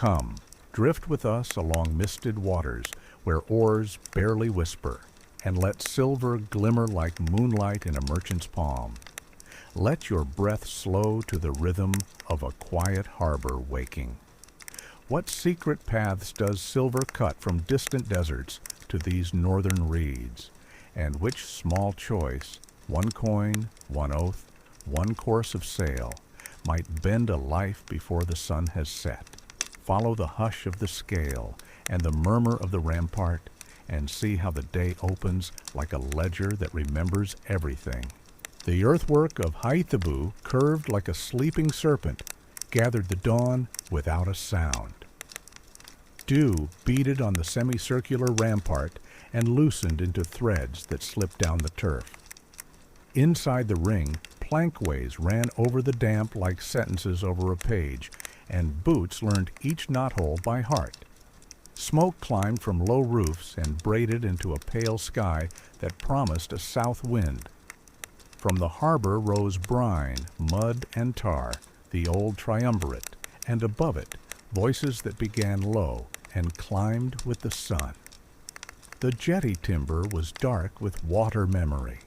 Come, drift with us along misted waters where oars barely whisper, and let silver glimmer like moonlight in a merchant's palm. Let your breath slow to the rhythm of a quiet harbor waking. What secret paths does silver cut from distant deserts to these northern reeds? And which small choice, one coin, one oath, one course of sail, might bend a life before the sun has set? Follow the hush of the scale and the murmur of the rampart, and see how the day opens like a ledger that remembers everything. The earthwork of Hedeby, curved like a sleeping serpent, gathered the dawn without a sound. Dew beaded on the semicircular rampart and loosened into threads that slipped down the turf. Inside the ring, plankways ran over the damp like sentences over a page, and boots learned each knothole by heart. Smoke climbed from low roofs and braided into a pale sky that promised a south wind. From the harbor rose brine, mud, and tar, the old triumvirate, and above it, voices that began low and climbed with the sun. The jetty timber was dark with water memory.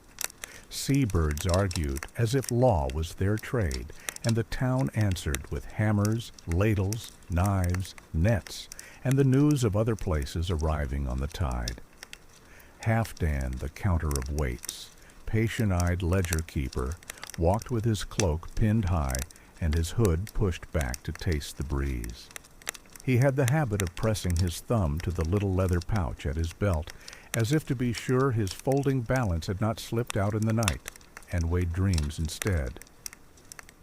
Seabirds argued as if law was their trade, and the town answered with hammers, ladles, knives, nets, and the news of other places arriving on the tide. Halfdan, the counter of weights, patient-eyed ledger-keeper, walked with his cloak pinned high and his hood pushed back to taste the breeze. He had the habit of pressing his thumb to the little leather pouch at his belt, as if to be sure his folding balance had not slipped out in the night, and weighed dreams instead.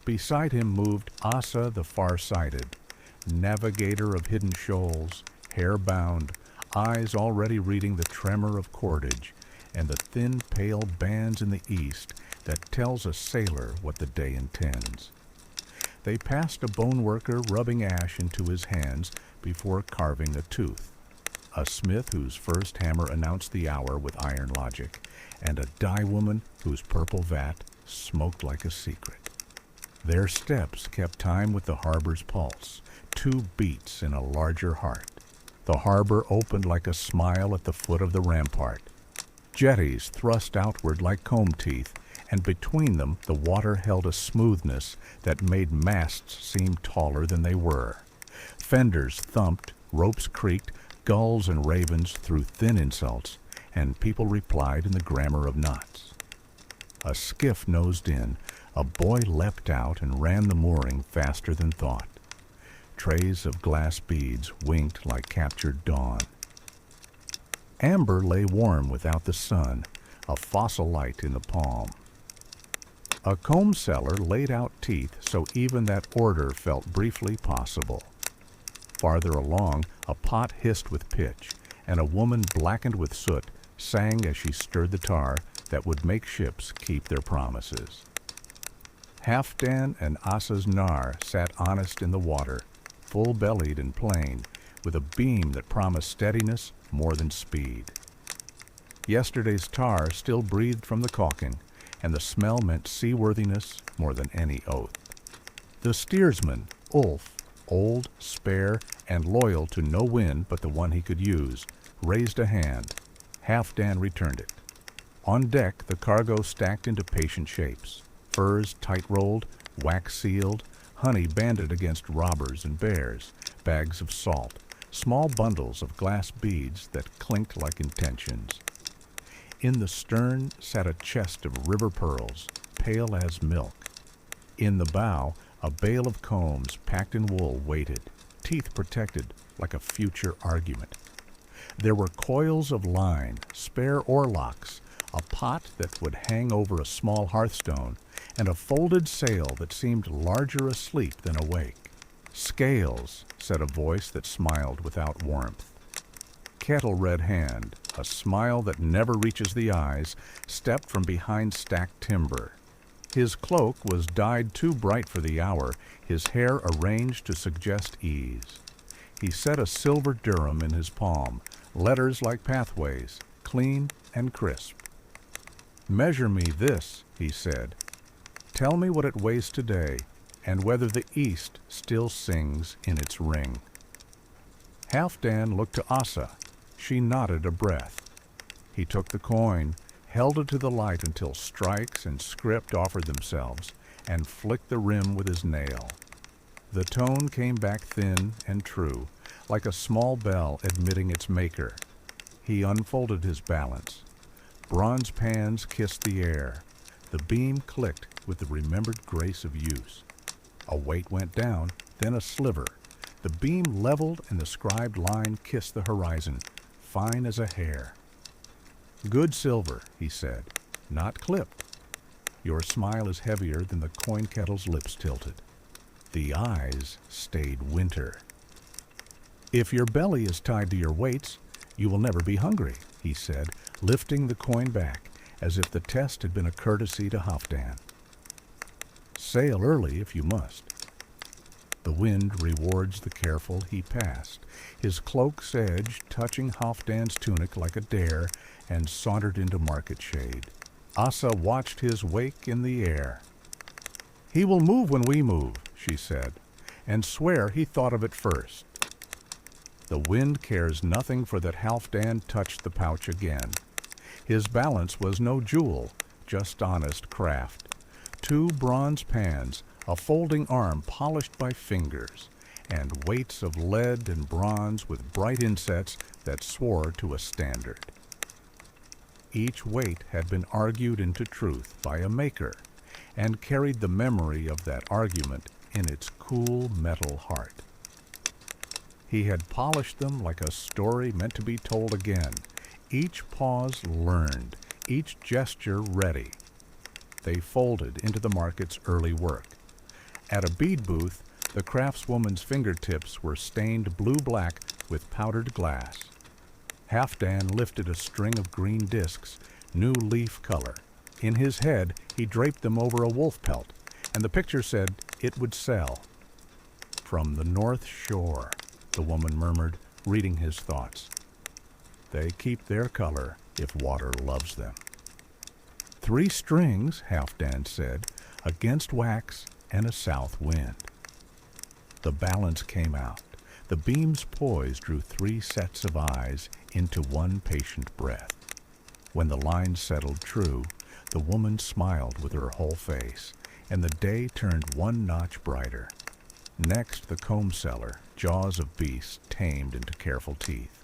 Beside him moved Asa the far-sighted, navigator of hidden shoals, hair-bound, eyes already reading the tremor of cordage, and the thin pale bands in the east that tells a sailor what the day intends. They passed a bone worker rubbing ash into his hands before carving a tooth, a smith whose first hammer announced the hour with iron logic, and a dye woman whose purple vat smoked like a secret. Their steps kept time with the harbor's pulse, 2 beats in a larger heart. The harbor opened like a smile at the foot of the rampart. Jetties thrust outward like comb teeth, and between them the water held a smoothness that made masts seem taller than they were. Fenders thumped, ropes creaked, gulls and ravens threw thin insults, and people replied in the grammar of knots. A skiff nosed in, a boy leapt out and ran the mooring faster than thought. Trays of glass beads winked like captured dawn. Amber lay warm without the sun, a fossil light in the palm. A comb seller laid out teeth so even that order felt briefly possible. Farther along, a pot hissed with pitch, and a woman blackened with soot sang as she stirred the tar that would make ships keep their promises. Halfdan and Asa's knarr sat honest in the water, full-bellied and plain, with a beam that promised steadiness more than speed. Yesterday's tar still breathed from the caulking, and the smell meant seaworthiness more than any oath. The steersman, Ulf, old, spare, and loyal to no wind but the one he could use, raised a hand. Halfdan returned it. On deck, the cargo stacked into patient shapes. Furs tight-rolled, wax-sealed, honey banded against robbers and bears, bags of salt, small bundles of glass beads that clinked like intentions. In the stern sat a chest of river pearls, pale as milk. In the bow, a bale of combs packed in wool waited, teeth protected like a future argument. There were coils of line, spare oarlocks, a pot that would hang over a small hearthstone, and a folded sail that seemed larger asleep than awake. "Scales," said a voice that smiled without warmth. Kettle-red hand, a smile that never reaches the eyes, stepped from behind stacked timber. His cloak was dyed too bright for the hour, his hair arranged to suggest ease. He set a silver dirham in his palm, letters like pathways, clean and crisp. "Measure me this," he said. "Tell me what it weighs today, and whether the east still sings in its ring." Halfdan looked to Asa. She nodded a breath. He took the coin, held it to the light until strikes and script offered themselves, and flicked the rim with his nail. The tone came back thin and true, like a small bell admitting its maker. He unfolded his balance. Bronze pans kissed the air. The beam clicked with the remembered grace of use. A weight went down, then a sliver. The beam leveled and the scribed line kissed the horizon, fine as a hair. "Good silver," he said, "not clipped. Your smile is heavier than the coin kettle's lips tilted. The eyes stayed winter. If your belly is tied to your weights, you will never be hungry," he said, lifting the coin back as if the test had been a courtesy to Halfdan. "Sail early if you must." The wind rewards the careful he passed, his cloak's edge touching Halfdan's tunic like a dare, and sauntered into market shade. Asa watched his wake in the air. "He will move when we move," she said, and swear he thought of it first. The wind cares nothing for that Halfdan touched the pouch again. His balance was no jewel, just honest craft. 2 bronze pans, a folding arm polished by fingers, and weights of lead and bronze with bright insets that swore to a standard. Each weight had been argued into truth by a maker, and carried the memory of that argument in its cool metal heart. He had polished them like a story meant to be told again, each pause learned, each gesture ready. They folded into the market's early work. At a bead booth, the craftswoman's fingertips were stained blue-black with powdered glass. Halfdan lifted a string of green discs, new leaf color. In his head, he draped them over a wolf pelt, and the picture said it would sell. "From the North Shore," the woman murmured, reading his thoughts. "They keep their color if water loves them." 3 strings, Halfdan said, against wax and a south wind. The balance came out. The beam's poise drew 3 sets of eyes into one patient breath. When the line settled true, the woman smiled with her whole face, and the day turned 1 notch brighter. Next, the comb seller, jaws of beast tamed into careful teeth.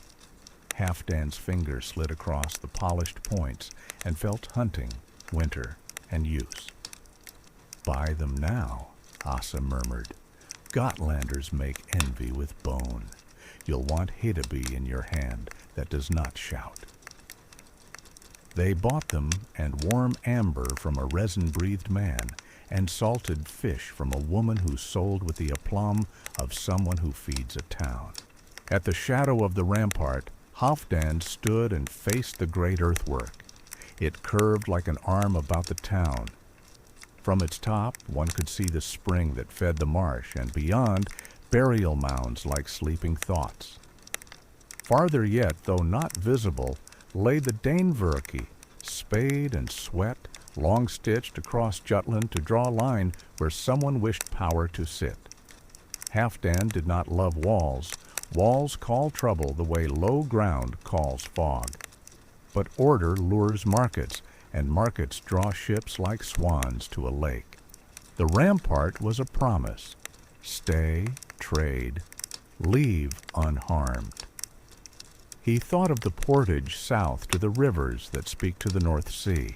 Halfdan's fingers slid across the polished points and felt hunting, winter, and use. "Buy them now," Asa murmured. "Gotlanders make envy with bone. You'll want Hedeby in your hand that does not shout." They bought them, and warm amber from a resin-breathed man, and salted fish from a woman who sold with the aplomb of someone who feeds a town. At the shadow of the rampart, Halfdan stood and faced the great earthwork. It curved like an arm about the town. From its top, one could see the spring that fed the marsh, and beyond, burial mounds like sleeping thoughts. Farther yet, though not visible, lay the Birka, spade and sweat, long-stitched across Jutland to draw a line where someone wished power to sit. Halfdan did not love walls. Walls call trouble the way low ground calls fog. But order lures markets, and markets draw ships like swans to a lake. The rampart was a promise. Stay, trade, leave unharmed. He thought of the portage south to the rivers that speak to the North Sea,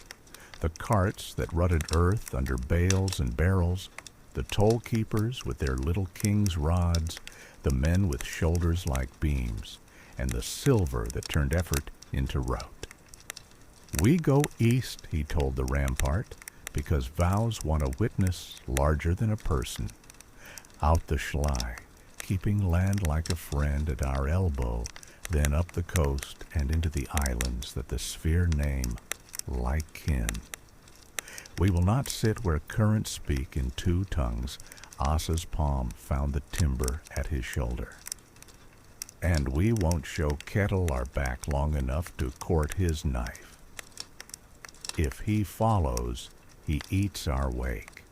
the carts that rutted earth under bales and barrels, the toll-keepers with their little king's rods, the men with shoulders like beams, and the silver that turned effort into rout. "We go east," he told the rampart, "because vows want a witness larger than a person. Out the Schlei, keeping land like a friend at our elbow, then up the coast and into the islands that the sphere name like kin. We will not sit where currents speak in 2 tongues." Asa's palm found the timber at his shoulder. "And we won't show Kettle our back long enough to court his knife. If he follows, he eats our wake."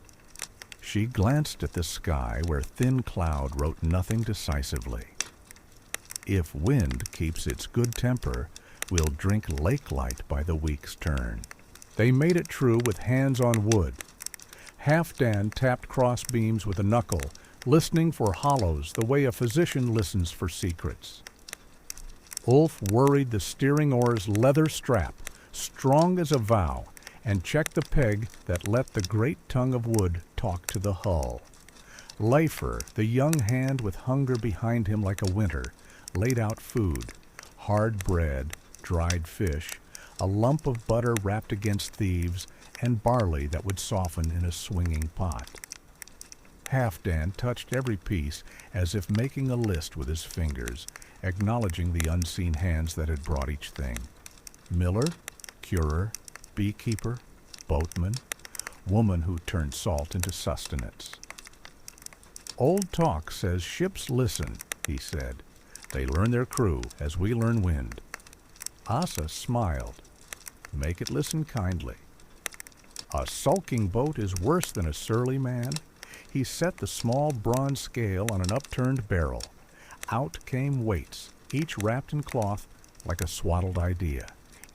She glanced at the sky where thin cloud wrote nothing decisively. If wind keeps its good temper, we'll drink lake light by the week's turn. They made it true with hands on wood. Halfdan tapped cross beams with a knuckle, listening for hollows the way a physician listens for secrets. Ulf worried the steering oar's leather strap, strong as a vow, and checked the peg that let the great tongue of wood talk to the hull. Leifer, the young hand with hunger behind him like a winter, laid out food, hard bread, dried fish, a lump of butter wrapped against thieves, and barley that would soften in a swinging pot. Halfdan touched every piece as if making a list with his fingers, acknowledging the unseen hands that had brought each thing. Miller, curer, beekeeper, boatman, woman who turned salt into sustenance. Old talk says ships listen, he said. They learn their crew as we learn wind. Asa smiled. Make it listen kindly. A sulking boat is worse than a surly man. He set the small bronze scale on an upturned barrel. Out came weights, each wrapped in cloth like a swaddled idea,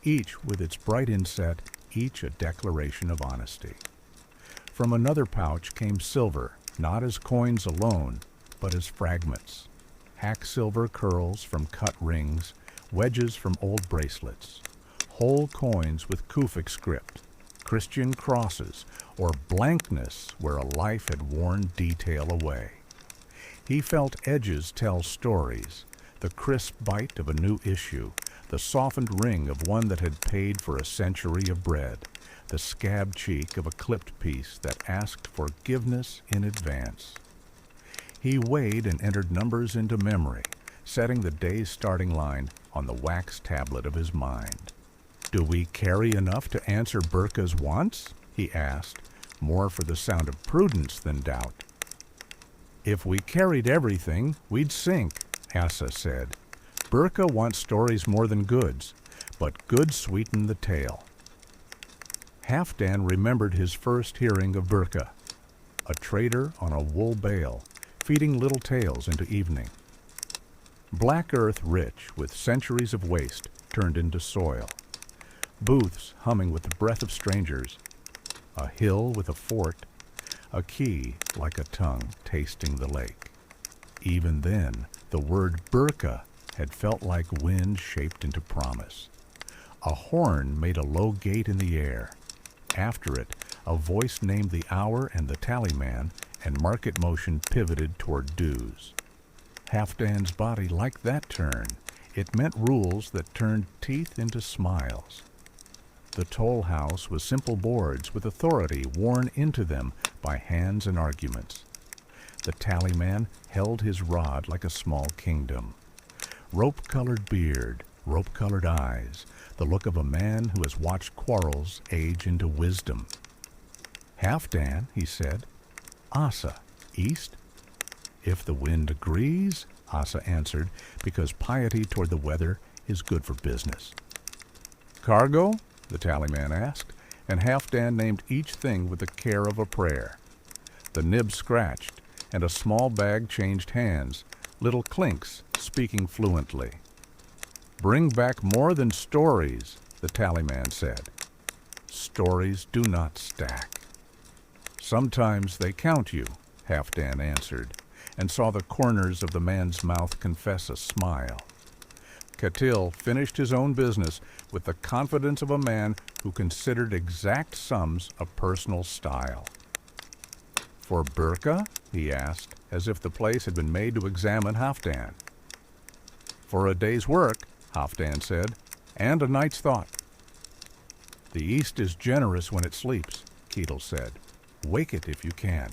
each with its bright inset, each a declaration of honesty. From another pouch came silver, not as coins alone, but as fragments. Hack silver curls from cut rings, wedges from old bracelets, whole coins with Kufic script, Christian crosses, or blankness where a life had worn detail away. He felt edges tell stories, the crisp bite of a new issue, the softened ring of one that had paid for a century of bread, the scabbed cheek of a clipped piece that asked forgiveness in advance. He weighed and entered numbers into memory, setting the day's starting line on the wax tablet of his mind. "Do we carry enough to answer Birka's wants?" he asked, more for the sound of prudence than doubt. "If we carried everything, we'd sink," Asa said. "Birka wants stories more than goods, but goods sweeten the tale." Halfdan remembered his first hearing of Birka, a trader on a wool bale, feeding little tales into evening. Black earth rich with centuries of waste turned into soil. Booths humming with the breath of strangers. A hill with a fort. A key like a tongue tasting the lake. Even then, the word Birka had felt like wind shaped into promise. A horn made a low gate in the air. After it, a voice named the hour and the tallyman, and market motion pivoted toward dues. Halfdan's body liked that turn. It meant rules that turned teeth into smiles. The toll house was simple boards with authority worn into them by hands and arguments. The tallyman held his rod like a small kingdom. Rope-colored beard, rope-colored eyes, the look of a man who has watched quarrels age into wisdom. "Halfdan," he said. "Asa, east?" "If the wind agrees," Asa answered, because piety toward the weather is good for business. "Cargo?" the tallyman asked, and Halfdan named each thing with the care of a prayer. The nib scratched, and a small bag changed hands, little clinks speaking fluently. "Bring back more than stories," the tallyman said. "Stories do not stack." "Sometimes they count you," Halfdan answered, and saw the corners of the man's mouth confess a smile. Catil finished his own business with the confidence of a man who considered exact sums a personal style. "For Birka?" he asked, as if the place had been made to examine Halfdan. "For a day's work," Halfdan said, "and a night's thought." "The East is generous when it sleeps," Ketil said. "Wake it if you can."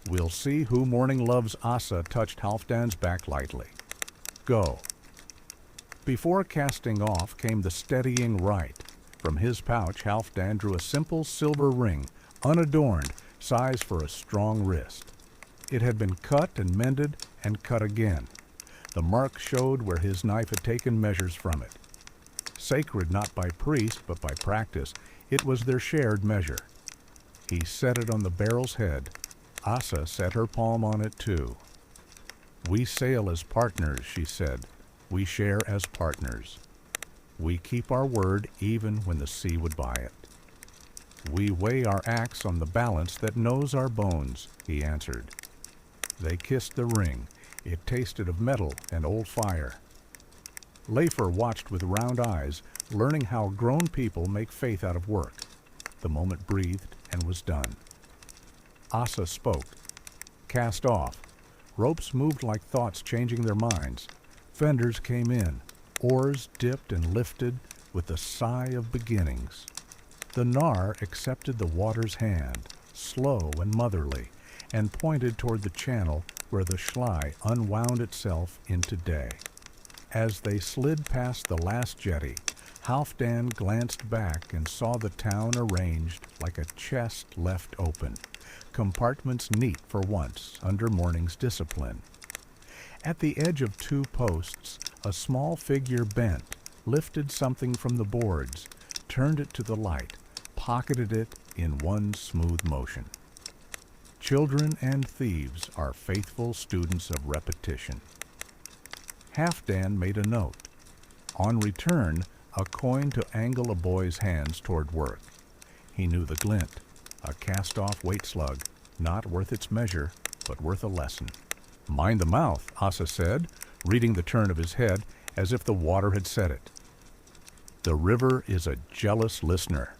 "We'll see who morning loves Asa," touched Halfdan's back lightly. "Go." Before casting off came the steadying right. From his pouch, Halfdan drew a simple silver ring, unadorned, size for a strong wrist. It had been cut and mended and cut again. The mark showed where his knife had taken measures from it. Sacred not by priest, but by practice, it was their shared measure. He set it on the barrel's head. Asa set her palm on it too. "We sail as partners," she said. "We share as partners. We keep our word even when the sea would buy it." "We weigh our axe on the balance that knows our bones," he answered. They kissed the ring. It tasted of metal and old fire. Leifer watched with round eyes, learning how grown people make faith out of work. The moment breathed and was done. Asa spoke. Cast off. Ropes moved like thoughts changing their minds. Fenders came in. Oars dipped and lifted with the sigh of beginnings. The knarr accepted the water's hand, slow and motherly, and pointed toward the channel where the schlei unwound itself into day. As they slid past the last jetty, Halfdan glanced back and saw the town arranged like a chest left open, compartments neat for once under morning's discipline. At the edge of two posts, a small figure bent, lifted something from the boards, turned it to the light, pocketed it in one smooth motion. Children and thieves are faithful students of repetition. Halfdan made a note. On return, a coin to angle a boy's hands toward work. He knew the glint, a cast-off weight slug, not worth its measure, but worth a lesson. "Mind the mouth," Asa said, reading the turn of his head as if the water had said it. "The river is a jealous listener."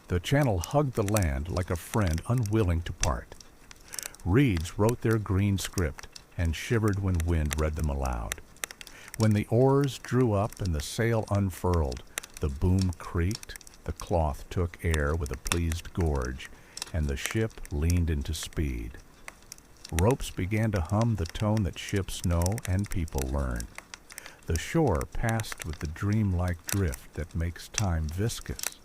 The channel hugged the land like a friend unwilling to part. Reeds wrote their green script and shivered when wind read them aloud. When the oars drew up and the sail unfurled, the boom creaked, the cloth took air with a pleased gorge, and the ship leaned into speed. Ropes began to hum the tone that ships know and people learn. The shore passed with the dreamlike drift that makes time viscous.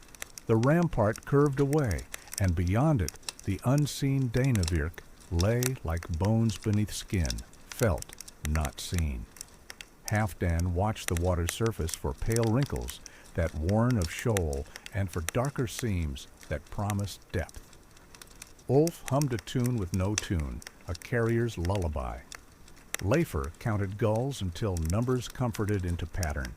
The rampart curved away, and beyond it the unseen Danevirk lay like bones beneath skin, felt, not seen. Halfdan watched the water's surface for pale wrinkles that warn of shoal and for darker seams that promised depth. Ulf hummed a tune with no tune, a carrier's lullaby. Leifer counted gulls until numbers comforted into pattern.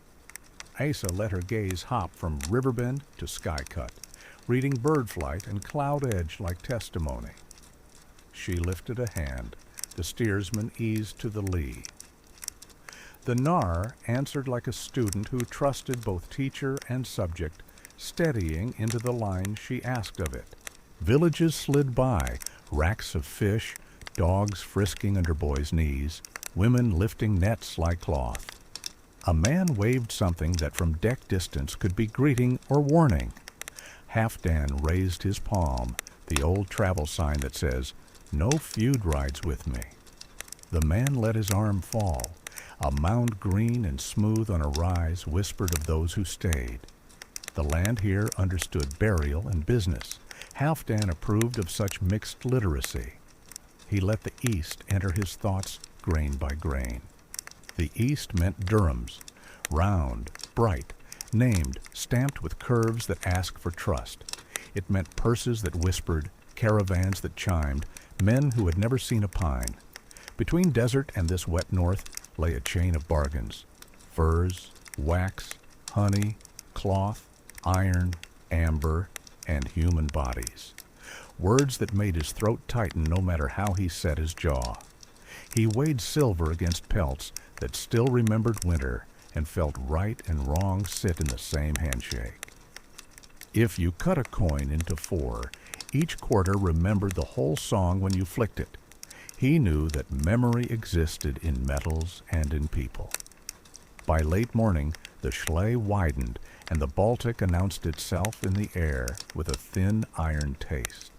Asa let her gaze hop from riverbend to sky-cut, reading bird flight and cloud edge like testimony. She lifted a hand. The steersman eased to the lee. The knarr answered like a student who trusted both teacher and subject, steadying into the line she asked of it. Villages slid by, racks of fish, dogs frisking under boys' knees, women lifting nets like cloth. A man waved something that from deck distance could be greeting or warning. Halfdan raised his palm, the old travel sign that says, "No feud rides with me." The man let his arm fall. A mound green and smooth on a rise whispered of those who stayed. The land here understood burial and business. Halfdan approved of such mixed literacy. He let the East enter his thoughts grain by grain. The East meant dirhams, round, bright, named, stamped with curves that ask for trust. It meant purses that whispered, caravans that chimed, men who had never seen a pine. Between desert and this wet north lay a chain of bargains: furs, wax, honey, cloth, iron, amber, and human bodies. Words that made his throat tighten no matter how he set his jaw. He weighed silver against pelts that still remembered winter and felt right and wrong sit in the same handshake. If you cut a coin into 4, each quarter remembered the whole song when you flicked it. He knew that memory existed in metals and in people. By late morning, the schlei widened, and the Baltic announced itself in the air with a thin iron taste.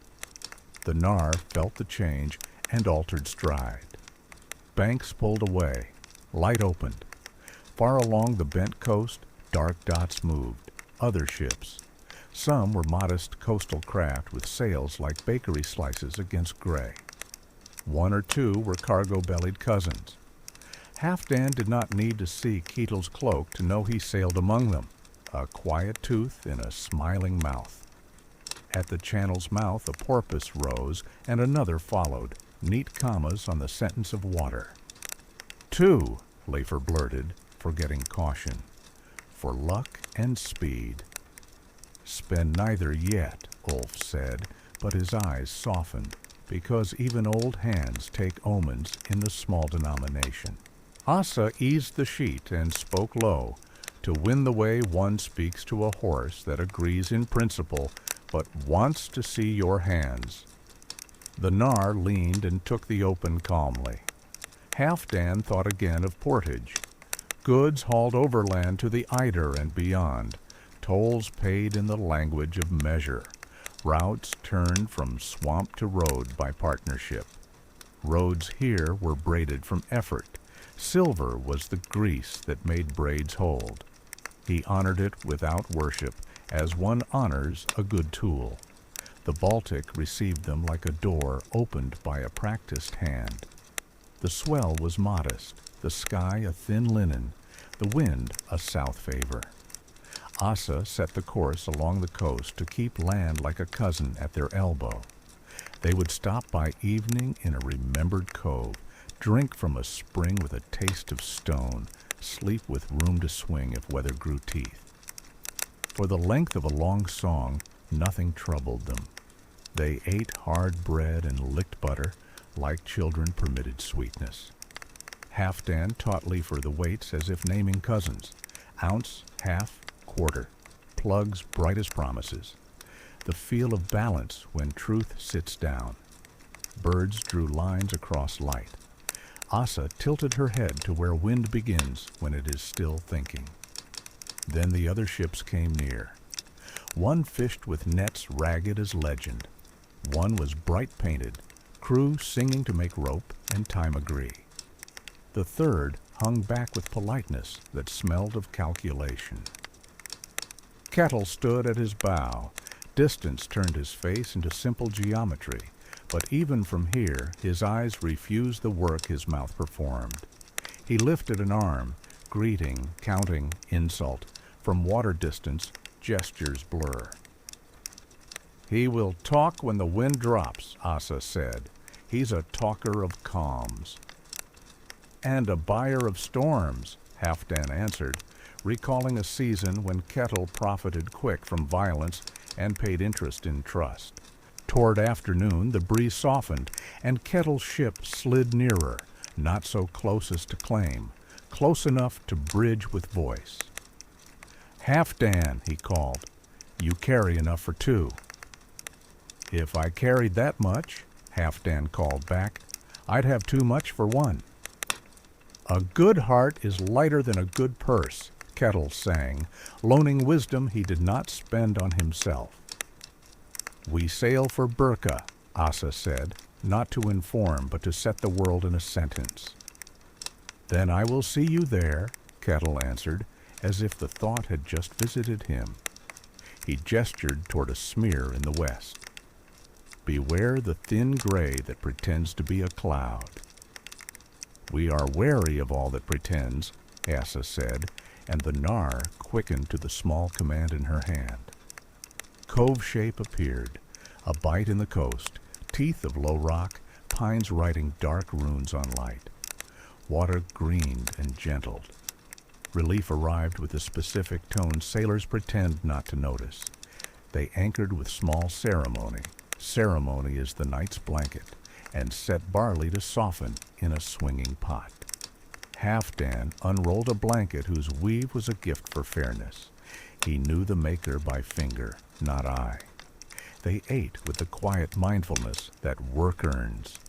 The knarr felt the change and altered stride. Banks pulled away. Light opened. Far along the bent coast, dark dots moved. Other ships. Some were modest coastal craft with sails like bakery slices against gray. 1 or 2 were cargo-bellied cousins. Halfdan did not need to see Ketel's cloak to know he sailed among them, a quiet tooth in a smiling mouth. At the channel's mouth a porpoise rose, and another followed, neat commas on the sentence of water. 2, Leifer blurted, forgetting caution. For luck and speed. Spend neither yet, Ulf said, but his eyes softened, because even old hands take omens in the small denomination. Asa eased the sheet and spoke low, to win the way one speaks to a horse that agrees in principle, but wants to see your hands. The knarr leaned and took the open calmly. Halfdan thought again of portage. Goods hauled overland to the Eider and beyond, tolls paid in the language of measure, routes turned from swamp to road by partnership. Roads here were braided from effort. Silver was the grease that made braids hold. He honored it without worship, as one honors a good tool. The Baltic received them like a door opened by a practiced hand. The swell was modest, the sky a thin linen, the wind a south favor. Asa set the course along the coast to keep land like a cousin at their elbow. They would stop by evening in a remembered cove, drink from a spring with a taste of stone, sleep with room to swing if weather grew teeth. For the length of a long song, nothing troubled them. They ate hard bread and licked butter, like children permitted sweetness. Halfdan taught Leifer the weights as if naming cousins, ounce, half, quarter, plugs bright as promises. The feel of balance when truth sits down. Birds drew lines across light. Asa tilted her head to where wind begins when it is still thinking. Then the other ships came near. One fished with nets ragged as legend. One was bright painted, crew singing to make rope and time agree. The third hung back with politeness that smelled of calculation. Kettle stood at his bow. Distance turned his face into simple geometry, but even from here his eyes refused the work his mouth performed. He lifted an arm, greeting, counting, insult. From water distance, gestures blur. He will talk when the wind drops, Asa said. He's a talker of calms. And a buyer of storms, Halfdan answered, recalling a season when Kettle profited quick from violence and paid interest in trust. Toward afternoon the breeze softened, and Kettle's ship slid nearer, not so close as to claim, close enough to bridge with voice. Halfdan, he called, you carry enough for 2. If I carried that much, Halfdan called back, I'd have too much for 1. A good heart is lighter than a good purse, Kettle sang, loaning wisdom he did not spend on himself. We sail for Birka, Asa said, not to inform but to set the world in a sentence. Then I will see you there, Kettle answered, as if the thought had just visited him. He gestured toward a smear in the west. Beware the thin gray that pretends to be a cloud. We are wary of all that pretends, Asa said, and the knarr quickened to the small command in her hand. Cove shape appeared, a bite in the coast, teeth of low rock, pines writing dark runes on light. Water greened and gentled. Relief arrived with the specific tone sailors pretend not to notice. They anchored with small ceremony. Ceremony is the night's blanket, and set barley to soften in a swinging pot. Halfdan unrolled a blanket whose weave was a gift for fairness. He knew the maker by finger, not eye. They ate with the quiet mindfulness that work earns.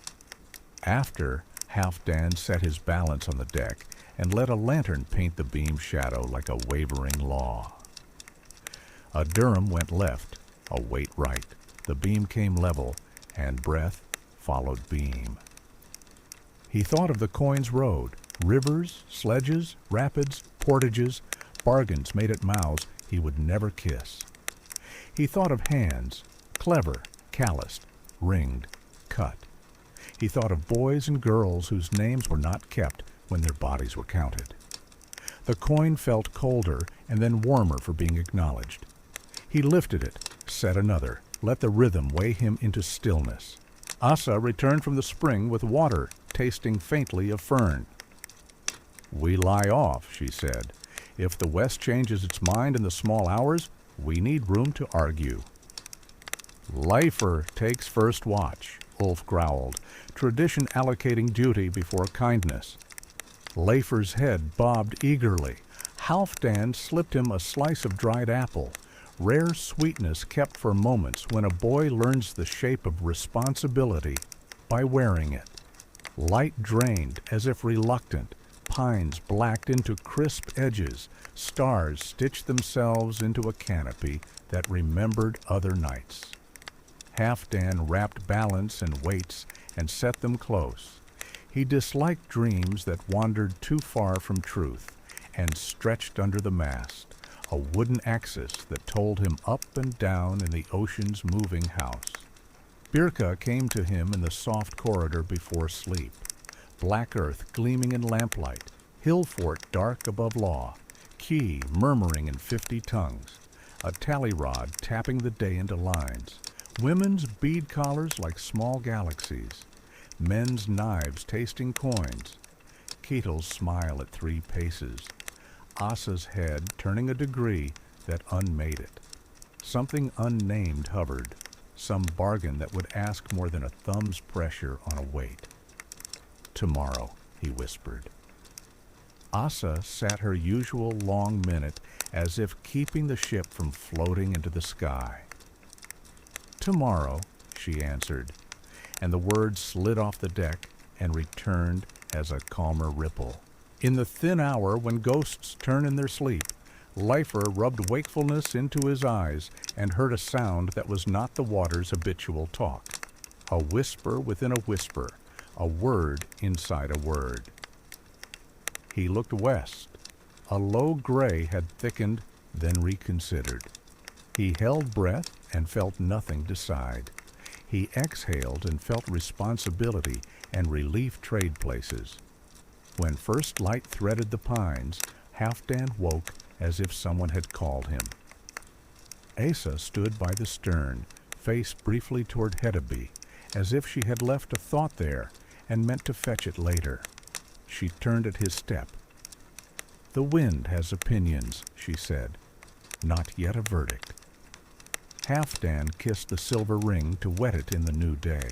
After, Halfdan set his balance on the deck and let a lantern paint the beam shadow like a wavering law. A dirham went left, a weight right. The beam came level, and breath followed beam. He thought of the coin's road, rivers, sledges, rapids, portages, bargains made at mouths he would never kiss. He thought of hands, clever, calloused, ringed, cut. He thought of boys and girls whose names were not kept when their bodies were counted. The coin felt colder and then warmer for being acknowledged. He lifted it, set another, let the rhythm weigh him into stillness. Asa returned from the spring with water, tasting faintly of fern. "We lie off," she said. "If the West changes its mind in the small hours, we need room to argue." "Lifer takes first watch," Ulf growled, tradition allocating duty before kindness. Leifer's head bobbed eagerly. Halfdan slipped him a slice of dried apple, rare sweetness kept for moments when a boy learns the shape of responsibility by wearing it. Light drained as if reluctant, pines blacked into crisp edges, stars stitched themselves into a canopy that remembered other nights. Halfdan wrapped balance and weights and set them close. He disliked dreams that wandered too far from truth and stretched under the mast, a wooden axis that told him up and down in the ocean's moving house. Birka came to him in the soft corridor before sleep, black earth gleaming in lamplight, hill fort dark above law, key murmuring in 50 tongues, a tally rod tapping the day into lines, women's bead collars like small galaxies, men's knives tasting coins, Ketel's smile at 3 paces, Asa's head turning a degree that unmade it. Something unnamed hovered, some bargain that would ask more than a thumb's pressure on a weight. "Tomorrow," he whispered. Asa sat her usual long minute as if keeping the ship from floating into the sky. "Tomorrow," she answered, and the words slid off the deck and returned as a calmer ripple. In the thin hour when ghosts turn in their sleep, Lifer rubbed wakefulness into his eyes and heard a sound that was not the water's habitual talk. A whisper within a whisper, a word inside a word. He looked west. A low gray had thickened, then reconsidered. He held breath and felt nothing decide. He exhaled and felt responsibility and relief trade places. When first light threaded the pines, Halfdan woke as if someone had called him. Asa stood by the stern, face briefly toward Hedeby, as if she had left a thought there and meant to fetch it later. She turned at his step. "The wind has opinions," she said. "Not yet a verdict." Halfdan kissed the silver ring to wet it in the new day.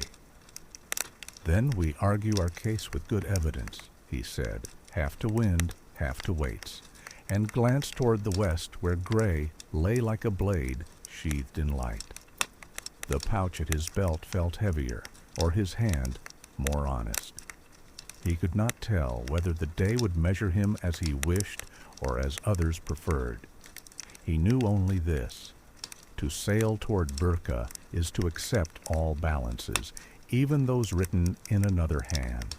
"Then we argue our case with good evidence," he said, half to wind, half to weights, and glanced toward the west where gray lay like a blade sheathed in light. The pouch at his belt felt heavier, or his hand more honest. He could not tell whether the day would measure him as he wished or as others preferred. He knew only this: to sail toward Birka is to accept all balances, even those written in another hand.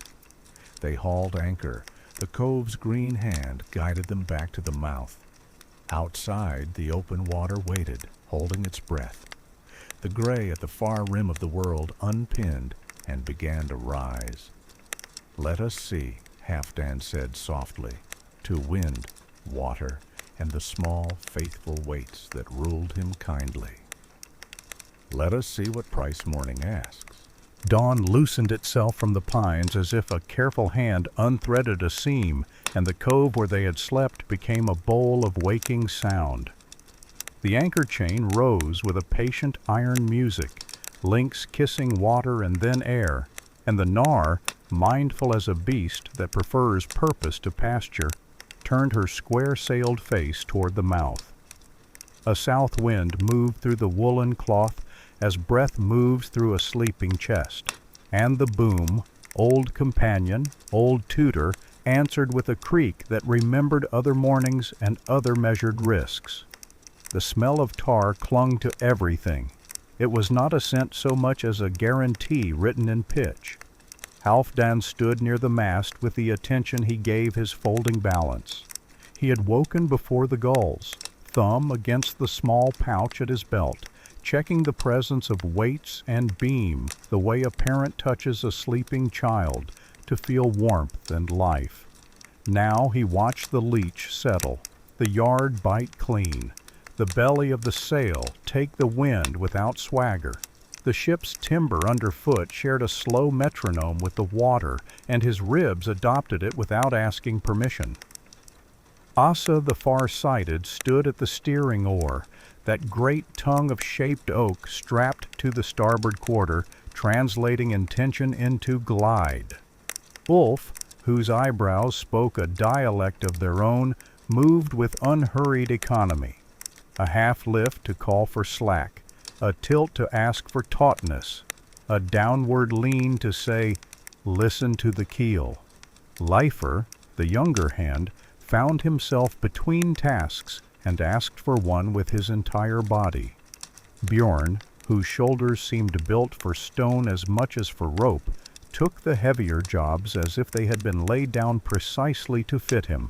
They hauled anchor. The cove's green hand guided them back to the mouth. Outside, the open water waited, holding its breath. The gray at the far rim of the world unpinned and began to rise. "Let us see," Halfdan said softly, to wind, water, and the small, faithful weights that ruled him kindly. "Let us see what price morning asks." Dawn loosened itself from the pines as if a careful hand unthreaded a seam, and the cove where they had slept became a bowl of waking sound. The anchor chain rose with a patient iron music, links kissing water and then air, and the knarr, mindful as a beast that prefers purpose to pasture, turned her square-sailed face toward the mouth. A south wind moved through the woolen cloth as breath moves through a sleeping chest, and the boom, old companion, old tutor, answered with a creak that remembered other mornings and other measured risks. The smell of tar clung to everything. It was not a scent so much as a guarantee written in pitch. Halfdan stood near the mast with the attention he gave his folding balance. He had woken before the gulls, thumb against the small pouch at his belt, checking the presence of weights and beam the way a parent touches a sleeping child to feel warmth and life. Now he watched the leech settle, the yard bite clean, the belly of the sail take the wind without swagger, the The ship's timber underfoot shared a slow metronome with the water, and his ribs adopted it without asking permission. Asa the far-sighted stood at the steering oar, that great tongue of shaped oak strapped to the starboard quarter, translating intention into glide. Ulf, whose eyebrows spoke a dialect of their own, moved with unhurried economy. A half lift to call for slack, a tilt to ask for tautness, a downward lean to say, "Listen to the keel." Leifr, the younger hand, found himself between tasks and asked for one with his entire body. Bjorn, whose shoulders seemed built for stone as much as for rope, took the heavier jobs as if they had been laid down precisely to fit him.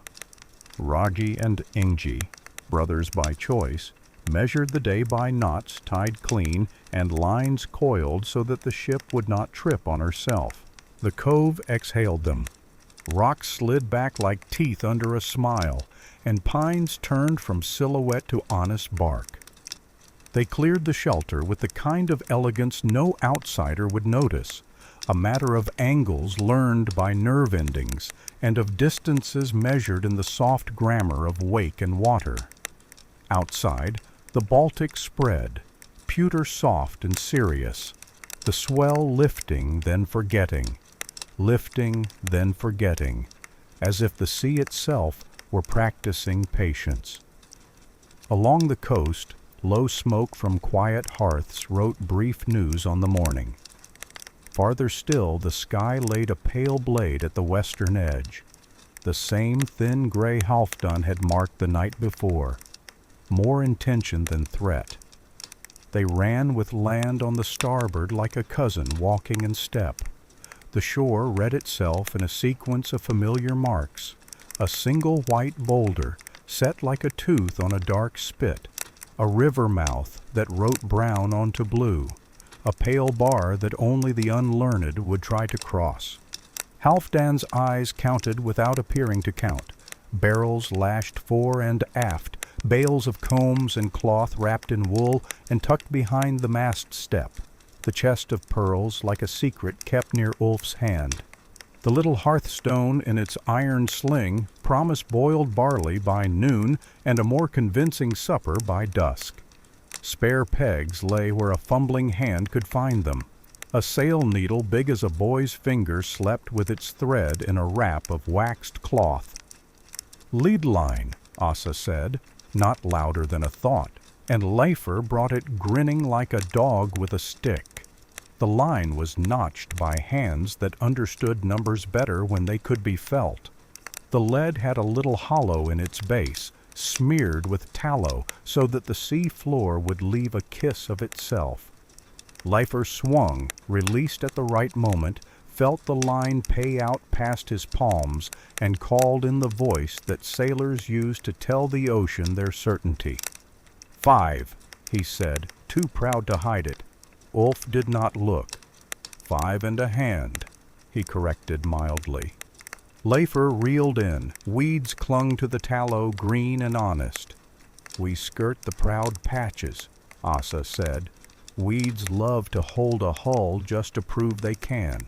Ragi and Ingi, brothers by choice, measured the day by knots tied clean and lines coiled so that the ship would not trip on herself. The cove exhaled them. Rocks slid back like teeth under a smile, and pines turned from silhouette to honest bark. They cleared the shelter with the kind of elegance no outsider would notice, a matter of angles learned by nerve endings and of distances measured in the soft grammar of wake and water. Outside, the Baltic spread, pewter soft and serious, the swell lifting then forgetting, as if the sea itself were practicing patience. Along the coast, low smoke from quiet hearths wrote brief news on the morning. Farther still, the sky laid a pale blade at the western edge. The same thin gray Halfdan had marked the night before, more intention than threat. They ran with land on the starboard like a cousin walking in step. The shore read itself in a sequence of familiar marks, a single white boulder set like a tooth on a dark spit, a river mouth that wrote brown onto blue, a pale bar that only the unlearned would try to cross. Halfdan's eyes counted without appearing to count, barrels lashed fore and aft, bales of combs and cloth wrapped in wool and tucked behind the mast step, the chest of pearls like a secret kept near Ulf's hand. The little hearthstone in its iron sling promised boiled barley by noon and a more convincing supper by dusk. Spare pegs lay where a fumbling hand could find them. A sail needle big as a boy's finger slept with its thread in a wrap of waxed cloth. "Lead line," Asa said, not louder than a thought, and Leifr brought it grinning like a dog with a stick. The line was notched by hands that understood numbers better when they could be felt. The lead had a little hollow in its base, smeared with tallow so that the sea floor would leave a kiss of itself. Leifr swung, released at the right moment, felt the line pay out past his palms, and called in the voice that sailors use to tell the ocean their certainty. "5," he said, too proud to hide it. Ulf did not look. "5 and a hand," he corrected mildly. Leifr reeled in. Weeds clung to the tallow, green and honest. "We skirt the proud patches," Asa said. "Weeds love to hold a hull just to prove they can."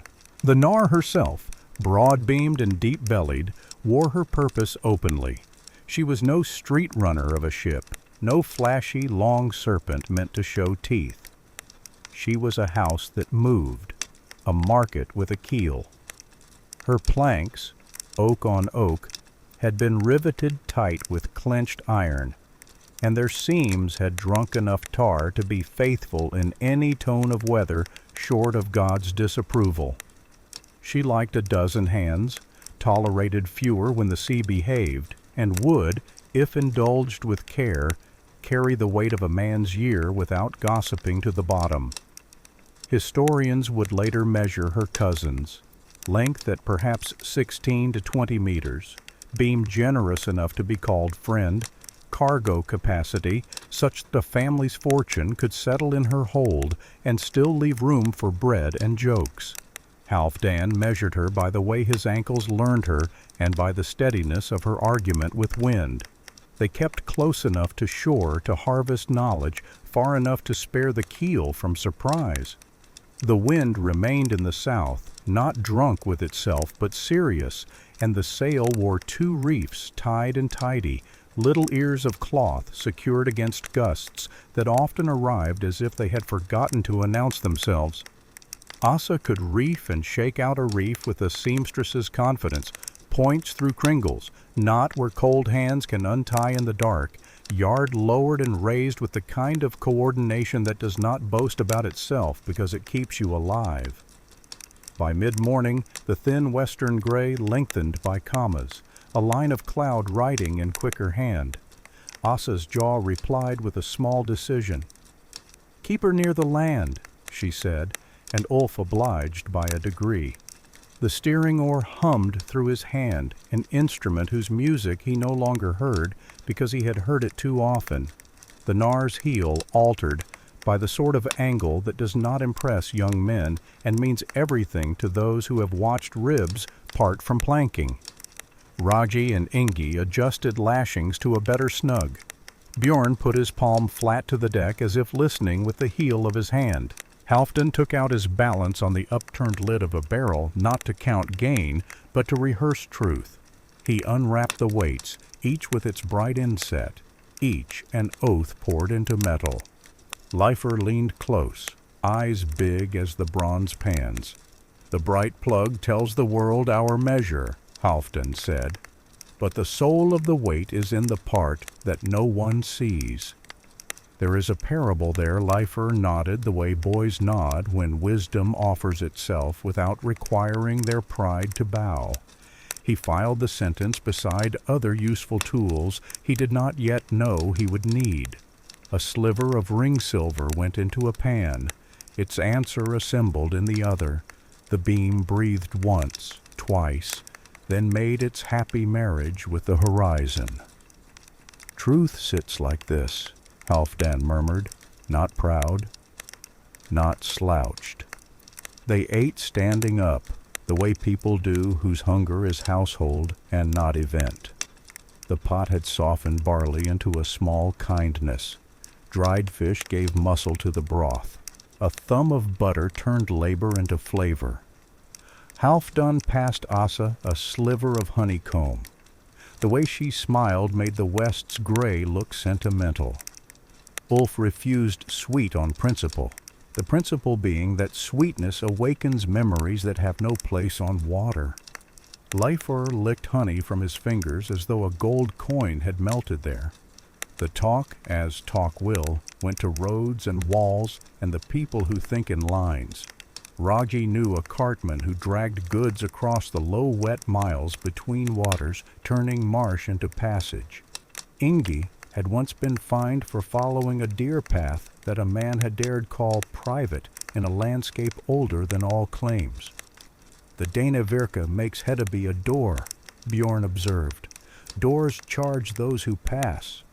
The knarr herself, broad-beamed and deep-bellied, wore her purpose openly. She was no street runner of a ship, no flashy long serpent meant to show teeth. She was a house that moved, a market with a keel. Her planks, oak on oak, had been riveted tight with clenched iron, and their seams had drunk enough tar to be faithful in any tone of weather short of God's disapproval. She liked a dozen hands, tolerated fewer when the sea behaved, and would, if indulged with care, carry the weight of a man's year without gossiping to the bottom. Historians would later measure her cousins, length at perhaps 16 to 20 meters, beam generous enough to be called friend, cargo capacity such that a family's fortune could settle in her hold and still leave room for bread and jokes. Halfdan measured her by the way his ankles learned her and by the steadiness of her argument with wind. They kept close enough to shore to harvest knowledge, far enough to spare the keel from surprise. The wind remained in the south, not drunk with itself, but serious, and the sail wore 2 reefs tied and tidy, little ears of cloth secured against gusts that often arrived as if they had forgotten to announce themselves. Asa could reef and shake out a reef with a seamstress's confidence, points through cringles, knot where cold hands can untie in the dark, yard lowered and raised with the kind of coordination that does not boast about itself because it keeps you alive. By mid-morning, the thin western gray lengthened by commas, a line of cloud writing in quicker hand. Asa's jaw replied with a small decision. "Keep her near the land," she said, and Ulf obliged by a degree. The steering oar hummed through his hand, an instrument whose music he no longer heard because he had heard it too often. The knarr's heel altered by the sort of angle that does not impress young men and means everything to those who have watched ribs part from planking. Raji and Ingi adjusted lashings to a better snug. Bjorn put his palm flat to the deck as if listening with the heel of his hand. Halfdan took out his balance on the upturned lid of a barrel, not to count gain, but to rehearse truth. He unwrapped the weights, each with its bright inset, each an oath poured into metal. Leifer leaned close, eyes big as the bronze pans. "The bright plug tells the world our measure," Halfdan said, "but the soul of the weight is in the part that no one sees." There is a parable there. Leifer nodded the way boys nod when wisdom offers itself without requiring their pride to bow. He filed the sentence beside other useful tools he did not yet know he would need. A sliver of ring silver went into a pan, its answer assembled in the other. The beam breathed once, twice, then made its happy marriage with the horizon. "Truth sits like this," Halfdan murmured, not proud, not slouched. They ate standing up, the way people do whose hunger is household and not event. The pot had softened barley into a small kindness. Dried fish gave muscle to the broth. A thumb of butter turned labor into flavor. Halfdan passed Asa a sliver of honeycomb. The way she smiled made the west's gray look sentimental. Ulf refused sweet on principle, the principle being that sweetness awakens memories that have no place on water. Leifer licked honey from his fingers as though a gold coin had melted there. The talk, as talk will, went to roads and walls and the people who think in lines. Raji knew a cartman who dragged goods across the low wet miles between waters, turning marsh into passage. Ingi had once been fined for following a deer path that a man had dared call private in a landscape older than all claims. "The Dana Birka makes Hedeby a door," Bjorn observed. "Doors charge those who pass."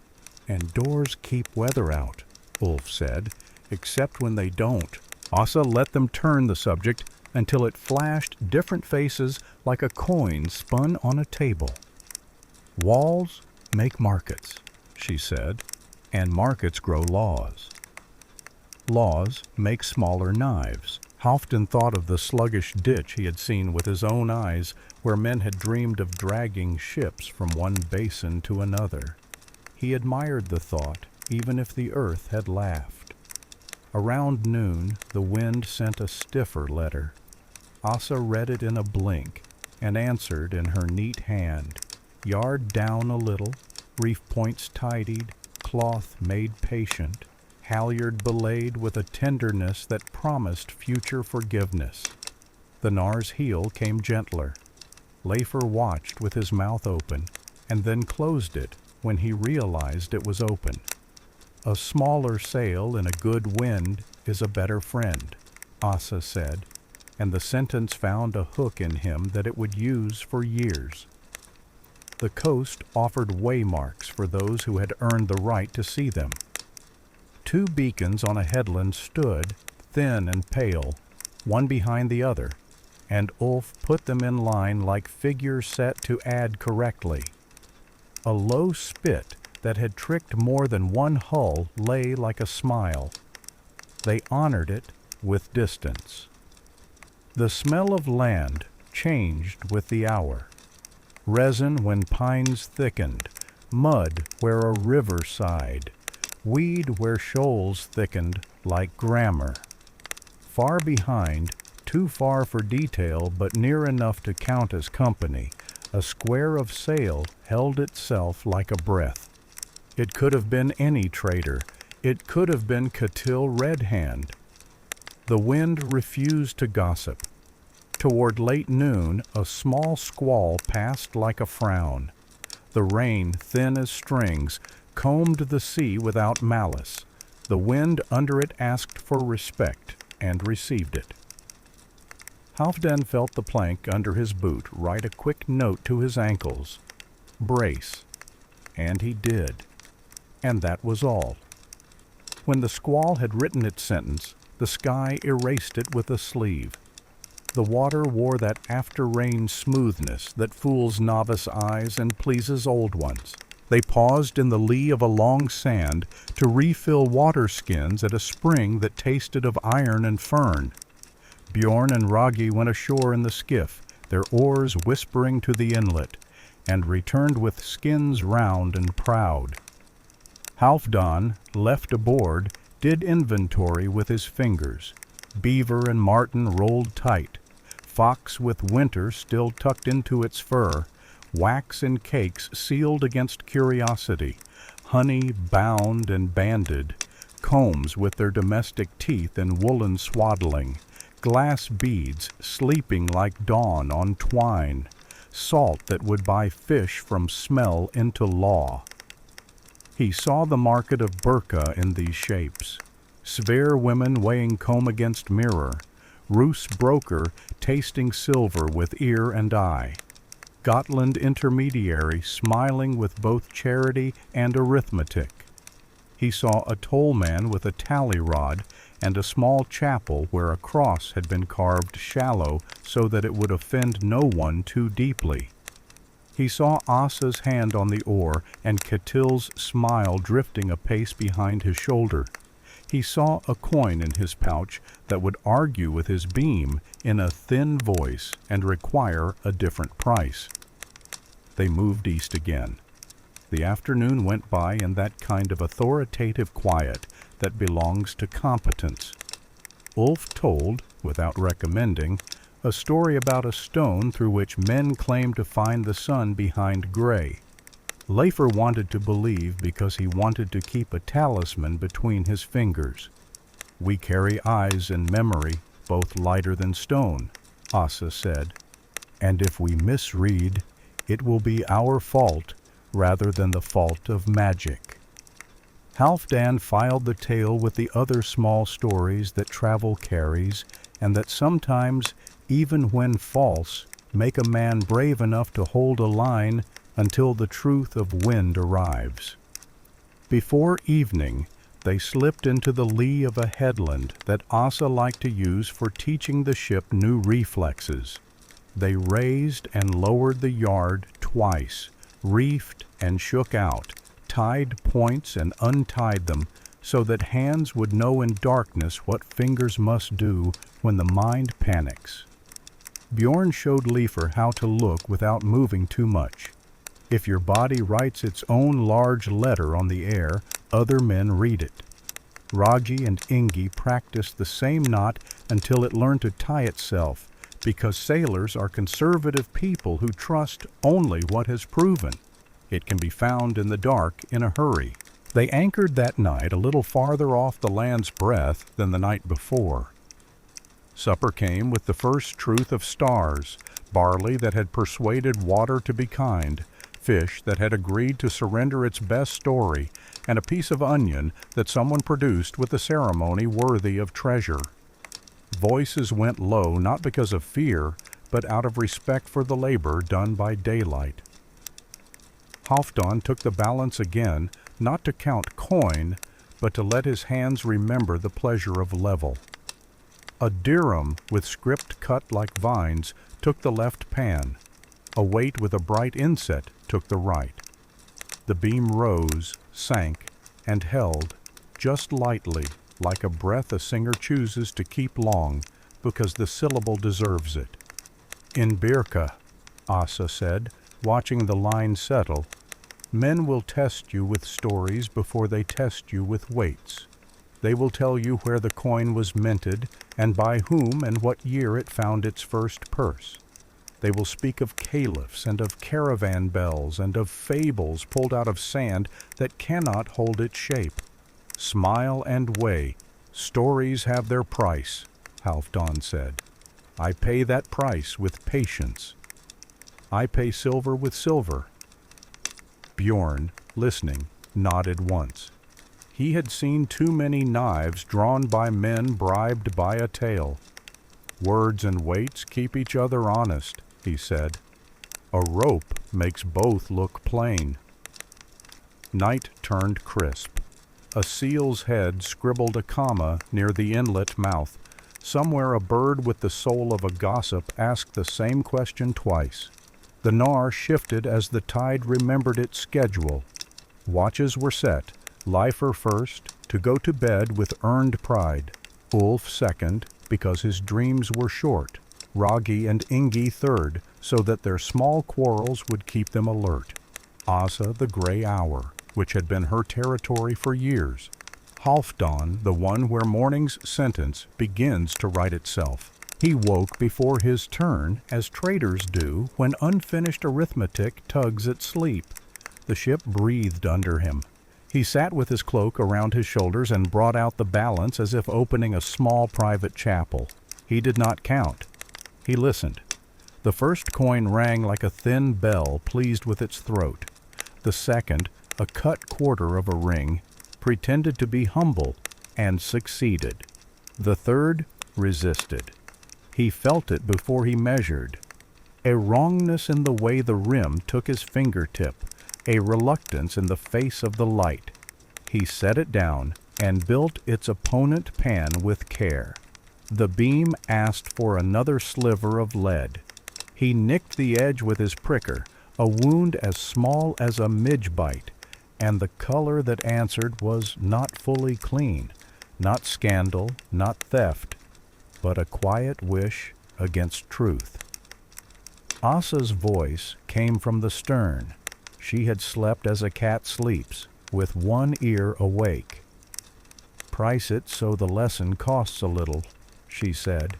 "And doors keep weather out," Ulf said, "except when they don't." Asa let them turn the subject until it flashed different faces like a coin spun on a table. "Walls make markets," she said, "and markets grow laws. Laws make smaller knives." Halfdan thought of the sluggish ditch he had seen with his own eyes where men had dreamed of dragging ships from one basin to another. He admired the thought, even if the earth had laughed. Around noon, the wind sent a stiffer letter. Asa read it in a blink and answered in her neat hand. Yard down a little, reef points tidied, cloth made patient, halyard belayed with a tenderness that promised future forgiveness. The knarr's heel came gentler. Leifer watched with his mouth open, and then closed it when he realized it was open. "A smaller sail in a good wind is a better friend," Asa said, and the sentence found a hook in him that it would use for years. The coast offered waymarks for those who had earned the right to see them. 2 beacons on a headland stood, thin and pale, one behind the other, and Ulf put them in line like figures set to add correctly. A low spit that had tricked more than one hull lay like a smile. They honored it with distance. The smell of land changed with the hour. Resin when pines thickened, mud where a river sighed, weed where shoals thickened like grammar. Far behind, too far for detail but near enough to count as company, a square of sail held itself like a breath. It could have been any trader. It could have been Catil Red Hand. The wind refused to gossip. Toward late noon, a small squall passed like a frown. The rain, thin as strings, combed the sea without malice. The wind under it asked for respect and received it. Halfdan felt the plank under his boot write a quick note to his ankles. Brace. And he did. And that was all. When the squall had written its sentence, the sky erased it with a sleeve. The water wore that after-rain smoothness that fools novice eyes and pleases old ones. They paused in the lee of a long sand to refill water skins at a spring that tasted of iron and fern. Bjorn and Ragi went ashore in the skiff, their oars whispering to the inlet, and returned with skins round and proud. Halfdan, left aboard, did inventory with his fingers. Beaver and marten rolled tight, fox with winter still tucked into its fur, wax and cakes sealed against curiosity, honey bound and banded, combs with their domestic teeth and woolen swaddling, glass beads sleeping like dawn on twine, salt that would buy fish from smell into law. He saw the market of Birka in these shapes. Sphere women weighing comb against mirror, Roos broker tasting silver with ear and eye, Gotland intermediary smiling with both charity and arithmetic. He saw a tollman with a tally rod and a small chapel where a cross had been carved shallow so that it would offend no one too deeply. He saw Asa's hand on the oar and Catil's smile drifting a pace behind his shoulder. He saw a coin in his pouch that would argue with his beam in a thin voice and require a different price. They moved east again. The afternoon went by in that kind of authoritative quiet that belongs to competence. Ulf told, without recommending, a story about a stone through which men claim to find the sun behind gray. Leifr wanted to believe because he wanted to keep a talisman between his fingers. We carry eyes and memory, both lighter than stone, Asa said, and if we misread, it will be our fault rather than the fault of magic. Halfdan filed the tale with the other small stories that travel carries, and that sometimes, even when false, make a man brave enough to hold a line until the truth of wind arrives. Before evening, they slipped into the lee of a headland that Asa liked to use for teaching the ship new reflexes. They raised and lowered the yard twice, reefed and shook out, tied points and untied them, so that hands would know in darkness what fingers must do when the mind panics. Bjorn showed Leifr how to look without moving too much. If your body writes its own large letter on the air, other men read it. Ragi and Ingi practiced the same knot until it learned to tie itself, because sailors are conservative people who trust only what has proven. It can be found in the dark in a hurry. They anchored that night a little farther off the land's breadth than the night before. Supper came with the first truth of stars, barley that had persuaded water to be kind, fish that had agreed to surrender its best story, and a piece of onion that someone produced with a ceremony worthy of treasure. Voices went low not because of fear, but out of respect for the labor done by daylight. Halfdan took the balance again, not to count coin, but to let his hands remember the pleasure of level. A dirham with script cut like vines took the left pan. A weight with a bright inset took the right. The beam rose, sank, and held, just lightly, like a breath a singer chooses to keep long, because the syllable deserves it. "In Birka," Asa said, watching the line settle, "men will test you with stories before they test you with weights. They will tell you where the coin was minted, and by whom and what year it found its first purse. They will speak of caliphs and of caravan bells and of fables pulled out of sand that cannot hold its shape. Smile and weigh. Stories have their price," Halfdan said. "I pay that price with patience. I pay silver with silver." Bjorn, listening, nodded once. He had seen too many knives drawn by men bribed by a tale. "Words and weights keep each other honest," he said. "A rope makes both look plain." Night turned crisp. A seal's head scribbled a comma near the inlet mouth. Somewhere a bird with the soul of a gossip asked the same question twice. The knarr shifted as the tide remembered its schedule. Watches were set, Leifer first, to go to bed with earned pride, Ulf second, because his dreams were short, Ragi and Ingi third, so that their small quarrels would keep them alert. Asa the gray hour, which had been her territory for years. Halfdan, the one where morning's sentence begins to write itself. He woke before his turn, as traders do when unfinished arithmetic tugs at sleep. The ship breathed under him. He sat with his cloak around his shoulders and brought out the balance as if opening a small private chapel. He did not count. He listened. The first coin rang like a thin bell pleased with its throat. The second, a cut quarter of a ring, pretended to be humble and succeeded. The third resisted. He felt it before he measured. A wrongness in the way the rim took his fingertip, a reluctance in the face of the light. He set it down and built its opponent pan with care. The beam asked for another sliver of lead. He nicked the edge with his pricker, a wound as small as a midge bite, and the color that answered was not fully clean, not scandal, not theft, but a quiet wish against truth. Asa's voice came from the stern. She had slept as a cat sleeps, with one ear awake. "Price it so the lesson costs a little," she said.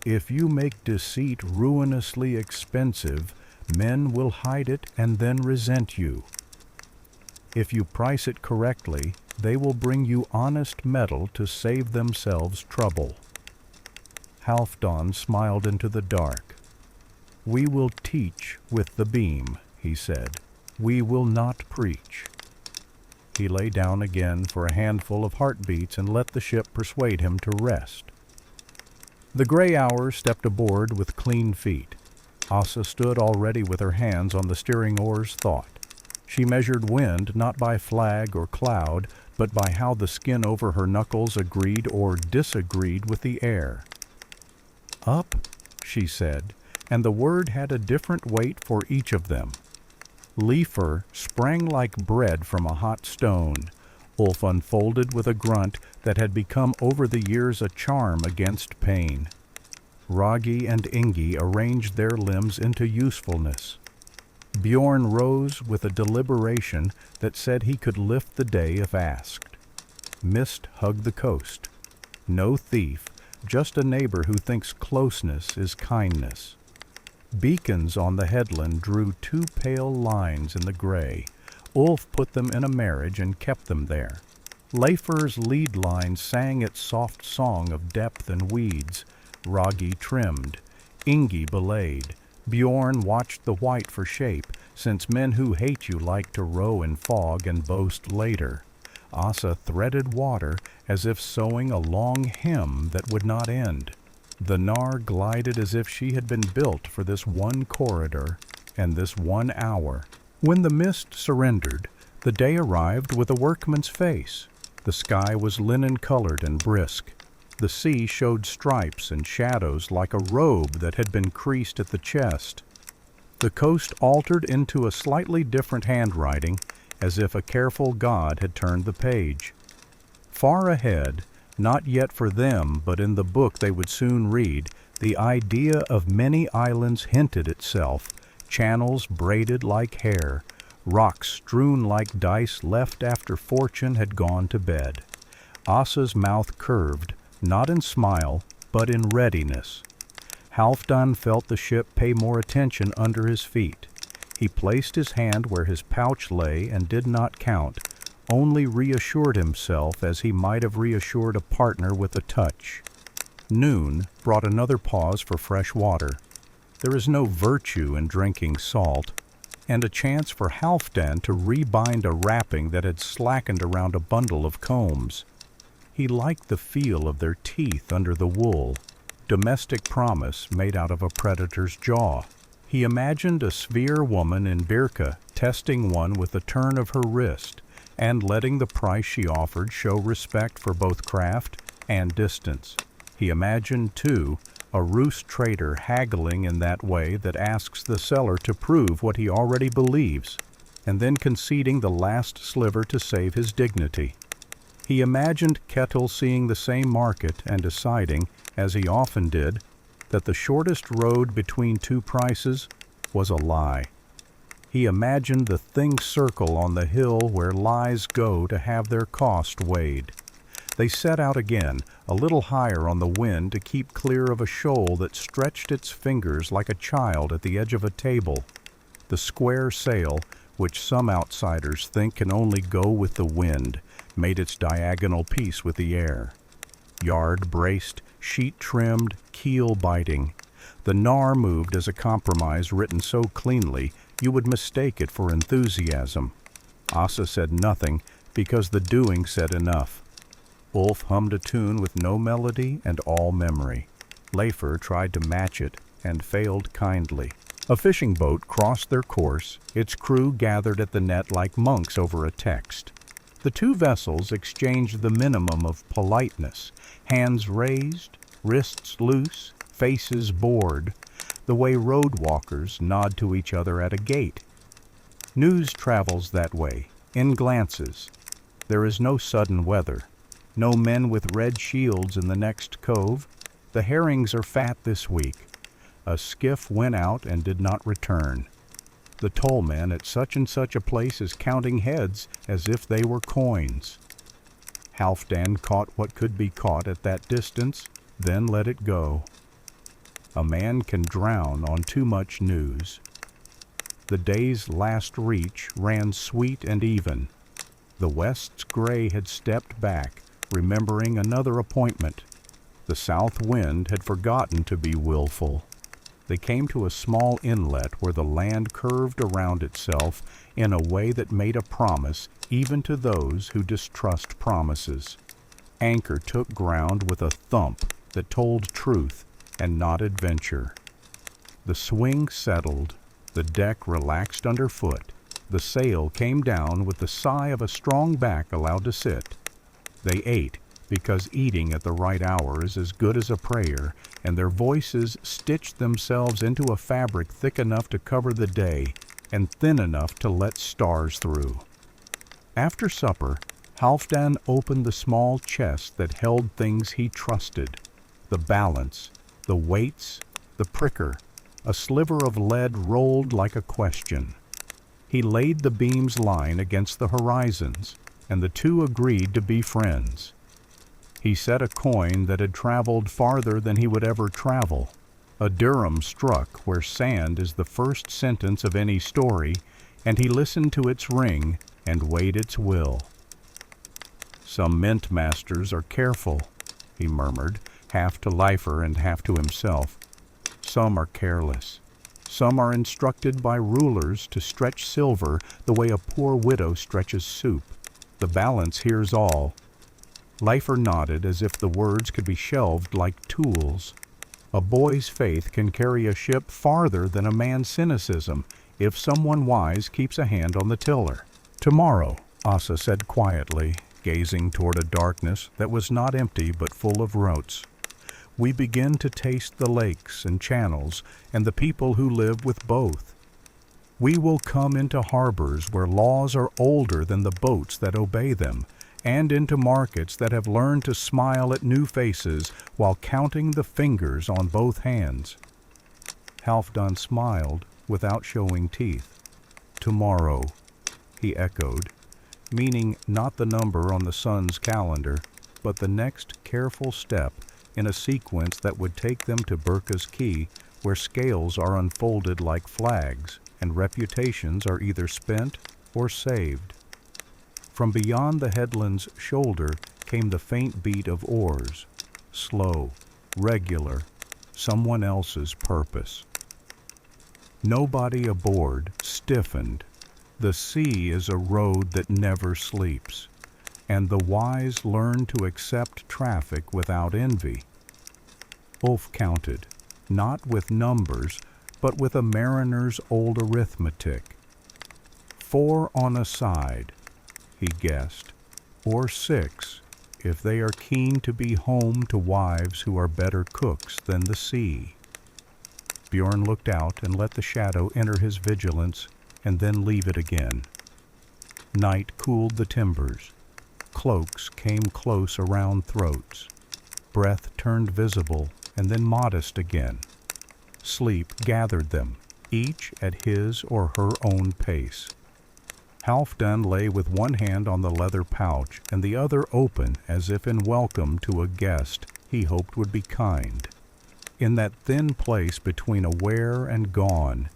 "If you make deceit ruinously expensive, men will hide it and then resent you. If you price it correctly, they will bring you honest metal to save themselves trouble." Halfdan smiled into the dark. "We will teach with the beam," he said. "We will not preach." He lay down again for a handful of heartbeats and let the ship persuade him to rest. The gray hour stepped aboard with clean feet. Asa stood already with her hands on the steering oars thought. She measured wind not by flag or cloud, but by how the skin over her knuckles agreed or disagreed with the air. "Up," she said, and the word had a different weight for each of them. Leifer sprang like bread from a hot stone. Ulf unfolded with a grunt that had become over the years a charm against pain. Ragi and Ingi arranged their limbs into usefulness. Bjorn rose with a deliberation that said he could lift the day if asked. Mist hugged the coast. No thief, just a neighbor who thinks closeness is kindness. Beacons on the headland drew two pale lines in the gray. Ulf put them in a marriage and kept them there. Leifer's lead line sang its soft song of depth and weeds. Ragi trimmed. Ingi belayed. Bjorn watched the white for shape, since men who hate you like to row in fog and boast later. Asa threaded water as if sewing a long hem that would not end. The knarr glided as if she had been built for this one corridor and this 1 hour. When the mist surrendered, the day arrived with a workman's face. The sky was linen-colored and brisk. The sea showed stripes and shadows like a robe that had been creased at the chest. The coast altered into a slightly different handwriting, as if a careful god had turned the page. Far ahead, not yet for them, but in the book they would soon read, the idea of many islands hinted itself, channels braided like hair, rocks strewn like dice left after fortune had gone to bed. Asa's mouth curved, not in smile, but in readiness. Halfdan felt the ship pay more attention under his feet. He placed his hand where his pouch lay and did not count, only reassured himself as he might have reassured a partner with a touch. Noon brought another pause for fresh water. There is no virtue in drinking salt, and a chance for Halfdan to rebind a wrapping that had slackened around a bundle of combs. He liked the feel of their teeth under the wool, domestic promise made out of a predator's jaw. He imagined a sphere woman in Birka testing one with a turn of her wrist and letting the price she offered show respect for both craft and distance. He imagined, too, a roost trader haggling in that way that asks the seller to prove what he already believes, and then conceding the last sliver to save his dignity. He imagined Kettle seeing the same market and deciding, as he often did, that the shortest road between two prices was a lie. He imagined the thing circle on the hill where lies go to have their cost weighed. They set out again, a little higher on the wind to keep clear of a shoal that stretched its fingers like a child at the edge of a table. The square sail, which some outsiders think can only go with the wind, made its diagonal peace with the air. Yard braced, sheet trimmed, keel biting. The knarr moved as a compromise written so cleanly you would mistake it for enthusiasm. Asa said nothing because the doing said enough. Ulf hummed a tune with no melody and all memory. Leifr tried to match it and failed kindly. A fishing boat crossed their course, its crew gathered at the net like monks over a text. The two vessels exchanged the minimum of politeness, hands raised, wrists loose, faces bored, the way road walkers nod to each other at a gate. News travels that way, in glances. There is no sudden weather, no men with red shields in the next cove. The herrings are fat this week. A skiff went out and did not return. The tollman at such and such a place is counting heads as if they were coins. Halfdan caught what could be caught at that distance, then let it go. A man can drown on too much news. The day's last reach ran sweet and even. The west's gray had stepped back, remembering another appointment. The south wind had forgotten to be willful. They came to a small inlet where the land curved around itself in a way that made a promise even to those who distrust promises. Anchor took ground with a thump that told truth and not adventure. The swing settled, the deck relaxed underfoot, the sail came down with the sigh of a strong back allowed to sit. They ate, because eating at the right hour is as good as a prayer, and their voices stitched themselves into a fabric thick enough to cover the day and thin enough to let stars through. After supper, Halfdan opened the small chest that held things he trusted, the balance, the weights, the pricker, a sliver of lead rolled like a question. He laid the beam's line against the horizons, and the two agreed to be friends. He set a coin that had traveled farther than he would ever travel. A dirham struck where sand is the first sentence of any story, and he listened to its ring and weighed its will. Some mint masters are careful, he murmured, half to Leifr and half to himself. Some are careless. Some are instructed by rulers to stretch silver the way a poor widow stretches soup. The balance hears all. Leifr nodded as if the words could be shelved like tools. A boy's faith can carry a ship farther than a man's cynicism if someone wise keeps a hand on the tiller. Tomorrow, Asa said quietly, gazing toward a darkness that was not empty but full of rotes. We begin to taste the lakes and channels and the people who live with both. We will come into harbors where laws are older than the boats that obey them, and into markets that have learned to smile at new faces while counting the fingers on both hands. Halfdan smiled without showing teeth. Tomorrow, he echoed, meaning not the number on the sun's calendar, but the next careful step in a sequence that would take them to Birka's Key, where scales are unfolded like flags and reputations are either spent or saved. From beyond the headland's shoulder came the faint beat of oars, slow, regular, someone else's purpose. Nobody aboard stiffened. The sea is a road that never sleeps, and the wise learn to accept traffic without envy. Ulf counted, not with numbers, but with a mariner's old arithmetic. 4 on a side, he guessed, or 6, if they are keen to be home to wives who are better cooks than the sea. Bjorn looked out and let the shadow enter his vigilance and then leave it again. Night cooled the timbers. Cloaks came close around throats. Breath turned visible and then modest again. Sleep gathered them, each at his or her own pace. Halfdan lay with one hand on the leather pouch and the other open as if in welcome to a guest he hoped would be kind. In that thin place between aware and gone,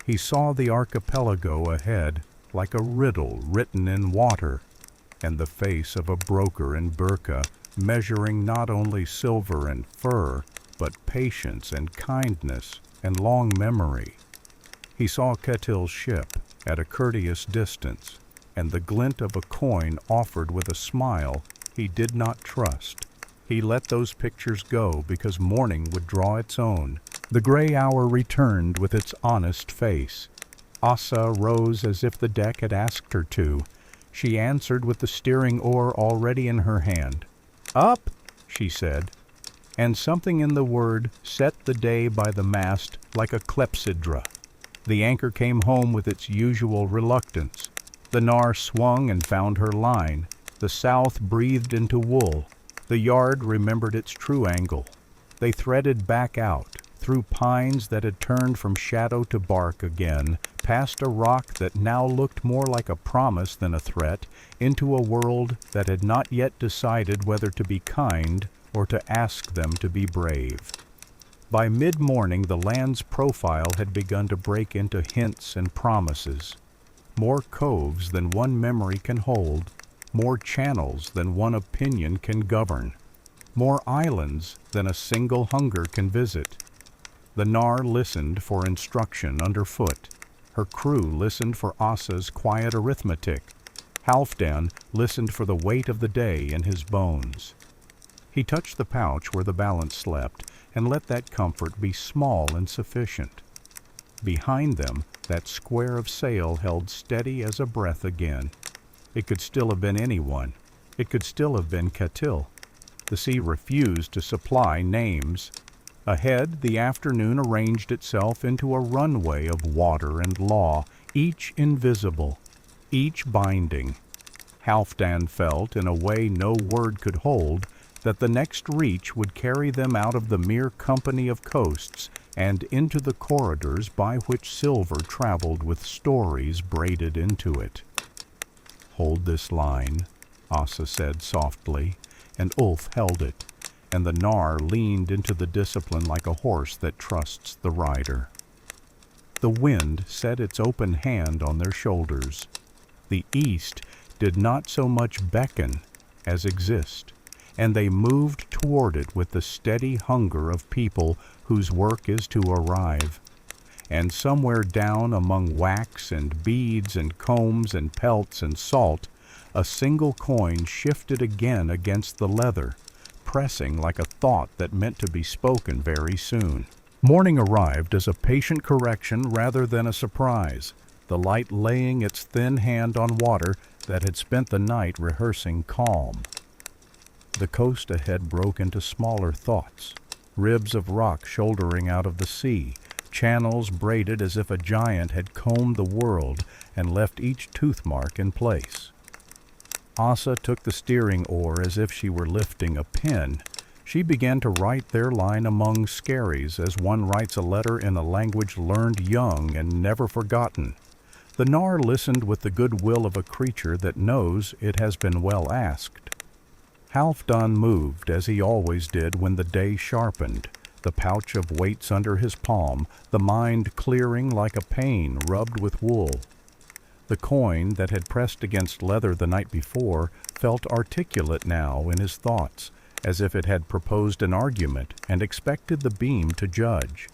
he saw the archipelago ahead like a riddle written in water, and the face of a broker in Birka measuring not only silver and fur, but patience and kindness and long memory. He saw Ketil's ship at a courteous distance, and the glint of a coin offered with a smile he did not trust. He let those pictures go because morning would draw its own. The gray hour returned with its honest face. Asa rose as if the deck had asked her to. She answered with the steering oar already in her hand. "Up," she said, and something in the word set the day by the mast like a clepsydra. The anchor came home with its usual reluctance. The knarr swung and found her line. The south breathed into wool. The yard remembered its true angle. They threaded back out, through pines that had turned from shadow to bark again, past a rock that now looked more like a promise than a threat, into a world that had not yet decided whether to be kind or to ask them to be brave. By mid-morning the land's profile had begun to break into hints and promises. More coves than one memory can hold, more channels than one opinion can govern, more islands than a single hunger can visit. The knarr listened for instruction underfoot. Her crew listened for Asa's quiet arithmetic. Halfdan listened for the weight of the day in his bones. He touched the pouch where the balance slept and let that comfort be small and sufficient. Behind them, that square of sail held steady as a breath again. It could still have been anyone. It could still have been Ketil. The sea refused to supply names. Ahead, the afternoon arranged itself into a runway of water and law, each invisible, each binding. Halfdan felt, in a way no word could hold, that the next reach would carry them out of the mere company of coasts and into the corridors by which silver traveled with stories braided into it. "Hold this line," Asa said softly, and Ulf held it, and the knarr leaned into the discipline like a horse that trusts the rider. The wind set its open hand on their shoulders. The east did not so much beckon as exist, and they moved toward it with the steady hunger of people whose work is to arrive. And somewhere down among wax and beads and combs and pelts and salt, a single coin shifted again against the leather, pressing like a thought that meant to be spoken very soon. Morning arrived as a patient correction rather than a surprise, the light laying its thin hand on water that had spent the night rehearsing calm. The coast ahead broke into smaller thoughts, ribs of rock shouldering out of the sea, channels braided as if a giant had combed the world and left each tooth mark in place. Asa took the steering oar as if she were lifting a pen. She began to write their line among skerries as one writes a letter in a language learned young and never forgotten. The knarr listened with the goodwill of a creature that knows it has been well asked. Halfdan moved as he always did when the day sharpened, the pouch of weights under his palm, the mind clearing like a pane rubbed with wool. The coin that had pressed against leather the night before felt articulate now in his thoughts, as if it had proposed an argument and expected the beam to judge.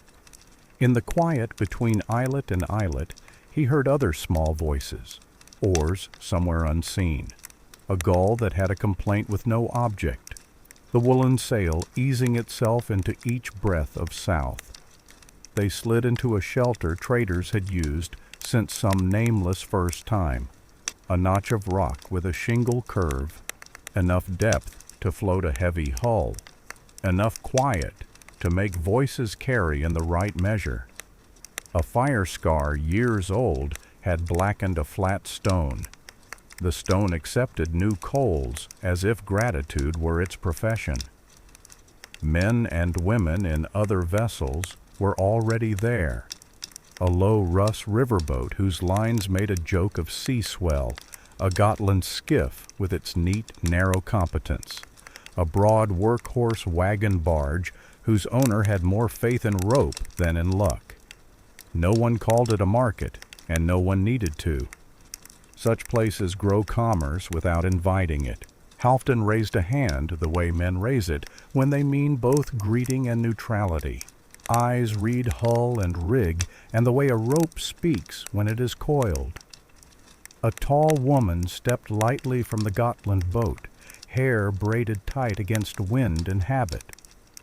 In the quiet between islet and islet, he heard other small voices, oars somewhere unseen, a gull that had a complaint with no object, the woolen sail easing itself into each breath of south. They slid into a shelter traders had used since some nameless first time, a notch of rock with a shingle curve, enough depth to float a heavy hull, enough quiet to make voices carry in the right measure. A fire scar years old had blackened a flat stone. The stone accepted new coals as if gratitude were its profession. Men and women in other vessels were already there. A low Russ riverboat whose lines made a joke of sea swell, a Gotland skiff with its neat, narrow competence, a broad workhorse wagon barge whose owner had more faith in rope than in luck. No one called it a market, and no one needed to. Such places grow commerce without inviting it. Halfdan raised a hand the way men raise it when they mean both greeting and neutrality. Eyes read hull and rig, and the way a rope speaks when it is coiled. A tall woman stepped lightly from the Gotland boat, hair braided tight against wind and habit.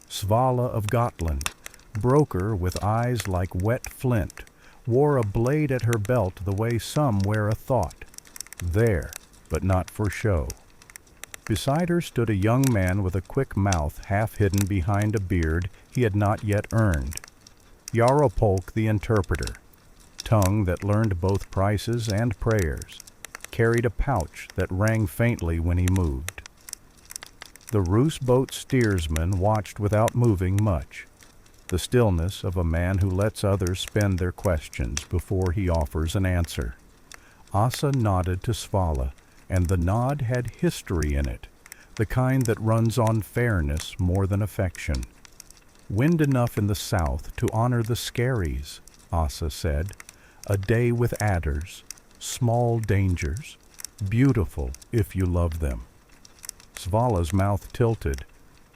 Svala of Gotland, broker with eyes like wet flint, wore a blade at her belt the way some wear a thought. There, but not for show. Beside her stood a young man with a quick mouth half hidden behind a beard he had not yet earned. Yaropolk the interpreter, tongue that learned both prices and prayers, carried a pouch that rang faintly when he moved. The Roos boat steersman watched without moving much, the stillness of a man who lets others spend their questions before he offers an answer. Asa nodded to Svala, and the nod had history in it, the kind that runs on fairness more than affection. Wind enough in the south to honor the skerries, Asa said. A day with adders, small dangers, beautiful if you love them. Svala's mouth tilted.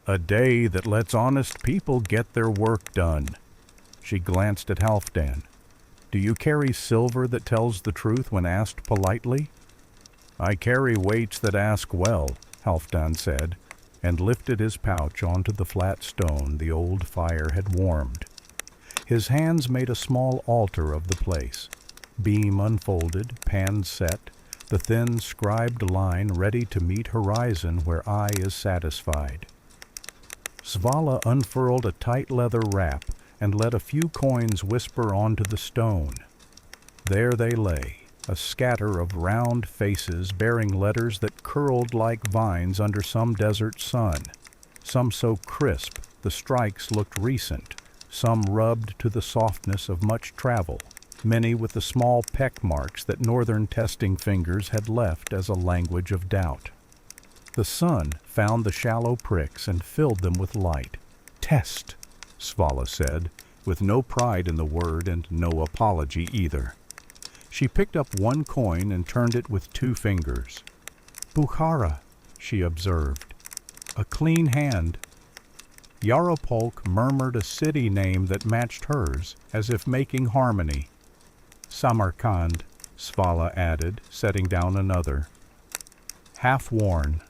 A day that lets honest people get their work done. She glanced at Halfdan. Do you carry silver that tells the truth when asked politely? I carry weights that ask well, Halfdan said, and lifted his pouch onto the flat stone the old fire had warmed. His hands made a small altar of the place, beam unfolded, pan set, the thin scribed line ready to meet horizon where eye is satisfied. Svala unfurled a tight leather wrap and let a few coins whisper onto the stone. There they lay, a scatter of round faces bearing letters that curled like vines under some desert sun, some so crisp the strikes looked recent, some rubbed to the softness of much travel, many with the small peck marks that northern testing fingers had left as a language of doubt. The sun found the shallow pricks and filled them with light. Test, Svala said, with no pride in the word and no apology either. She picked up one coin and turned it with 2 fingers. Bukhara, she observed. A clean hand. Yaropolk murmured a city name that matched hers, as if making harmony. Samarkand, Svala added, setting down another. Half-worn.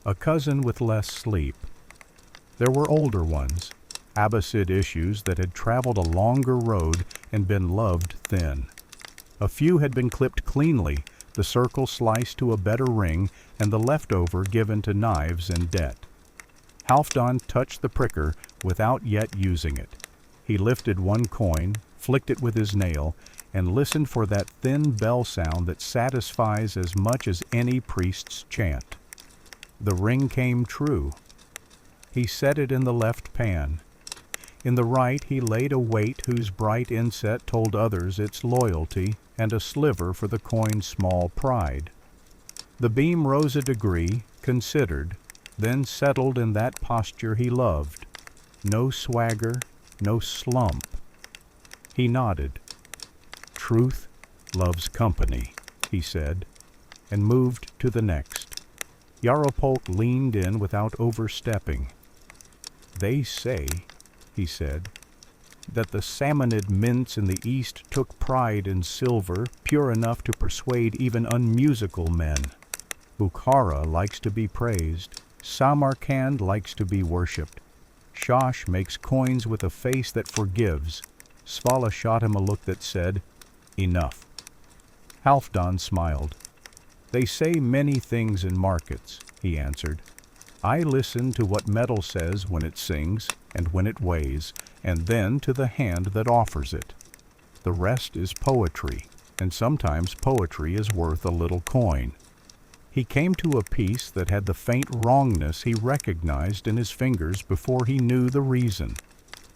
A cousin with less sleep. There were older ones, Abbasid issues that had traveled a longer road and been loved thin. A few had been clipped cleanly, the circle sliced to a better ring, and the leftover given to knives in debt. Halfdan touched the pricker without yet using it. He lifted one coin, flicked it with his nail, and listened for that thin bell sound that satisfies as much as any priest's chant. The ring came true. He set it in the left pan. In the right he laid a weight whose bright inset told others its loyalty, and a sliver for the coin's small pride. The beam rose a degree, considered, then settled in that posture he loved. No swagger, no slump. He nodded. "Truth loves company," he said, and moved to the next. Yaropolk leaned in without overstepping. "They say," he said, "that the salmonid mints in the East took pride in silver pure enough to persuade even unmusical men. Bukhara likes to be praised. Samarkand likes to be worshipped. Shosh makes coins with a face that forgives." Svala shot him a look that said, "Enough." Halfdan smiled. "They say many things in markets," he answered. "I listen to what metal says when it sings and when it weighs, and then to the hand that offers it. The rest is poetry, and sometimes poetry is worth a little coin." He came to a piece that had the faint wrongness he recognized in his fingers before he knew the reason.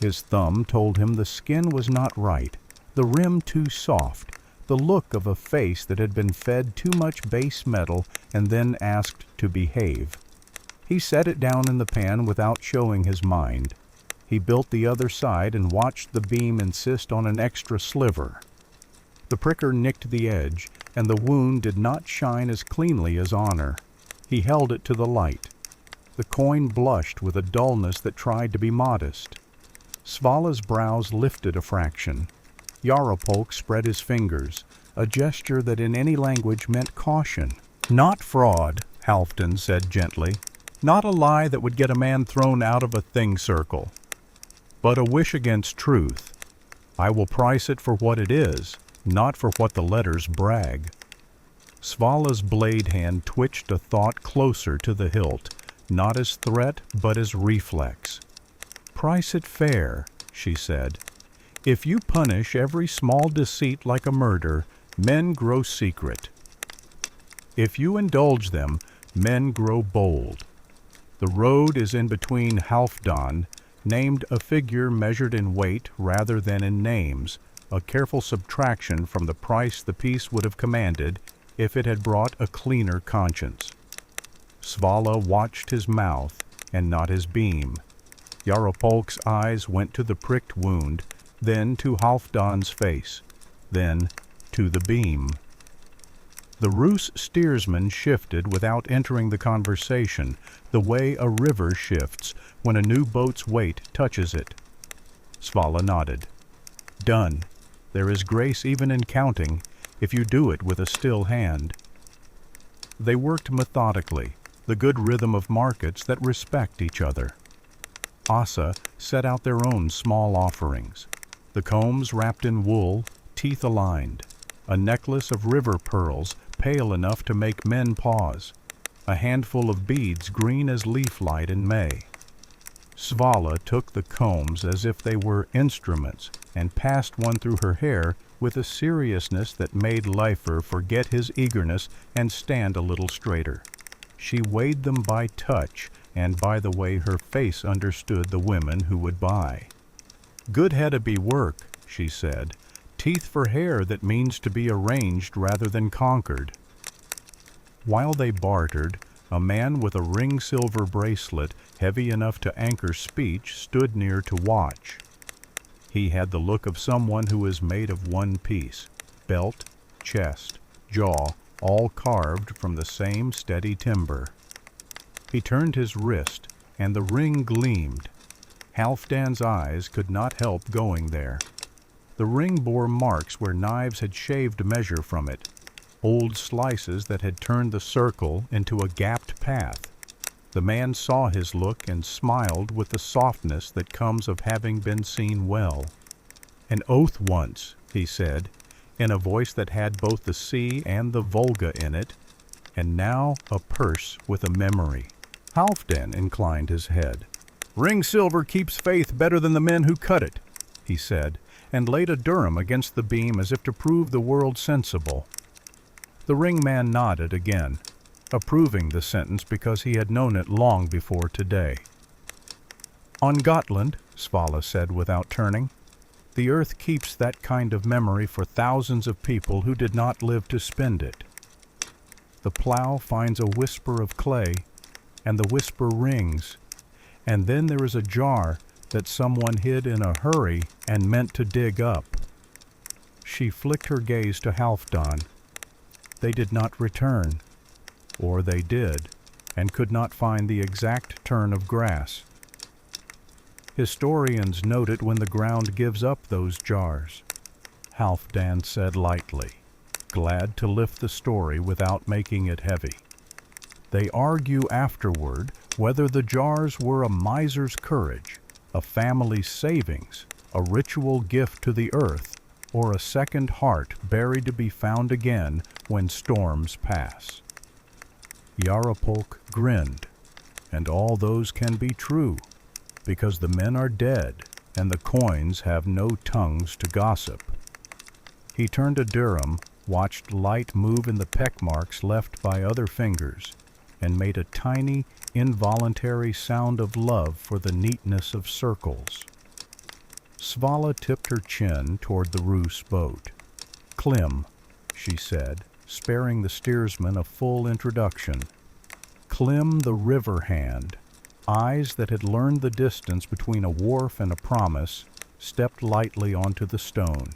His thumb told him the skin was not right, the rim too soft, the look of a face that had been fed too much base metal and then asked to behave. He set it down in the pan without showing his mind. He built the other side and watched the beam insist on an extra sliver. The pricker nicked the edge, and the wound did not shine as cleanly as honor. He held it to the light. The coin blushed with a dullness that tried to be modest. Svala's brows lifted a fraction. Yaropolk spread his fingers, a gesture that in any language meant caution. "Not fraud," Halfdan said gently. "Not a lie that would get a man thrown out of a thing circle. But a wish against truth. I will price it for what it is, not for what the letters brag." Svala's blade hand twitched a thought closer to the hilt, not as threat but as reflex. "Price it fair," she said. "If you punish every small deceit like a murder, men grow secret. If you indulge them, men grow bold. The road is in between Halfdan, named a figure measured in weight rather than in names, a careful subtraction from the price the piece would have commanded if it had brought a cleaner conscience." Svala watched his mouth and not his beam. Yaropolk's eyes went to the pricked wound, then to Halfdan's face, then to the beam. The Roos steersman shifted without entering the conversation, the way a river shifts when a new boat's weight touches it. Svala nodded. "Done. There is grace even in counting, if you do it with a still hand." They worked methodically, the good rhythm of markets that respect each other. Asa set out their own small offerings. The combs wrapped in wool, teeth aligned. A necklace of river pearls, pale enough to make men pause. A handful of beads green as leaf light in May. Svala took the combs as if they were instruments and passed one through her hair with a seriousness that made Leifer forget his eagerness and stand a little straighter. She weighed them by touch and by the way her face understood the women who would buy. "Good Hedeby work," she said. "Teeth for hair that means to be arranged rather than conquered." While they bartered, a man with a ring-silver bracelet heavy enough to anchor speech stood near to watch. He had the look of someone who is made of one piece, belt, chest, jaw, all carved from the same steady timber. He turned his wrist, and the ring gleamed. Halfdan's eyes could not help going there. The ring bore marks where knives had shaved measure from it, old slices that had turned the circle into a gapped path. The man saw his look and smiled with the softness that comes of having been seen well. "An oath once," he said, in a voice that had both the sea and the Volga in it, and now a purse with a memory. Halfdan inclined his head. "Ring silver keeps faith better than the men who cut it. he said, and laid a dirham against the beam as if to prove the world sensible. The ringman nodded again, approving the sentence because he had known it long before today. On Gotland, Svala said without turning, the earth keeps that kind of memory for thousands of people who did not live to spend it. The plow finds a whisper of clay, and the whisper rings, and then there is a jar that someone hid in a hurry and meant to dig up. She flicked her gaze to Halfdan. They did not return, or they did, and could not find the exact turn of grass. Historians note it when the ground gives up those jars, Halfdan said lightly, glad to lift the story without making it heavy. They argue afterward whether the jars were a miser's courage, a family's savings, a ritual gift to the earth, or a second heart buried to be found again when storms pass. Yarapolk grinned, and all those can be true, because the men are dead and the coins have no tongues to gossip. He turned a dirham, watched light move in the peck marks left by other fingers, and made a tiny, involuntary sound of love for the neatness of circles. Svala tipped her chin toward the Roos boat. Klim, she said, sparing the steersman a full introduction. Klim the river hand, eyes that had learned the distance between a wharf and a promise, stepped lightly onto the stone.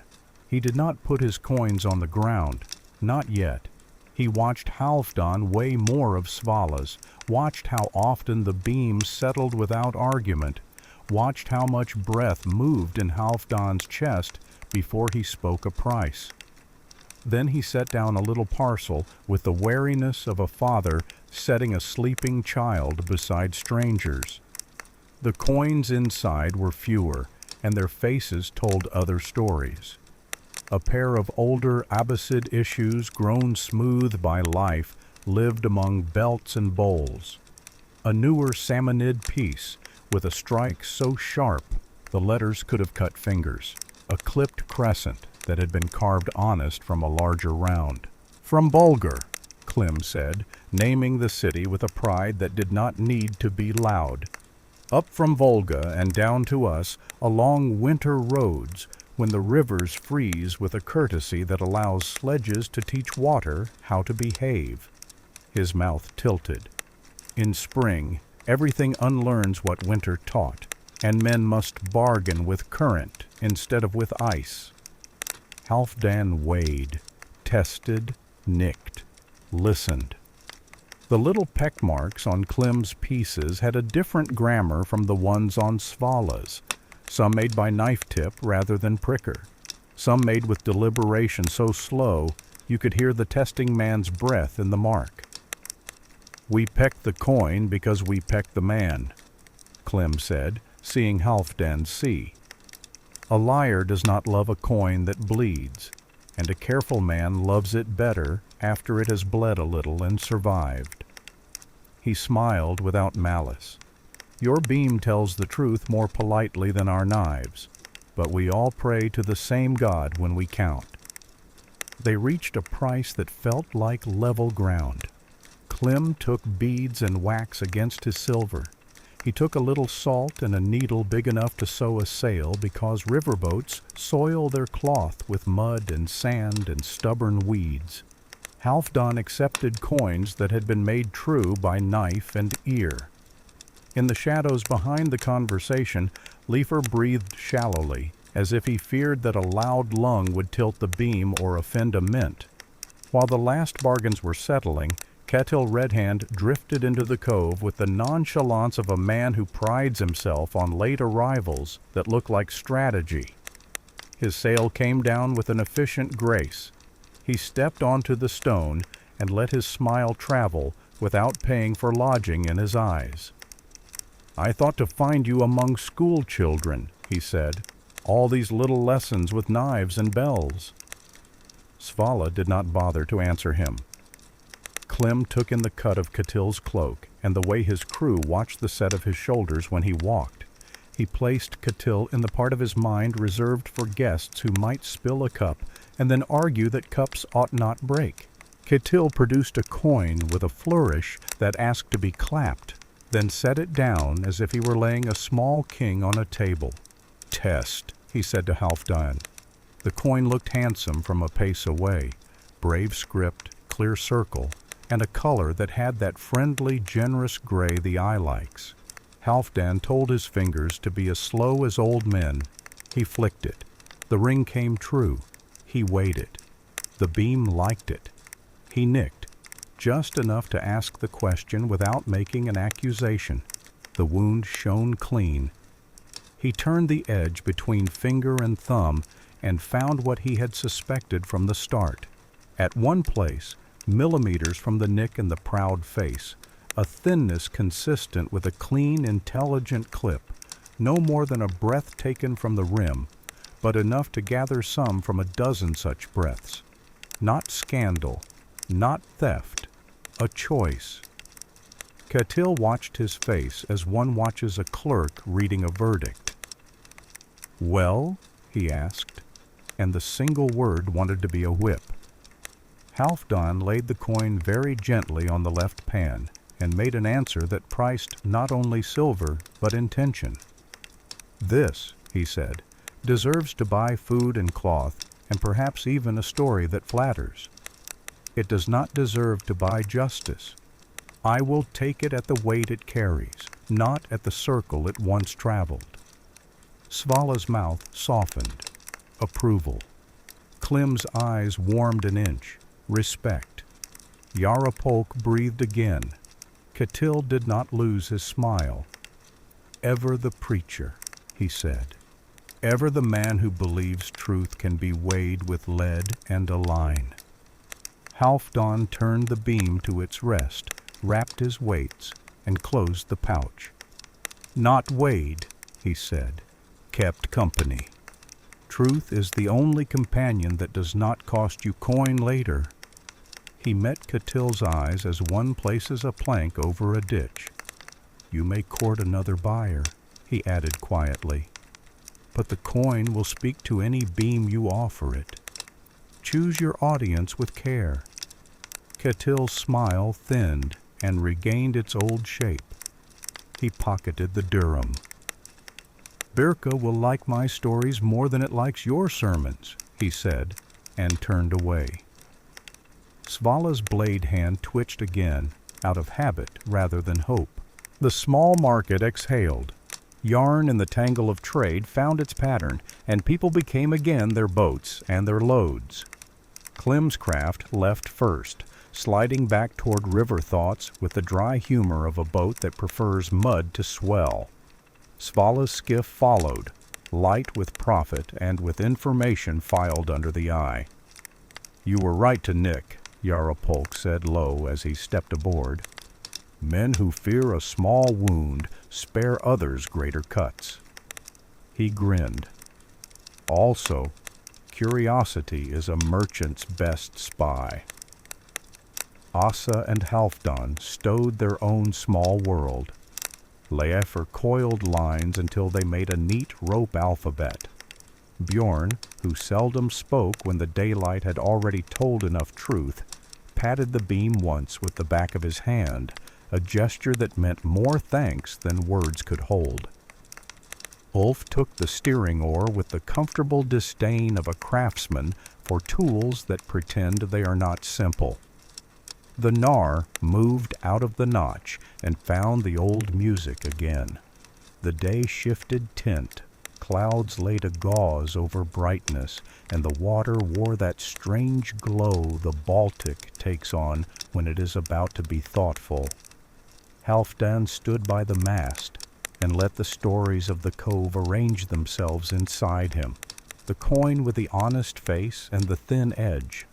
He did not put his coins on the ground, not yet. He watched Halfdan weigh more of Svala's, watched how often the beam settled without argument, watched how much breath moved in Halfdan's chest before he spoke a price. Then he set down a little parcel with the wariness of a father setting a sleeping child beside strangers. The coins inside were fewer, and their faces told other stories. A pair of older Abbasid issues grown smooth by life lived among belts and bowls. A newer Samanid piece with a strike so sharp the letters could have cut fingers. A clipped crescent that had been carved honest from a larger round. From Bulgar, Klim said, naming the city with a pride that did not need to be loud. Up from Volga and down to us, along winter roads, when the rivers freeze with a courtesy that allows sledges to teach water how to behave. His mouth tilted. In spring, everything unlearns what winter taught, and men must bargain with current instead of with ice. Halfdan weighed, tested, nicked, listened. The little peck marks on Klim's pieces had a different grammar from the ones on Svala's, some made by knife tip rather than pricker, some made with deliberation so slow you could hear the testing man's breath in the mark. We pecked the coin because we pecked the man, Klim said, seeing Halfdan see. A liar does not love a coin that bleeds, and a careful man loves it better after it has bled a little and survived. He smiled without malice. Your beam tells the truth more politely than our knives, but we all pray to the same God when we count. They reached a price that felt like level ground. Klim took beads and wax against his silver. He took a little salt and a needle big enough to sew a sail because riverboats soil their cloth with mud and sand and stubborn weeds. Halfdan accepted coins that had been made true by knife and ear. In the shadows behind the conversation, Leifer breathed shallowly, as if he feared that a loud lung would tilt the beam or offend a mint. While the last bargains were settling, Ketil Redhand drifted into the cove with the nonchalance of a man who prides himself on late arrivals that look like strategy. His sail came down with an efficient grace. He stepped onto the stone and let his smile travel without paying for lodging in his eyes. I thought to find you among school children, he said. All these little lessons with knives and bells. Svala did not bother to answer him. Klim took in the cut of Ketil's cloak and the way his crew watched the set of his shoulders when he walked. He placed Ketil in the part of his mind reserved for guests who might spill a cup and then argue that cups ought not break. Ketil produced a coin with a flourish that asked to be clapped, then set it down as if he were laying a small king on a table. "Test," he said to Halfdan. The coin looked handsome from a pace away, brave script, clear circle, and a color that had that friendly, generous gray the eye likes. Halfdan told his fingers to be as slow as old men. He flicked it. The ring came true. He weighed it. The beam liked it. He nicked, just enough to ask the question without making an accusation. The wound shone clean. He turned the edge between finger and thumb and found what he had suspected from the start. At one place, millimeters from the nick and the proud face, a thinness consistent with a clean, intelligent clip, no more than a breath taken from the rim, but enough to gather some from a dozen such breaths. Not scandal, not theft, a choice. Ketil watched his face as one watches a clerk reading a verdict. "Well?" he asked, and the single word wanted to be a whip. Halfdan laid the coin very gently on the left pan and made an answer that priced not only silver but intention. "This," he said, "deserves to buy food and cloth, and perhaps even a story that flatters. It does not deserve to buy justice. I will take it at the weight it carries, not at the circle it once traveled." Svala's mouth softened. Approval. Klim's eyes warmed an inch. Respect. Jarl Polk breathed again. Ketil did not lose his smile. "Ever the preacher," he said. "Ever the man who believes truth can be weighed with lead and a line." Halfdan turned the beam to its rest, wrapped his weights, and closed the pouch. "Not weighed," he said, "kept company. Truth is the only companion that does not cost you coin later." He met Ketil's eyes as one places a plank over a ditch. "You may court another buyer," he added quietly, "but the coin will speak to any beam you offer it. Choose your audience with care." Ketil's smile thinned and regained its old shape. He pocketed the dirham. "Birka will like my stories more than it likes your sermons," he said, and turned away. Svala's blade hand twitched again, out of habit rather than hope. The small market exhaled. Yarn in the tangle of trade found its pattern, and people became again their boats and their loads. Klim's craft left first, sliding back toward river thoughts with the dry humor of a boat that prefers mud to swell. Svala's skiff followed, light with profit and with information filed under the eye. "You were right to nick," Jarl Polk said low as he stepped aboard. "Men who fear a small wound spare others greater cuts." He grinned. "Also, curiosity is a merchant's best spy." Asa and Halfdan stowed their own small world. Leifr coiled lines until they made a neat rope alphabet. Bjorn, who seldom spoke when the daylight had already told enough truth, patted the beam once with the back of his hand, a gesture that meant more thanks than words could hold. Ulf took the steering oar with the comfortable disdain of a craftsman for tools that pretend they are not simple. The knarr moved out of the notch and found the old music again. The day shifted tint. Clouds laid a gauze over brightness, and the water wore that strange glow the Baltic takes on when it is about to be thoughtful. Halfdan stood by the mast and let the stories of the cove arrange themselves inside him, the coin with the honest face and the thin edge,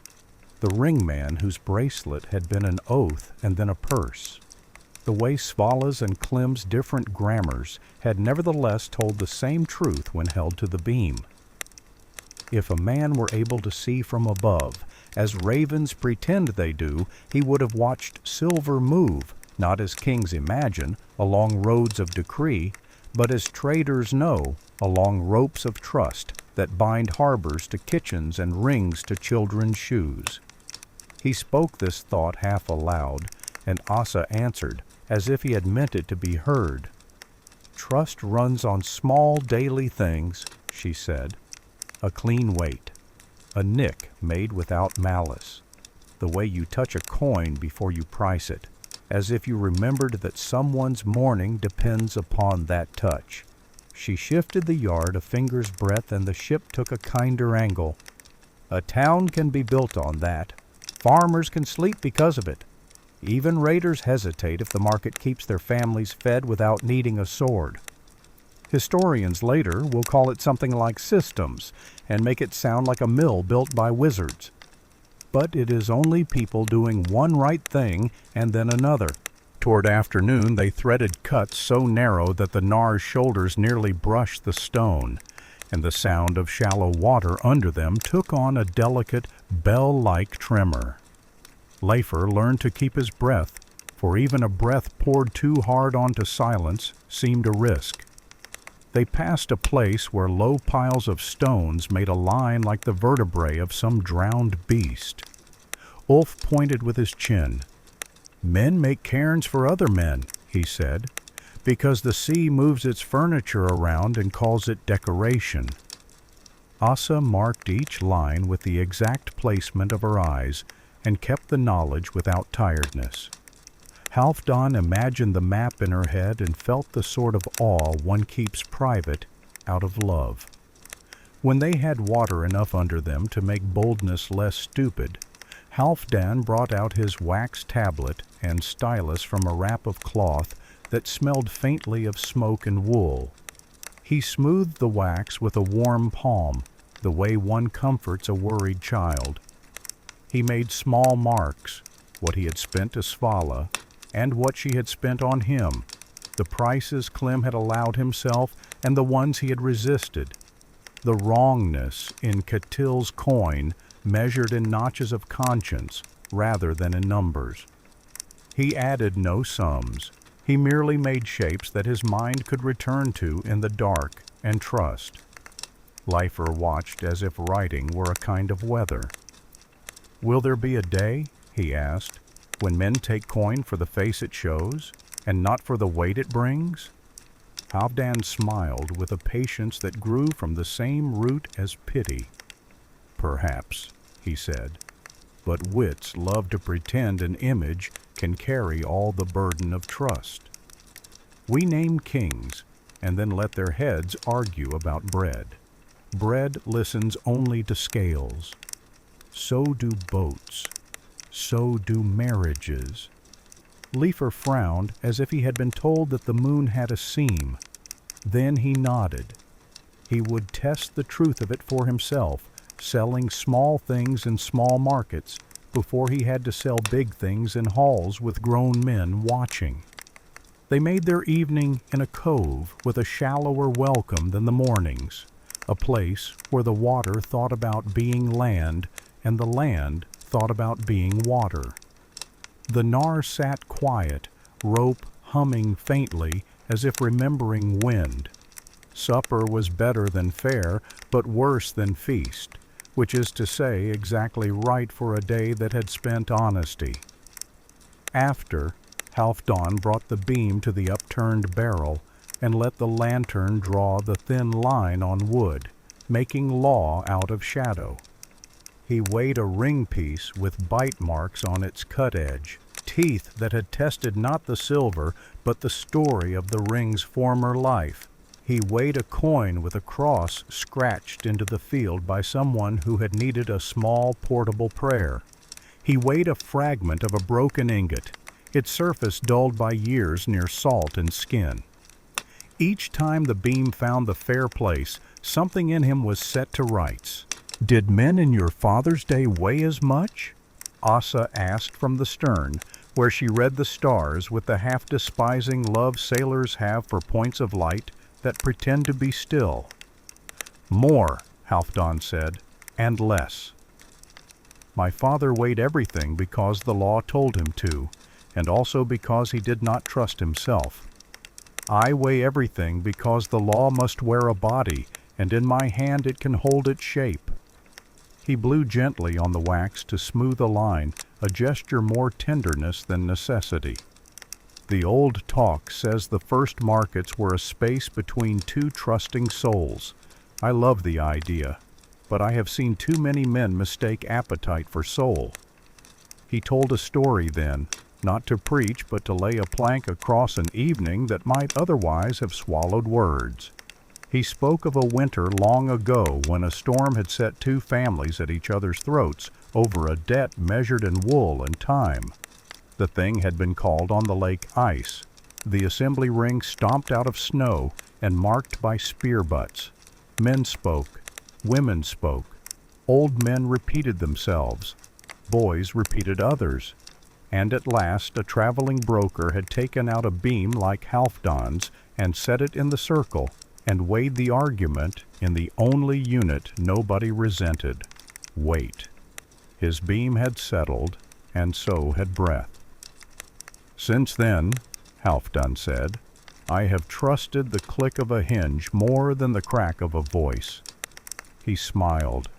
the ringman whose bracelet had been an oath and then a purse. The way Svala's and Klim's different grammars had nevertheless told the same truth when held to the beam. If a man were able to see from above, as ravens pretend they do, he would have watched silver move, not as kings imagine, along roads of decree, but as traders know, along ropes of trust that bind harbors to kitchens and rings to children's shoes. He spoke this thought half aloud, and Asa answered, as if he had meant it to be heard. "Trust runs on small daily things," she said. "A clean weight, a nick made without malice, the way you touch a coin before you price it, as if you remembered that someone's mourning depends upon that touch." She shifted the yard a finger's breadth, and the ship took a kinder angle. "A town can be built on that. Farmers can sleep because of it. Even raiders hesitate if the market keeps their families fed without needing a sword." Historians later will call it something like systems and make it sound like a mill built by wizards. But it is only people doing one right thing and then another. Toward afternoon they threaded cuts so narrow that the knarr's shoulders nearly brushed the stone, and the sound of shallow water under them took on a delicate, bell-like tremor. Leifr learned to keep his breath, for even a breath poured too hard onto silence seemed a risk. They passed a place where low piles of stones made a line like the vertebrae of some drowned beast. Ulf pointed with his chin. "Men make cairns for other men," he said, "because the sea moves its furniture around and calls it decoration." Asa marked each line with the exact placement of her eyes and kept the knowledge without tiredness. Halfdan imagined the map in her head and felt the sort of awe one keeps private out of love. When they had water enough under them to make boldness less stupid, Halfdan brought out his wax tablet and stylus from a wrap of cloth that smelled faintly of smoke and wool. He smoothed the wax with a warm palm, the way one comforts a worried child. He made small marks, what he had spent to Svala, and what she had spent on him, the prices Clem had allowed himself and the ones he had resisted. The wrongness in Catil's coin measured in notches of conscience rather than in numbers. He added no sums. He merely made shapes that his mind could return to in the dark and trust. Leifr watched as if writing were a kind of weather. "Will there be a day," he asked, "when men take coin for the face it shows, and not for the weight it brings?" Halfdan smiled with a patience that grew from the same root as pity. "Perhaps," he said, "but wits love to pretend an image can carry all the burden of trust. We name kings, and then let their heads argue about bread. Bread listens only to scales. So do boats. So do marriages." Leifr frowned as if he had been told that the moon had a seam. Then he nodded. He would test the truth of it for himself, selling small things in small markets before he had to sell big things in halls with grown men watching. They made their evening in a cove with a shallower welcome than the morning's, a place where the water thought about being land and the land thought about being water. The knarr sat quiet, rope humming faintly as if remembering wind. Supper was better than fare, but worse than feast, which is to say exactly right for a day that had spent honesty. After, Halfdan brought the beam to the upturned barrel and let the lantern draw the thin line on wood, making law out of shadow. He weighed a ring piece with bite marks on its cut edge, teeth that had tested not the silver, but the story of the ring's former life. He weighed a coin with a cross scratched into the field by someone who had needed a small portable prayer. He weighed a fragment of a broken ingot, its surface dulled by years near salt and skin. Each time the beam found the fair place, something in him was set to rights. "Did men in your father's day weigh as much?" Asa asked from the stern, where she read the stars with the half-despising love sailors have for points of light that pretend to be still. "More," Halfdan said, "and less. My father weighed everything because the law told him to, and also because he did not trust himself. I weigh everything because the law must wear a body, and in my hand it can hold its shape." He blew gently on the wax to smooth a line, a gesture more tenderness than necessity. The old talk says the first markets were a space between two trusting souls. I love the idea, but I have seen too many men mistake appetite for soul. He told a story then, not to preach but to lay a plank across an evening that might otherwise have swallowed words. He spoke of a winter long ago when a storm had set two families at each other's throats over a debt measured in wool and time. The thing had been called on the lake ice, the assembly ring stomped out of snow and marked by spear butts. Men spoke, women spoke, old men repeated themselves, boys repeated others, and at last a traveling broker had taken out a beam like Halfdan's and set it in the circle and weighed the argument in the only unit nobody resented, weight. His beam had settled, and so had breath. "Since then," Halfdan said, "I have trusted the click of a hinge more than the crack of a voice." He smiled.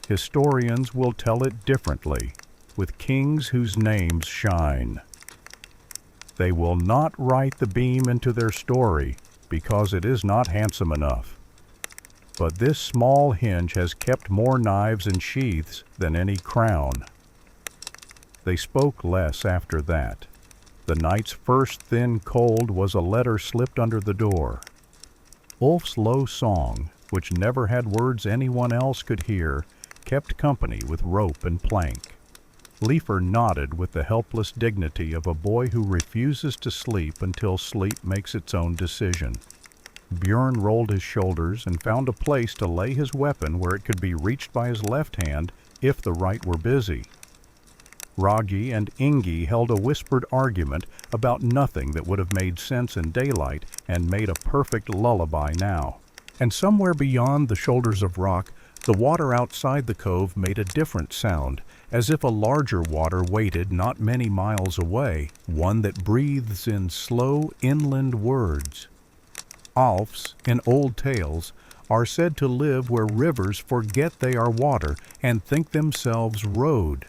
"Historians will tell it differently, with kings whose names shine. They will not write the beam into their story because it is not handsome enough. But this small hinge has kept more knives and sheaths than any crown." They spoke less after that. The night's first thin cold was a letter slipped under the door. Ulf's low song, which never had words anyone else could hear, kept company with rope and plank. Leifr nodded with the helpless dignity of a boy who refuses to sleep until sleep makes its own decision. Bjorn rolled his shoulders and found a place to lay his weapon where it could be reached by his left hand if the right were busy. Ragi and Ingi held a whispered argument about nothing that would have made sense in daylight and made a perfect lullaby now. And somewhere beyond the shoulders of rock, the water outside the cove made a different sound, as if a larger water waited not many miles away, one that breathes in slow inland words. Alfs, in old tales, are said to live where rivers forget they are water and think themselves road.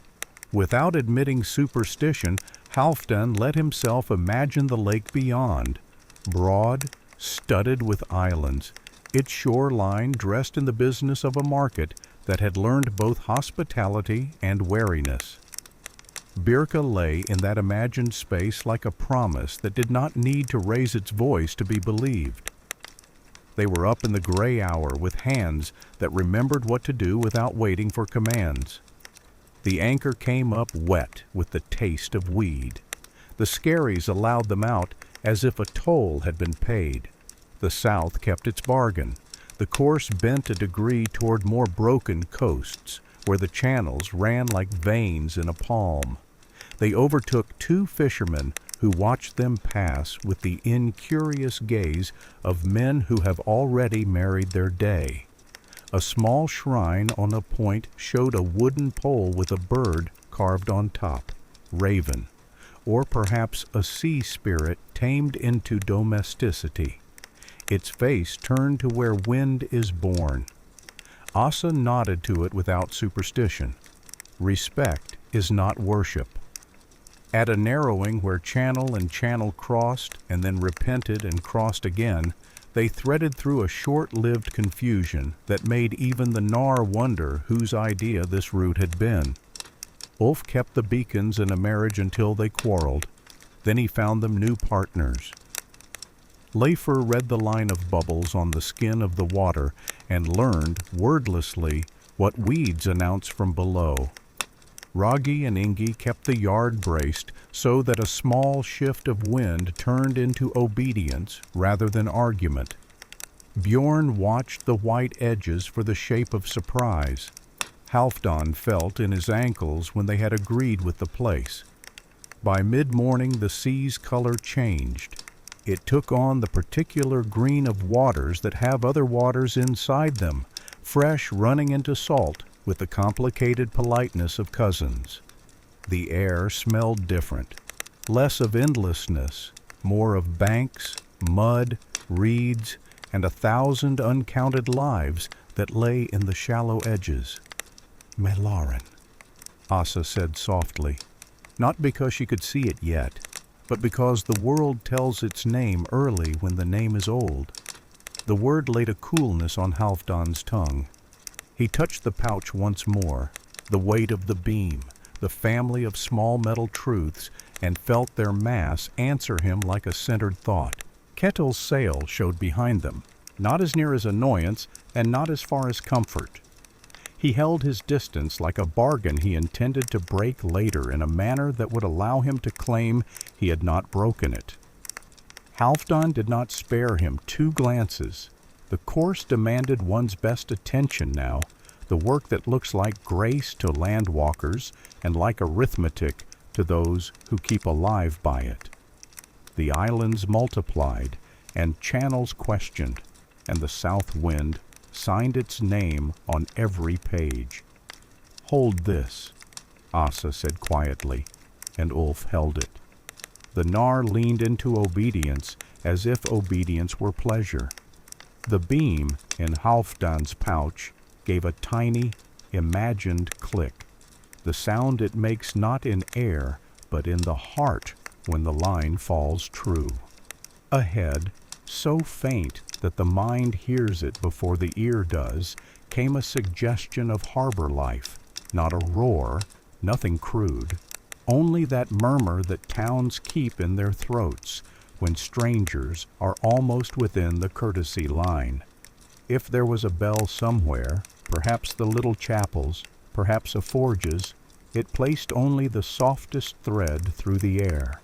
Without admitting superstition, Halfdan let himself imagine the lake beyond, broad, studded with islands, its shoreline dressed in the business of a market that had learned both hospitality and wariness. Birka lay in that imagined space like a promise that did not need to raise its voice to be believed. They were up in the gray hour with hands that remembered what to do without waiting for commands. The anchor came up wet with the taste of weed. The skerries allowed them out as if a toll had been paid. The south kept its bargain. The course bent a degree toward more broken coasts, where the channels ran like veins in a palm. They overtook two fishermen who watched them pass with the incurious gaze of men who have already married their day. A small shrine on a point showed a wooden pole with a bird carved on top, raven, or perhaps a sea spirit tamed into domesticity. Its face turned to where wind is born. Asa nodded to it without superstition. Respect is not worship. At a narrowing where channel and channel crossed and then repented and crossed again, they threaded through a short-lived confusion that made even the knarr wonder whose idea this route had been. Ulf kept the beacons in a marriage until they quarreled. Then he found them new partners. Leifr read the line of bubbles on the skin of the water and learned, wordlessly, what weeds announce from below. Ragi and Ingi kept the yard braced so that a small shift of wind turned into obedience rather than argument. Bjorn watched the white edges for the shape of surprise. Halfdan felt in his ankles when they had agreed with the place. By mid-morning the sea's color changed. It took on the particular green of waters that have other waters inside them, fresh running into salt with the complicated politeness of cousins. The air smelled different, less of endlessness, more of banks, mud, reeds, and 1,000 uncounted lives that lay in the shallow edges. Melarin, Asa said softly, not because she could see it yet, but because the world tells its name early when the name is old. The word laid a coolness on Halfdan's tongue. He touched the pouch once more, the weight of the beam, the family of small metal truths, and felt their mass answer him like a centered thought. Kettle's sail showed behind them, not as near as annoyance and not as far as comfort. He held his distance like a bargain he intended to break later in a manner that would allow him to claim he had not broken it. Halfdan did not spare him 2 glances. The course demanded one's best attention now, the work that looks like grace to landwalkers and like arithmetic to those who keep alive by it. The islands multiplied, and channels questioned, and the south wind signed its name on every page. "Hold this," Asa said quietly, and Ulf held it. The knarr leaned into obedience as if obedience were pleasure. The beam in Halfdan's pouch gave a tiny, imagined click, the sound it makes not in air, but in the heart when the line falls true. Ahead, so faint that the mind hears it before the ear does, came a suggestion of harbor life, not a roar, nothing crude, only that murmur that towns keep in their throats when strangers are almost within the courtesy line. If there was a bell somewhere, perhaps the little chapels, perhaps a forge's, it placed only the softest thread through the air.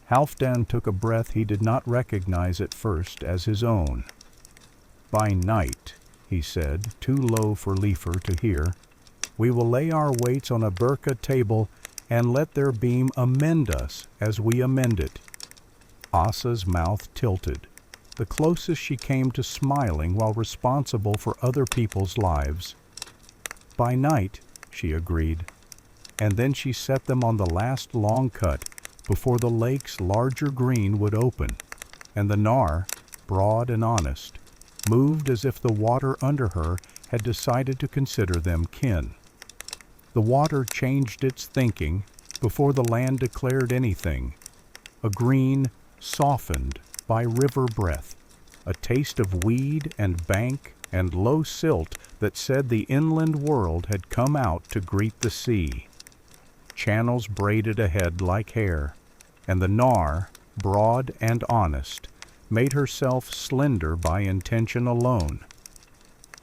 Halfdan took a breath he did not recognize at first as his own. "By night," he said, too low for Leifer to hear, "we will lay our weights on a Birka table and let their beam amend us as we amend it." Asa's mouth tilted, the closest she came to smiling while responsible for other people's lives. "By night," she agreed, and then she set them on the last long cut before the lake's larger green would open, and the knarr, broad and honest, moved as if the water under her had decided to consider them kin. The water changed its thinking before the land declared anything. A green softened by river breath, a taste of weed and bank and low silt that said the inland world had come out to greet the sea. Channels braided ahead like hair, and the knarr, broad and honest, made herself slender by intention alone.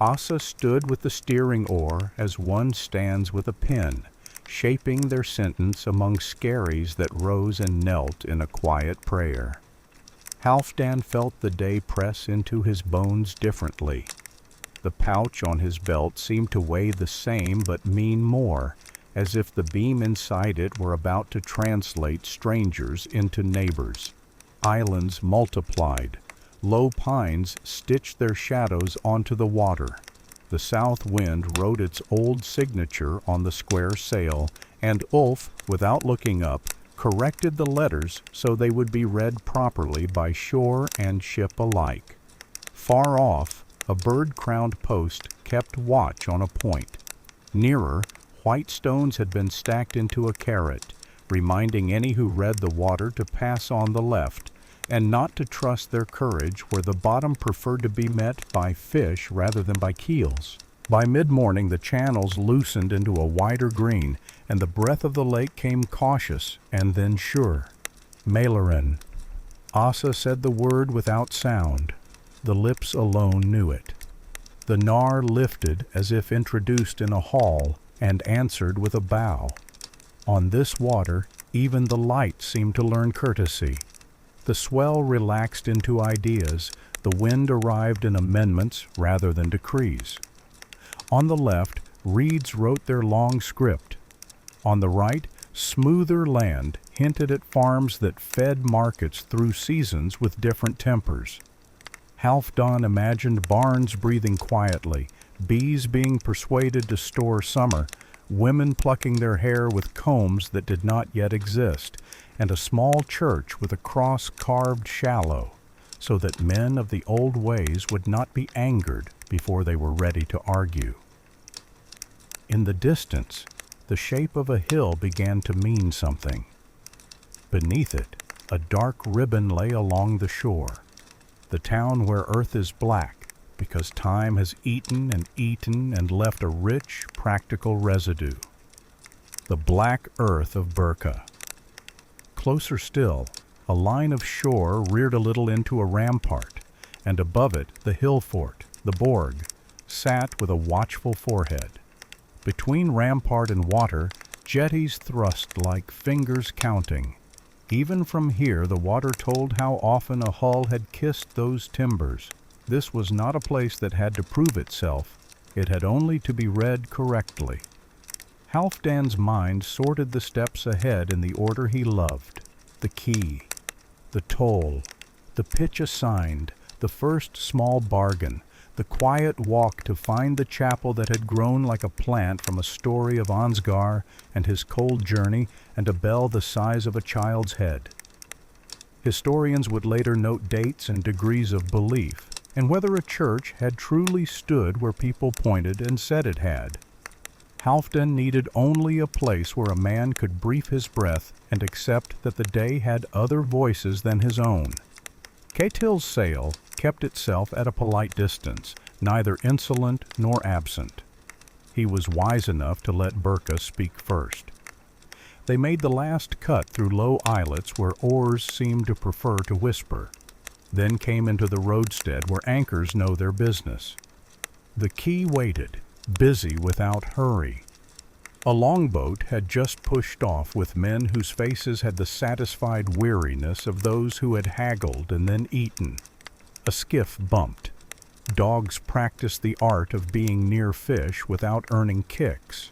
Asa stood with the steering oar as one stands with a pen, shaping their sentence among skerries that rose and knelt in a quiet prayer. Halfdan felt the day press into his bones differently. The pouch on his belt seemed to weigh the same but mean more, as if the beam inside it were about to translate strangers into neighbors. Islands multiplied. Low pines stitched their shadows onto the water. The south wind wrote its old signature on the square sail, and Ulf, without looking up, corrected the letters so they would be read properly by shore and ship alike. Far off, a bird-crowned post kept watch on a point. Nearer, white stones had been stacked into a carrot, reminding any who read the water to pass on the left, and not to trust their courage where the bottom preferred to be met by fish rather than by keels. By mid-morning the channels loosened into a wider green, and the breath of the lake came cautious and then sure. Melarin. Asa said the word without sound. The lips alone knew it. The knarr lifted as if introduced in a hall, and answered with a bow. On this water, even the light seemed to learn courtesy. The swell relaxed into ideas. The wind arrived in amendments rather than decrees. On the left, reeds wrote their long script. On the right, smoother land hinted at farms that fed markets through seasons with different tempers. Halfdan imagined barns breathing quietly, bees being persuaded to store summer, women plucking their hair with combs that did not yet exist, and a small church with a cross carved shallow. so that men of the old ways would not be angered before they were ready to argue. In the distance, the shape of a hill began to mean something. Beneath it, a dark ribbon lay along the shore, the town where earth is black because time has eaten and left a rich, practical residue. The black earth of Birka. Closer still, a line of shore reared a little into a rampart, and above it the hill fort, the Borg, sat with a watchful forehead. Between rampart and water, jetties thrust like fingers counting. Even from here the water told how often a hull had kissed those timbers. This was not a place that had to prove itself. It had only to be read correctly. Halfdan's mind sorted the steps ahead in the order he loved. The key, the toll, the pitch assigned, the first small bargain, the quiet walk to find the chapel that had grown like a plant from a story of Ansgar and his cold journey, and a bell the size of a child's head. Historians would later note dates and degrees of belief, and whether a church had truly stood where people pointed and said it had. Halfdan needed only a place where a man could brief his breath and accept that the day had other voices than his own. Ketil's sail kept itself at a polite distance, neither insolent nor absent. He was wise enough to let Birka speak first. They made the last cut through low islets where oars seemed to prefer to whisper, then came into the roadstead where anchors know their business. The quay waited, busy without hurry. A longboat had just pushed off with men whose faces had the satisfied weariness of those who had haggled and then eaten. A skiff bumped. Dogs practiced the art of being near fish without earning kicks.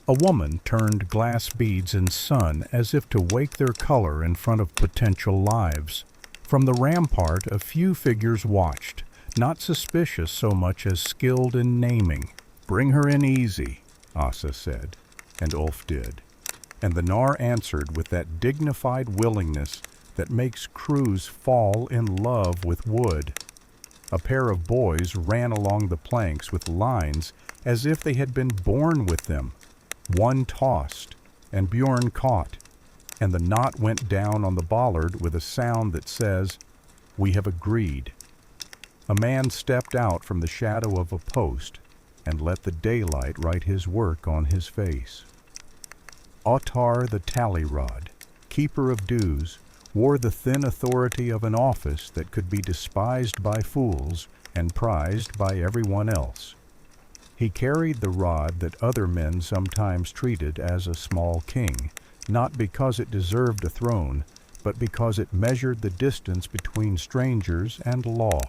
A woman turned glass beads in sun as if to wake their color in front of potential lives. From the rampart a few figures watched, not suspicious so much as skilled in naming. "Bring her in easy," Asa said, and Ulf did. And the knarr answered with that dignified willingness that makes crews fall in love with wood. A pair of boys ran along the planks with lines as if they had been born with them. One tossed, and Bjorn caught, and the knot went down on the bollard with a sound that says, "We have agreed." A man stepped out from the shadow of a post and let the daylight write his work on his face. Ottar the tally-rod, keeper of dues, wore the thin authority of an office that could be despised by fools and prized by everyone else. He carried the rod that other men sometimes treated as a small king, not because it deserved a throne, but because it measured the distance between strangers and law.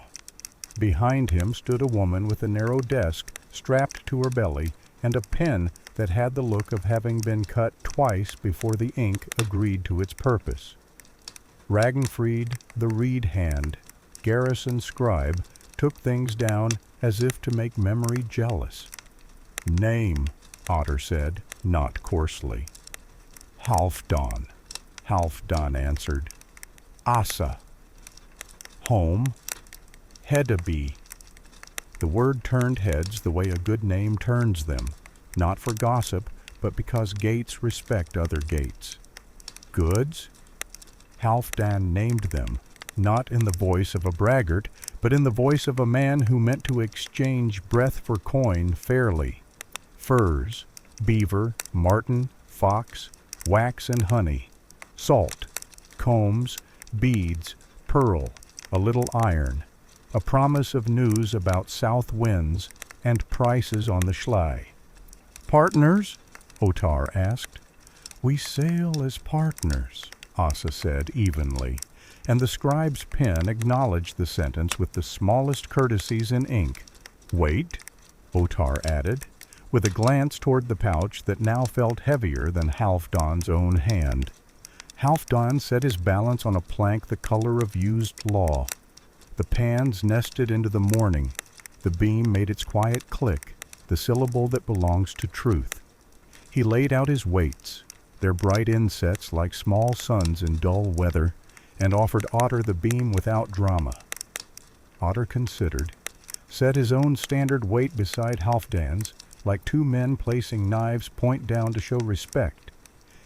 Behind him stood a woman with a narrow desk strapped to her belly and a pen that had the look of having been cut twice before the ink agreed to its purpose. Ragnfrid, the reed hand, garrison scribe, took things down as if to make memory jealous. "Name," Otter said, not coarsely. "Halfdan," Halfdan answered. "Asa." "Home?" "Hedeby." The word turned heads the way a good name turns them, not for gossip, but because gates respect other gates. "Goods?" Halfdan named them, not in the voice of a braggart, but in the voice of a man who meant to exchange breath for coin fairly. Furs, beaver, marten, fox, wax and honey, salt, combs, beads, pearl, a little iron, a promise of news about south winds, and prices on the schlei. "Partners?" Ottar asked. "We sail as partners," Asa said evenly, and the scribe's pen acknowledged the sentence with the smallest courtesies in ink. "Wait," Ottar added, with a glance toward the pouch that now felt heavier than Halfdan's own hand. Halfdan set his balance on a plank the color of used law. The pans nested into the morning. The beam made its quiet click, the syllable that belongs to truth. He laid out his weights, their bright insets like small suns in dull weather, and offered Otter the beam without drama. Otter considered, set his own standard weight beside Halfdan's, like two men placing knives point down to show respect,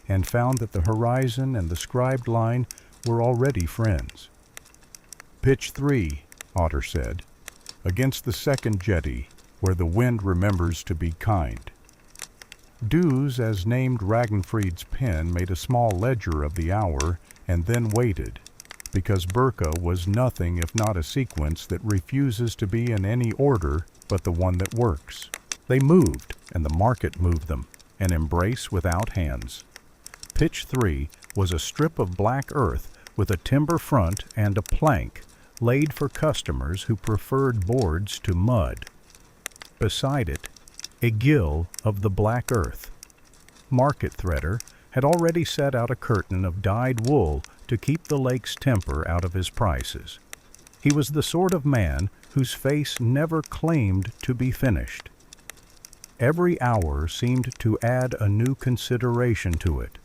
and found that the horizon and the scribed line were already friends. "Pitch 3, Otter said, "against the second jetty, where the wind remembers to be kind." Dews, as named Ragnfried's pen, made a small ledger of the hour and then waited, because Birka was nothing if not a sequence that refuses to be in any order but the one that works. They moved, and the market moved them, an embrace without hands. Pitch 3 was a strip of black earth with a timber front and a plank laid for customers who preferred boards to mud. Beside it, a gill of the black earth. Market threader had already set out a curtain of dyed wool to keep the lake's temper out of his prices. He was the sort of man whose face never claimed to be finished. Every hour seemed to add a new consideration to it.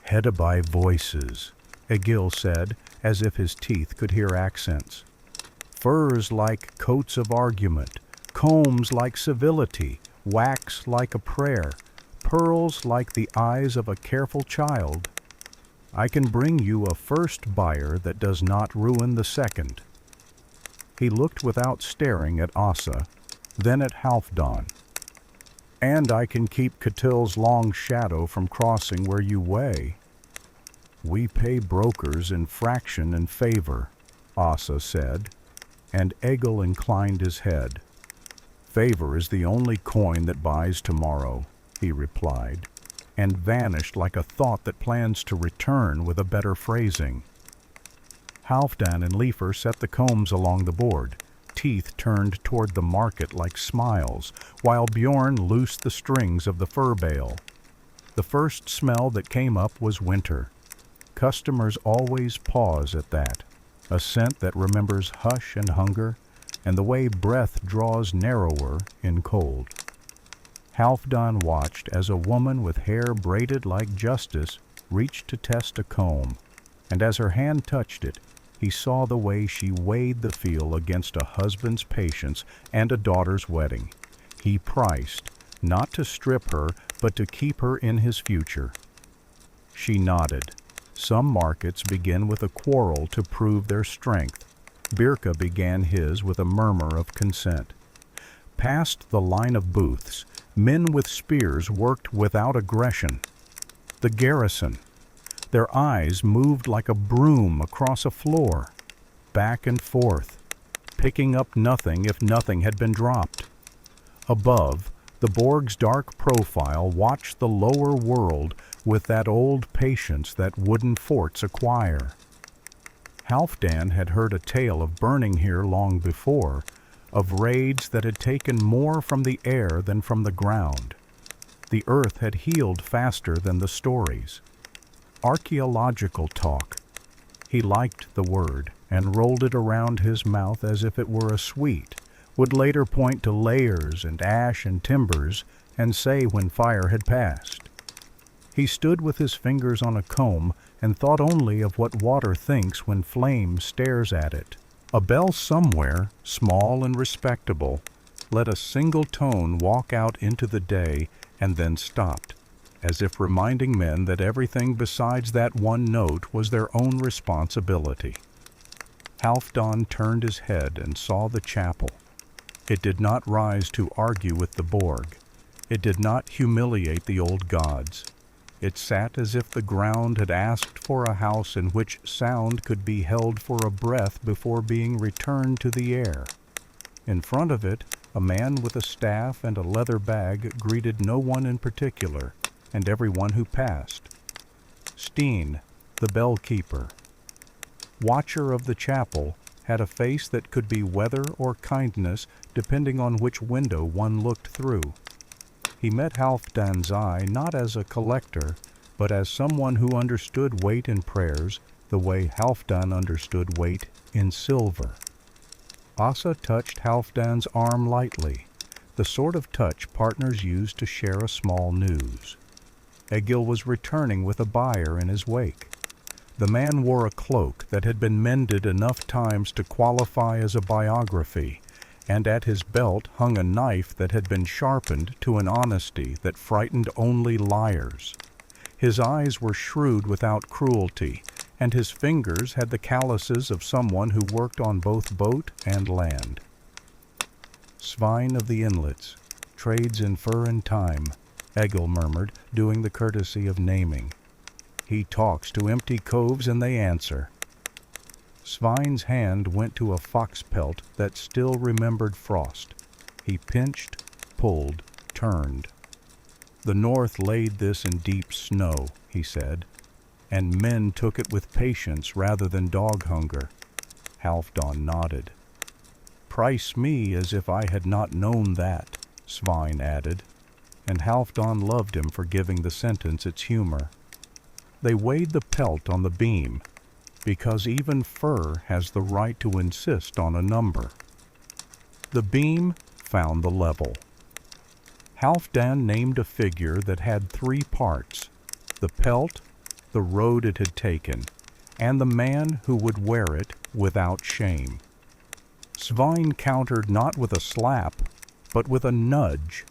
"Hedeby voices," Egil said, as if his teeth could hear accents. "Furs like coats of argument, combs like civility, wax like a prayer, pearls like the eyes of a careful child. I can bring you a first buyer that does not ruin the second." He looked without staring at Asa, then at Halfdan. "And I can keep Ketil's long shadow from crossing where you weigh." "We pay brokers in fraction and favor," Asa said, and Egil inclined his head. "Favor is the only coin that buys tomorrow," he replied, and vanished like a thought that plans to return with a better phrasing. Halfdan and Leifer set the combs along the board, teeth turned toward the market like smiles, while Bjorn loosed the strings of the fur bale. The first smell that came up was winter. Customers always pause at that, a scent that remembers hush and hunger, and the way breath draws narrower in cold. Halfdan watched as a woman with hair braided like justice reached to test a comb, and as her hand touched it, he saw the way she weighed the feel against a husband's patience and a daughter's wedding. He priced, not to strip her, but to keep her in his future. She nodded. Some markets begin with a quarrel to prove their strength. Birka began his with a murmur of consent. Past the line of booths, men with spears worked without aggression. The garrison. Their eyes moved like a broom across a floor, back and forth, picking up nothing if nothing had been dropped. Above, the Borg's dark profile watched the lower world with that old patience that wooden forts acquire. Halfdan had heard a tale of burning here long before, of raids that had taken more from the air than from the ground. The earth had healed faster than the stories. Archaeological talk. He liked the word and rolled it around his mouth as if it were a sweet, would later point to layers and ash and timbers and say when fire had passed. He stood with his fingers on a comb and thought only of what water thinks when flame stares at it. A bell somewhere, small and respectable, let a single tone walk out into the day and then stopped, as if reminding men that everything besides that one note was their own responsibility. Halfdan turned his head and saw the chapel. It did not rise to argue with the Borg. It did not humiliate the old gods. It sat as if the ground had asked for a house in which sound could be held for a breath before being returned to the air. In front of it, a man with a staff and a leather bag greeted no one in particular, and everyone who passed. Steen, the bell-keeper, watcher of the chapel, had a face that could be weather or kindness depending on which window one looked through. He met Halfdan's eye not as a collector, but as someone who understood weight in prayers the way Halfdan understood weight in silver. Asa touched Halfdan's arm lightly, the sort of touch partners use to share a small news. Egil was returning with a buyer in his wake. The man wore a cloak that had been mended enough times to qualify as a biography, and at his belt hung a knife that had been sharpened to an honesty that frightened only liars. His eyes were shrewd without cruelty, and his fingers had the calluses of someone who worked on both boat and land. "Svein of the Inlets, trades in fur and time," Egil murmured, doing the courtesy of naming. "He talks to empty coves and they answer." Svein's hand went to a fox pelt that still remembered frost. He pinched, pulled, turned. "The North laid this in deep snow," he said, "and men took it with patience rather than dog hunger." Halfdan nodded. "Price me as if I had not known that," Svein added, and Halfdan loved him for giving the sentence its humor. They weighed the pelt on the beam, because even fur has the right to insist on a number. The beam found the level. Halfdan named a figure that had 3 parts: the pelt, the road it had taken, and the man who would wear it without shame. Svein countered not with a slap, but with a nudge.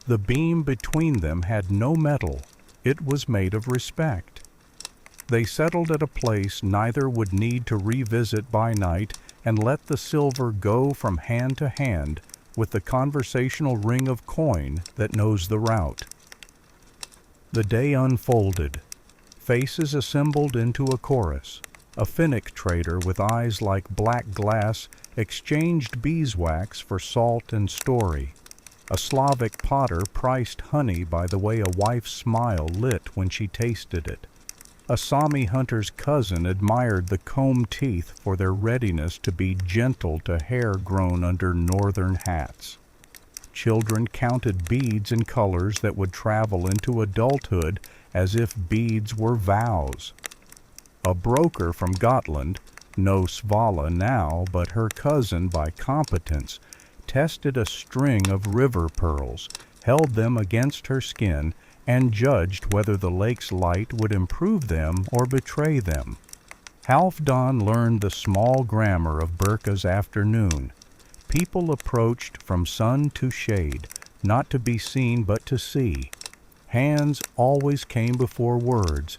The beam between them had no metal. It was made of respect. They settled at a place neither would need to revisit by night, and let the silver go from hand to hand with the conversational ring of coin that knows the route. The day unfolded. Faces assembled into a chorus. A Finnic trader with eyes like black glass exchanged beeswax for salt and story. A Slavic potter priced honey by the way a wife's smile lit when she tasted it. A Sami hunter's cousin admired the comb teeth for their readiness to be gentle to hair grown under northern hats. Children counted beads and colors that would travel into adulthood as if beads were vows. A broker from Gotland, no Svala now, but her cousin by competence, tested a string of river pearls, held them against her skin, and judged whether the lake's light would improve them or betray them. Halfdan learned the small grammar of Birka's afternoon. People approached from sun to shade, not to be seen but to see. Hands always came before words,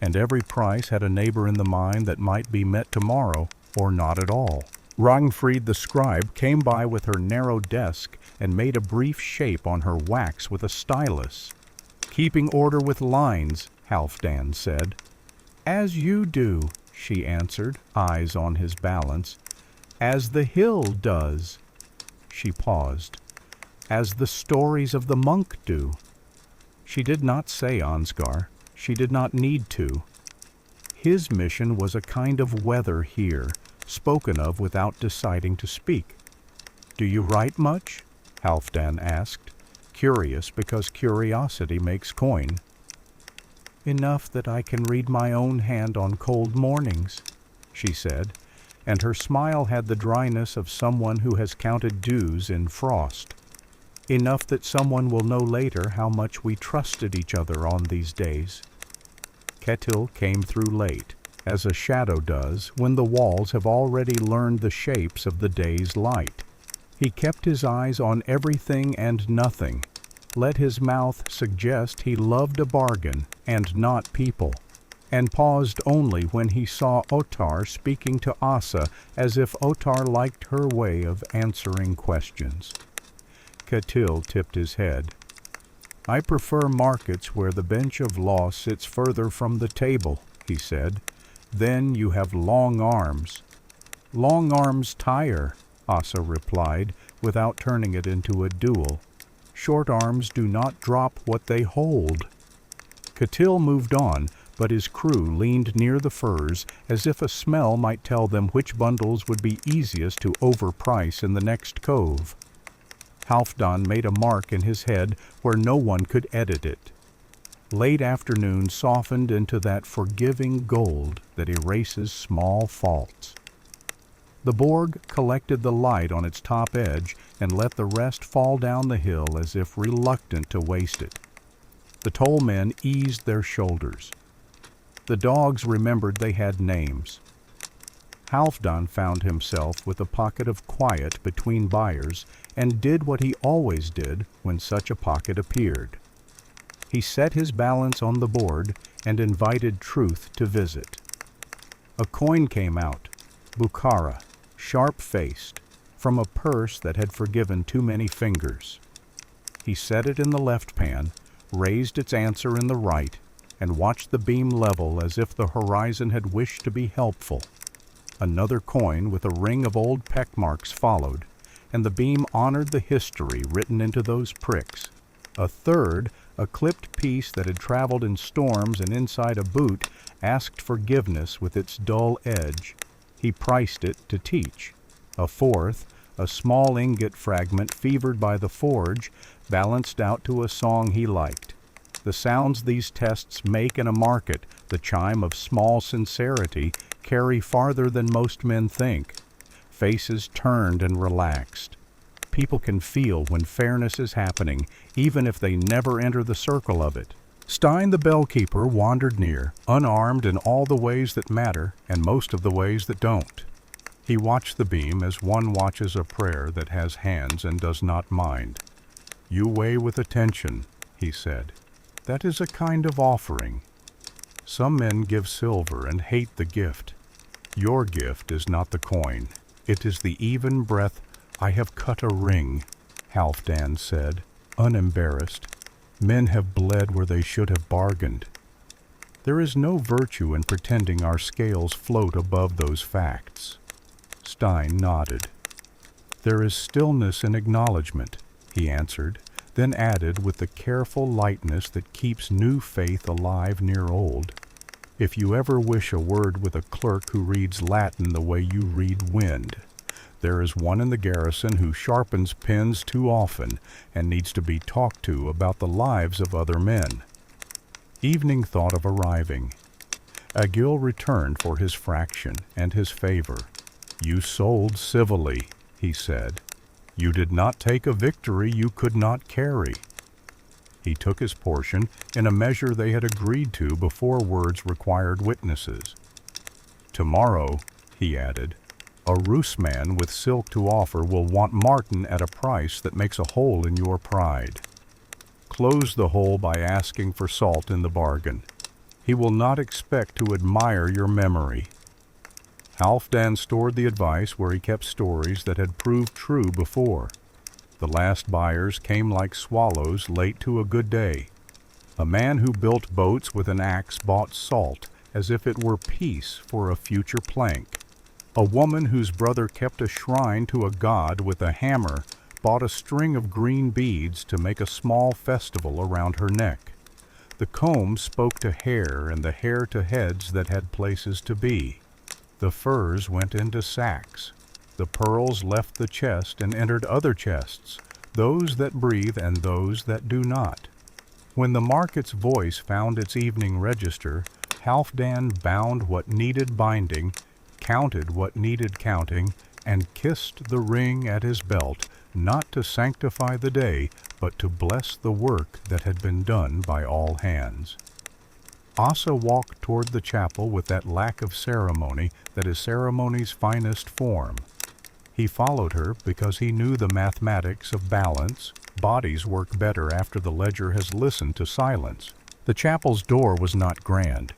and every price had a neighbor in the mind that might be met tomorrow or not at all. Ragnfrid the scribe came by with her narrow desk and made a brief shape on her wax with a stylus. "Keeping order with lines," Halfdan said. "As you do," she answered, eyes on his balance. "As the hill does." She paused. "As the stories of the monk do." She did not say Ansgar. She did not need to. His mission was a kind of weather here, spoken of without deciding to speak. "Do you write much?" Halfdan asked, curious because curiosity makes coin. "Enough that I can read my own hand on cold mornings," she said, and her smile had the dryness of someone who has counted dews in frost. "Enough that someone will know later how much we trusted each other on these days." Ketil came through late, as a shadow does when the walls have already learned the shapes of the day's light. He kept his eyes on everything and nothing, let his mouth suggest he loved a bargain and not people, and paused only when he saw Ottar speaking to Asa as if Ottar liked her way of answering questions. Ketil tipped his head. "I prefer markets where the bench of law sits further from the table," he said. "Then you have long arms." "Long arms tire," Asa replied, without turning it into a duel. "Short arms do not drop what they hold." Ketil moved on, but his crew leaned near the furs as if a smell might tell them which bundles would be easiest to overprice in the next cove. Halfdan made a mark in his head where no one could edit it. Late afternoon softened into that forgiving gold that erases small faults. The Borg collected the light on its top edge and let the rest fall down the hill as if reluctant to waste it. The toll men eased their shoulders. The dogs remembered they had names. Halfdan found himself with a pocket of quiet between buyers and did what he always did when such a pocket appeared. He set his balance on the board and invited Truth to visit. A coin came out, Bukhara, sharp-faced, from a purse that had forgiven too many fingers. He set it in the left pan, raised its answer in the right, and watched the beam level as if the horizon had wished to be helpful. Another coin with a ring of old peck marks followed, and the beam honored the history written into those pricks. A third, a clipped piece that had traveled in storms and inside a boot, asked forgiveness with its dull edge. He priced it to teach. A fourth, a small ingot fragment fevered by the forge, balanced out to a song he liked. The sounds these tests make in a market, the chime of small sincerity, carry farther than most men think. Faces turned and relaxed. People can feel when fairness is happening, even if they never enter the circle of it. Stein the bellkeeper wandered near, unarmed in all the ways that matter and most of the ways that don't. He watched the beam as one watches a prayer that has hands and does not mind. "You weigh with attention," he said. "That is a kind of offering. Some men give silver and hate the gift. Your gift is not the coin. It is the even breath. I have cut a ring," Halfdan said, unembarrassed. "Men have bled where they should have bargained. There is no virtue in pretending our scales float above those facts." Stein nodded. "There is stillness in acknowledgement," he answered, then added with the careful lightness that keeps new faith alive near old, "If you ever wish a word with a clerk who reads Latin the way you read wind, there is one in the garrison who sharpens pens too often and needs to be talked to about the lives of other men." Evening thought of arriving. Agil returned for his fraction and his favor. "You sold civilly," he said. "You did not take a victory you could not carry." He took his portion in a measure they had agreed to before words required witnesses. "Tomorrow," he added, "a Rusman with silk to offer will want marten at a price that makes a hole in your pride. Close the hole by asking for salt in the bargain. He will not expect to admire your memory." Halfdan stored the advice where he kept stories that had proved true before. The last buyers came like swallows late to a good day. A man who built boats with an axe bought salt as if it were peace for a future plank. A woman whose brother kept a shrine to a god with a hammer bought a string of green beads to make a small festival around her neck. The comb spoke to hair and the hair to heads that had places to be. The furs went into sacks. The pearls left the chest and entered other chests, those that breathe and those that do not. When the market's voice found its evening register, Halfdan bound what needed binding, counted what needed counting, and kissed the ring at his belt, not to sanctify the day, but to bless the work that had been done by all hands. Asa walked toward the chapel with that lack of ceremony that is ceremony's finest form. He followed her because he knew the mathematics of balance. Bodies work better after the ledger has listened to silence. The chapel's door was not grand.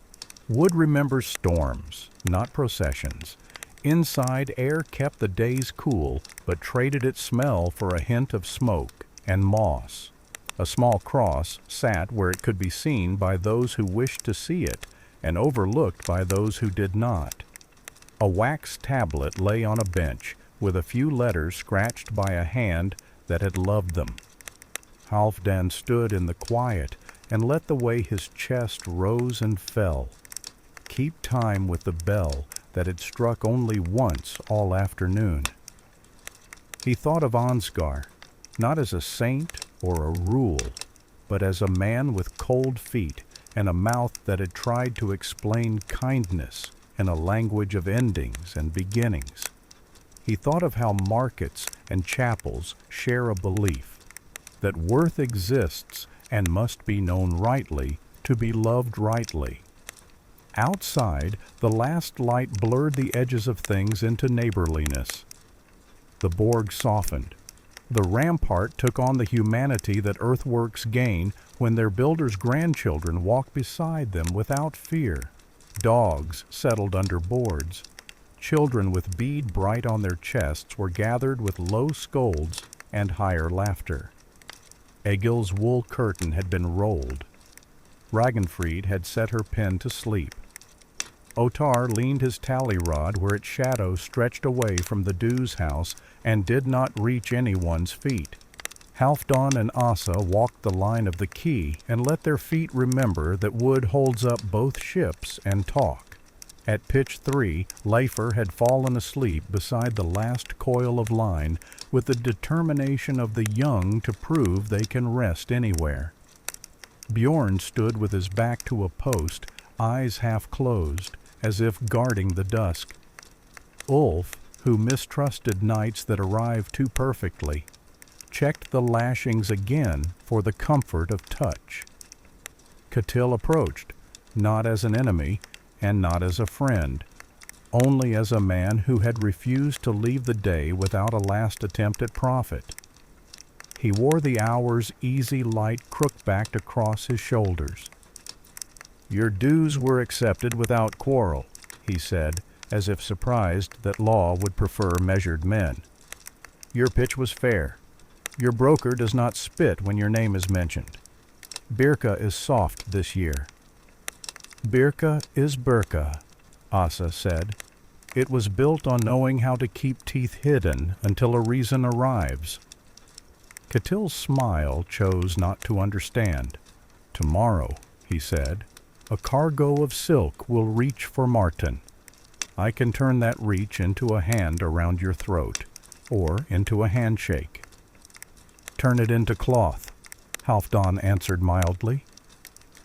Wood remembers storms, not processions. Inside, air kept the days cool, but traded its smell for a hint of smoke and moss. A small cross sat where it could be seen by those who wished to see it, and overlooked by those who did not. A wax tablet lay on a bench, with a few letters scratched by a hand that had loved them. Halfdan stood in the quiet and let the way his chest rose and fell keep time with the bell that had struck only once all afternoon. He thought of Ansgar, not as a saint or a rule, but as a man with cold feet and a mouth that had tried to explain kindness in a language of endings and beginnings. He thought of how markets and chapels share a belief that worth exists and must be known rightly to be loved rightly. Outside, the last light blurred the edges of things into neighborliness. The Borg softened. The rampart took on the humanity that earthworks gain when their builders' grandchildren walk beside them without fear. Dogs settled under boards. Children with bead bright on their chests were gathered with low scolds and higher laughter. Egil's wool curtain had been rolled. Ragnfrid had set her pen to sleep. Otar leaned his tally rod where its shadow stretched away from the Dew's house and did not reach anyone's feet. Halfdan and Asa walked the line of the quay and let their feet remember that wood holds up both ships and talk. At pitch 3, Leifer had fallen asleep beside the last coil of line with the determination of the young to prove they can rest anywhere. Bjorn stood with his back to a post, eyes half closed, as if guarding the dusk. Ulf, who mistrusted nights that arrive too perfectly, checked the lashings again for the comfort of touch. Ketil approached, not as an enemy and not as a friend, only as a man who had refused to leave the day without a last attempt at profit. He wore the hour's easy light crook-backed across his shoulders. "Your dues were accepted without quarrel," he said, as if surprised that law would prefer measured men. "Your pitch was fair. Your broker does not spit when your name is mentioned. Birka is soft this year." "Birka is Birka," Asa said. "It was built on knowing how to keep teeth hidden until a reason arrives." Ketil's smile chose not to understand. "Tomorrow," he said, "a cargo of silk will reach for Martin. I can turn that reach into a hand around your throat, or into a handshake." "Turn it into cloth," Halfdan answered mildly.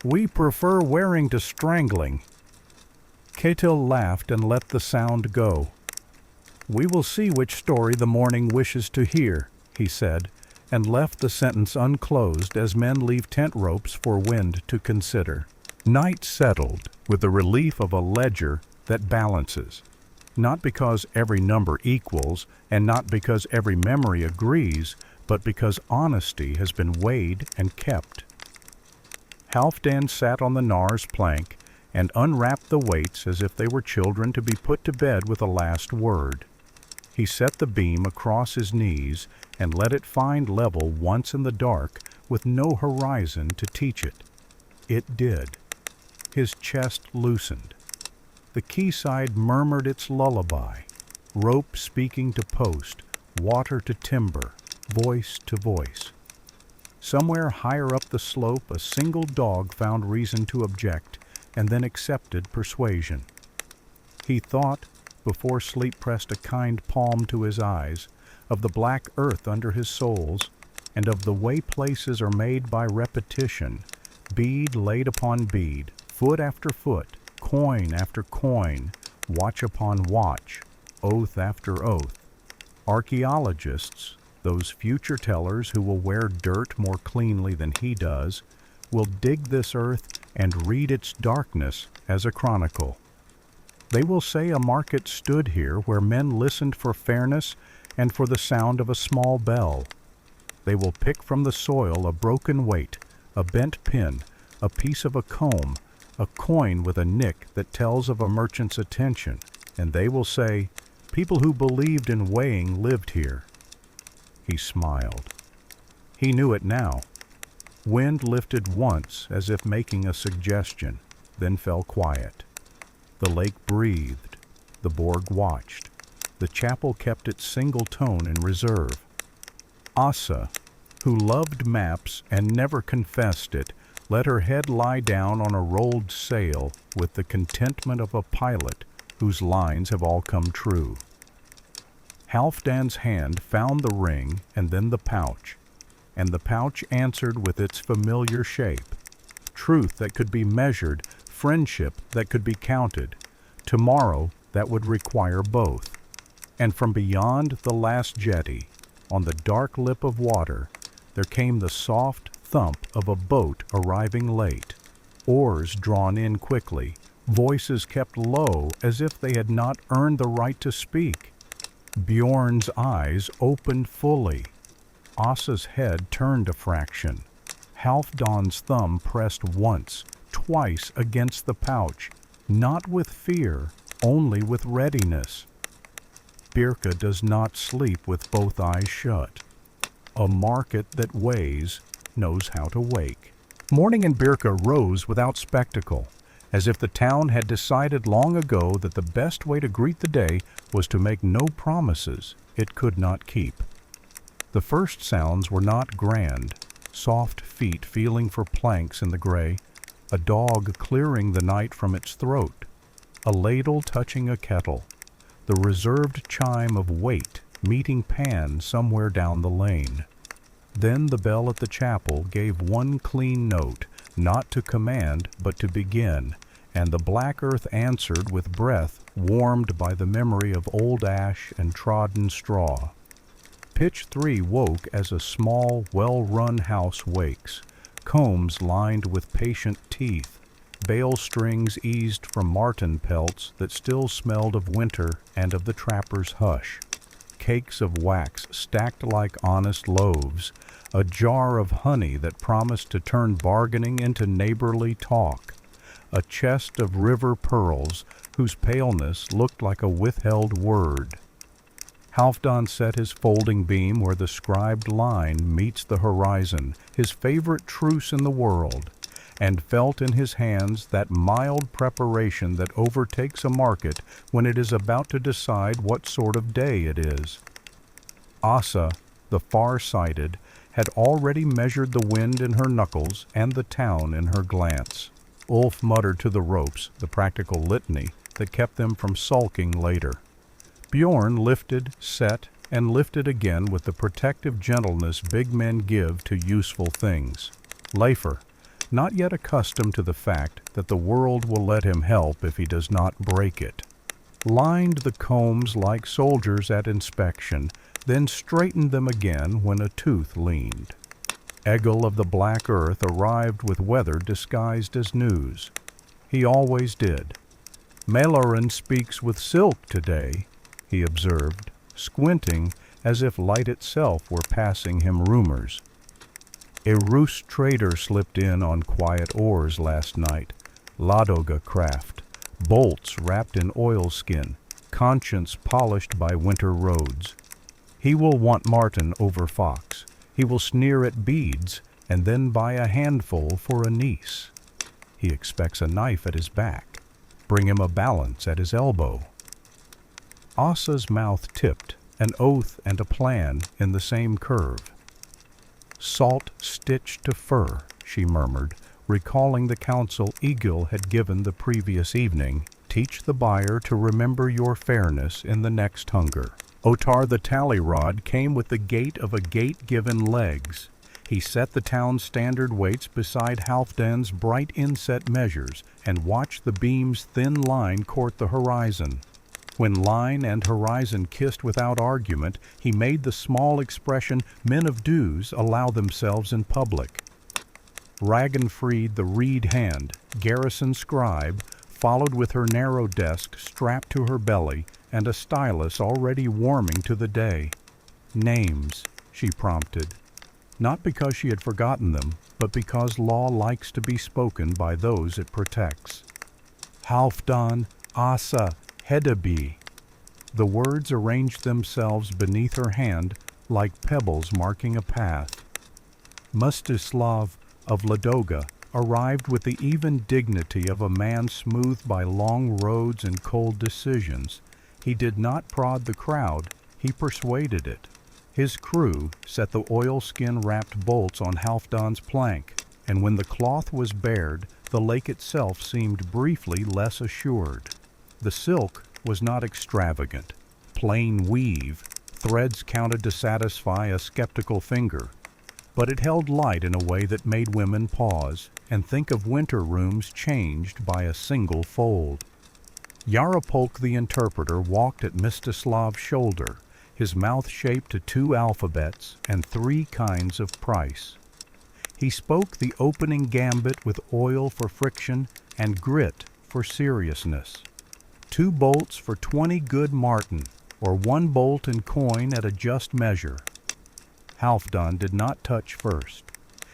"We prefer wearing to strangling." Ketil laughed and let the sound go. "We will see which story the morning wishes to hear," he said, and left the sentence unclosed as men leave tent ropes for wind to consider. Night settled with the relief of a ledger that balances, not because every number equals and not because every memory agrees, but because honesty has been weighed and kept. Halfdan sat on the knarr's plank and unwrapped the weights as if they were children to be put to bed with a last word. He set the beam across his knees and let it find level once in the dark with no horizon to teach it. It did. His chest loosened. The quayside murmured its lullaby, rope speaking to post, water to timber, voice to voice. Somewhere higher up the slope a single dog found reason to object and then accepted persuasion. He thought, before sleep pressed a kind palm to his eyes, of the black earth under his soles, and of the way places are made by repetition, bead laid upon bead, foot after foot, coin after coin, watch upon watch, oath after oath. Archaeologists, those future tellers who will wear dirt more cleanly than he does, will dig this earth and read its darkness as a chronicle. They will say a market stood here where men listened for fairness and for the sound of a small bell. They will pick from the soil a broken weight, a bent pin, a piece of a comb, a coin with a nick that tells of a merchant's attention, and they will say, "People who believed in weighing lived here." He smiled. He knew it now. Wind lifted once as if making a suggestion, then fell quiet. The lake breathed. The Borg watched. The chapel kept its single tone in reserve. Asa, who loved maps and never confessed it, let her head lie down on a rolled sail with the contentment of a pilot whose lines have all come true. Halfdan's hand found the ring and then the pouch, and the pouch answered with its familiar shape. Truth that could be measured, friendship that could be counted, tomorrow that would require both. And from beyond the last jetty, on the dark lip of water, there came the soft thump of a boat arriving late, oars drawn in quickly, voices kept low as if they had not earned the right to speak. Bjorn's eyes opened fully. Asa's head turned a fraction. Halfdan's thumb pressed once, twice against the pouch, not with fear, only with readiness. Birka does not sleep with both eyes shut. A market that weighs knows how to wake. Morning in Birka rose without spectacle, as if the town had decided long ago that the best way to greet the day was to make no promises it could not keep. The first sounds were not grand, soft feet feeling for planks in the gray, a dog clearing the night from its throat, a ladle touching a kettle, the reserved chime of weight meeting pan somewhere down the lane. Then the bell at the chapel gave one clean note, not to command but to begin, and the black earth answered with breath warmed by the memory of old ash and trodden straw. Pitch 3 woke as a small, well-run house wakes, combs lined with patient teeth, bale strings eased from marten pelts that still smelled of winter and of the trapper's hush, cakes of wax stacked like honest loaves, a jar of honey that promised to turn bargaining into neighborly talk, a chest of river pearls whose paleness looked like a withheld word. Halfdan set his folding beam where the scribed line meets the horizon, his favorite truce in the world, and felt in his hands that mild preparation that overtakes a market when it is about to decide what sort of day it is. Asa, the far-sighted, had already measured the wind in her knuckles and the town in her glance. Ulf muttered to the ropes, the practical litany that kept them from sulking later. Bjorn lifted, set, and lifted again with the protective gentleness big men give to useful things. Leifr, not yet accustomed to the fact that the world will let him help if he does not break it, lined the combs like soldiers at inspection, then straightened them again when a tooth leaned. Egil of the Black Earth arrived with weather disguised as news. He always did. Malorin speaks with silk today, he observed, squinting as if light itself were passing him rumors. A Rus trader slipped in on quiet oars last night, Ladoga craft, bolts wrapped in oilskin, conscience polished by winter roads. He will want marten over fox. He will sneer at beads and then buy a handful for a niece. He expects a knife at his back, bring him a balance at his elbow. Asa's mouth tipped, an oath and a plan in the same curve. Salt stitched to fur, she murmured, recalling the counsel Egil had given the previous evening. Teach the buyer to remember your fairness in the next hunger. Otar the tally rod came with the gait of a gate given legs. He set the town's standard weights beside Halfdan's bright inset measures and watched the beam's thin line court the horizon. When line and horizon kissed without argument, he made the small expression men of dues allow themselves in public. Ragnfried the reed hand, garrison scribe, followed with her narrow desk strapped to her belly and a stylus already warming to the day. Names, she prompted, not because she had forgotten them, but because law likes to be spoken by those it protects. Halfdan, Asa, Hedeby. The words arranged themselves beneath her hand like pebbles marking a path. Mstislav of Ladoga arrived with the even dignity of a man smoothed by long roads and cold decisions. He did not prod the crowd, he persuaded it. His crew set the oilskin-wrapped bolts on Halfdan's plank, and when the cloth was bared, the lake itself seemed briefly less assured. The silk was not extravagant, plain weave, threads counted to satisfy a skeptical finger, but it held light in a way that made women pause and think of winter rooms changed by a single fold. Yarapolk the interpreter walked at Mstislav's shoulder, his mouth shaped to 2 alphabets and 3 kinds of price. He spoke the opening gambit with oil for friction and grit for seriousness. 2 bolts for 20 good marten, or 1 bolt and coin at a just measure. Halfdan did not touch first.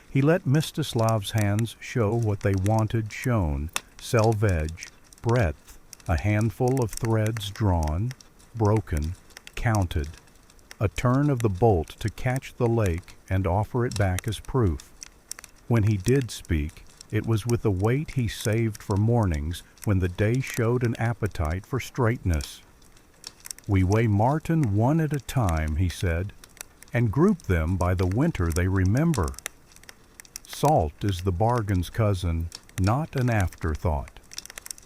He let Mstislav's hands show what they wanted shown: selvage, breadth, a handful of threads drawn, broken, counted, a turn of the bolt to catch the lake and offer it back as proof. When he did speak, it was with a weight he saved for mornings when the day showed an appetite for straightness. "We weigh marten one at a time," he said, "and group them by the winter they remember. Salt is the bargain's cousin, not an afterthought.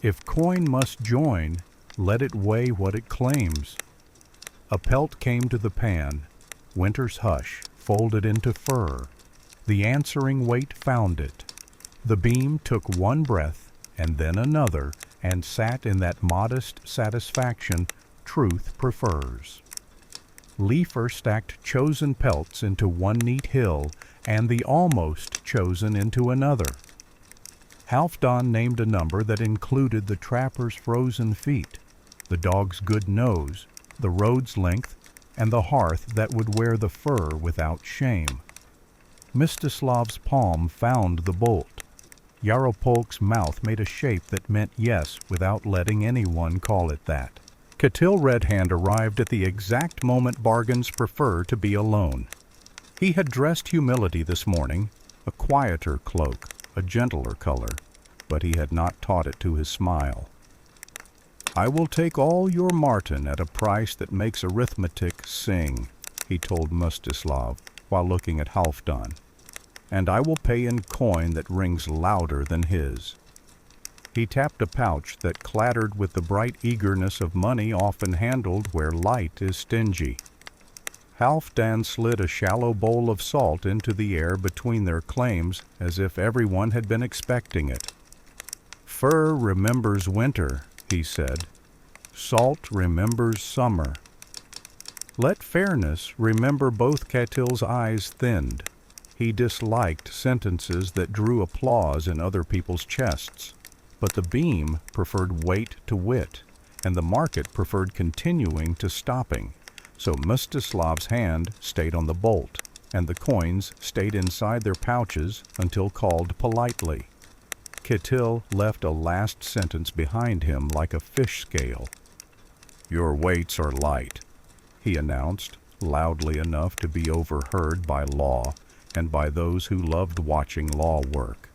If coin must join, let it weigh what it claims." A pelt came to the pan, winter's hush, folded into fur. The answering weight found it. The beam took 1 breath, and then another, and sat in that modest satisfaction truth prefers. Leifer stacked chosen pelts into 1 neat hill, and the almost chosen into another. Halfdan named a number that included the trapper's frozen feet, the dog's good nose, the road's length, and the hearth that would wear the fur without shame. Mstislav's palm found the bolt. Yaropolk's mouth made a shape that meant yes without letting anyone call it that. Ketil Redhand arrived at the exact moment bargains prefer to be alone. He had dressed humility this morning, a quieter cloak, a gentler color, but he had not taught it to his smile. "I will take all your marten at a price that makes arithmetic sing," he told Mstislav while looking at Halfdan, "and I will pay in coin that rings louder than his." He tapped a pouch that clattered with the bright eagerness of money often handled where light is stingy. Halfdan slid a shallow bowl of salt into the air between their claims as if everyone had been expecting it. "Fur remembers winter," he said. "Salt remembers summer." Let fairness remember both Ketil's eyes thinned. He disliked sentences that drew applause in other people's chests. But the beam preferred weight to wit, and the market preferred continuing to stopping. So Mstislav's hand stayed on the bolt, and the coins stayed inside their pouches until called politely. Ketil left a last sentence behind him like a fish scale. "Your weights are light," he announced, loudly enough to be overheard by law and by those who loved watching law work.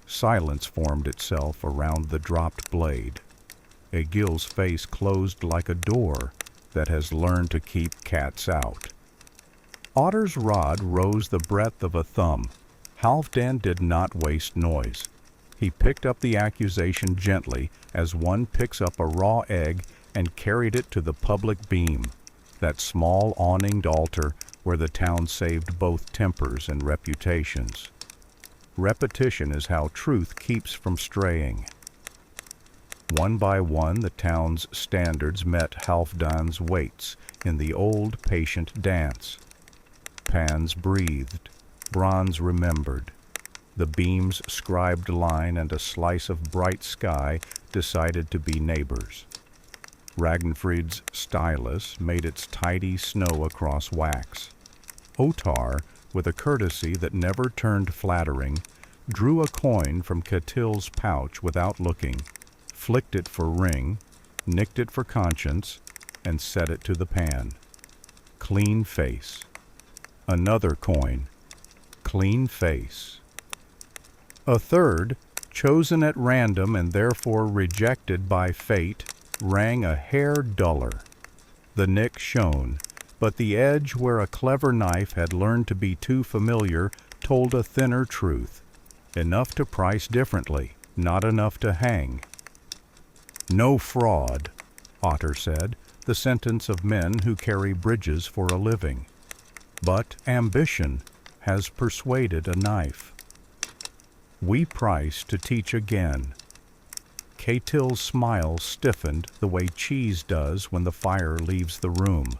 Silence formed itself around the dropped blade. Egil's face closed like a door that has learned to keep cats out. Otter's rod rose the breadth of a thumb. Halfdan did not waste noise. He picked up the accusation gently as one picks up a raw egg and carried it to the public beam, that small awninged altar where the town saved both tempers and reputations. Repetition is how truth keeps from straying. One by one, the town's standards met Halfdan's weights in the old patient dance. Pans breathed, bronze remembered. The beam's scribed line and a slice of bright sky decided to be neighbors. Ragnfrid's stylus made its tidy snow across wax. Otar, with a courtesy that never turned flattering, drew a coin from Ketil's pouch without looking, flicked it for ring, nicked it for conscience, and set it to the pan. Clean face. Another coin. Clean face. A third, chosen at random and therefore rejected by fate, rang a hair duller. The nick shone, but the edge where a clever knife had learned to be too familiar told a thinner truth. Enough to price differently, not enough to hang. "No fraud," Otter said, the sentence of men who carry bridges for a living. "But ambition has persuaded a knife. We price to teach again." Ketil's smile stiffened the way cheese does when the fire leaves the room.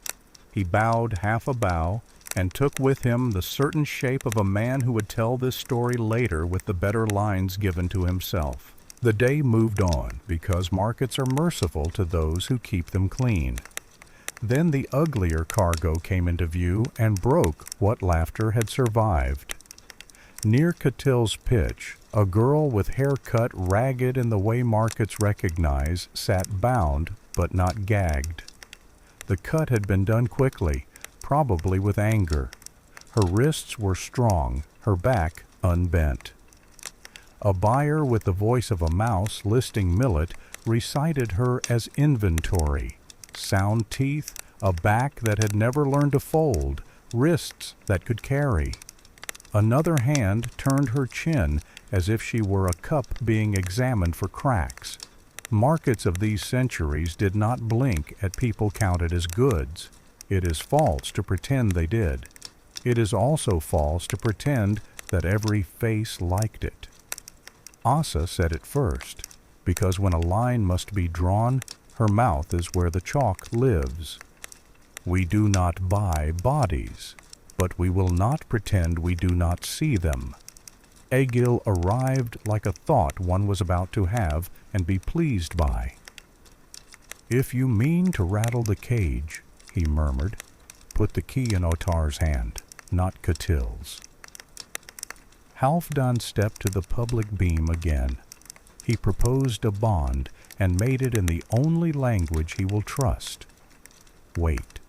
He bowed half a bow and took with him the certain shape of a man who would tell this story later with the better lines given to himself. The day moved on because markets are merciful to those who keep them clean. Then the uglier cargo came into view and broke what laughter had survived. Near Catil's pitch, a girl with hair cut ragged in the way markets recognize sat bound but not gagged. The cut had been done quickly, probably with anger. Her wrists were strong, her back unbent. A buyer with the voice of a mouse listing millet recited her as inventory: sound teeth, a back that had never learned to fold, wrists that could carry. Another hand turned her chin as if she were a cup being examined for cracks. Markets of these centuries did not blink at people counted as goods. It is false to pretend they did. It is also false to pretend that every face liked it. Asa said it first, because when a line must be drawn, her mouth is where the chalk lives. We do not buy bodies, but we will not pretend we do not see them. Egil arrived like a thought one was about to have and be pleased by. "If you mean to rattle the cage," he murmured, "put the key in Ottar's hand, not Catil's." Halfdan stepped to the public beam again. He proposed a bond and made it in the only language he will trust. Wait.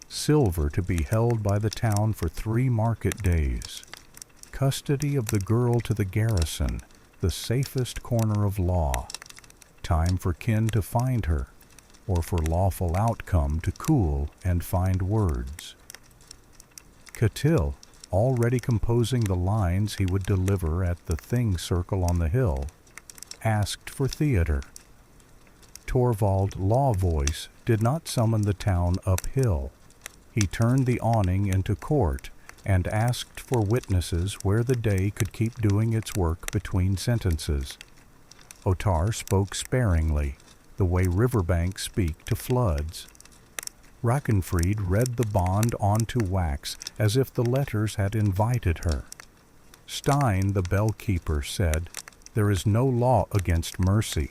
Silver to be held by the town for 3 market days. Custody of the girl to the garrison, the safest corner of law. Time for kin to find her, or for lawful outcome to cool and find words. Catil, already composing the lines he would deliver at the Thing Circle on the hill, asked for theater. Torvald Law Voice did not summon the town uphill. He turned the awning into court and asked for witnesses where the day could keep doing its work between sentences. Ottar spoke sparingly, the way riverbanks speak to floods. Ragnfrid read the bond onto wax as if the letters had invited her. Stein, the bellkeeper, said, "There is no law against mercy."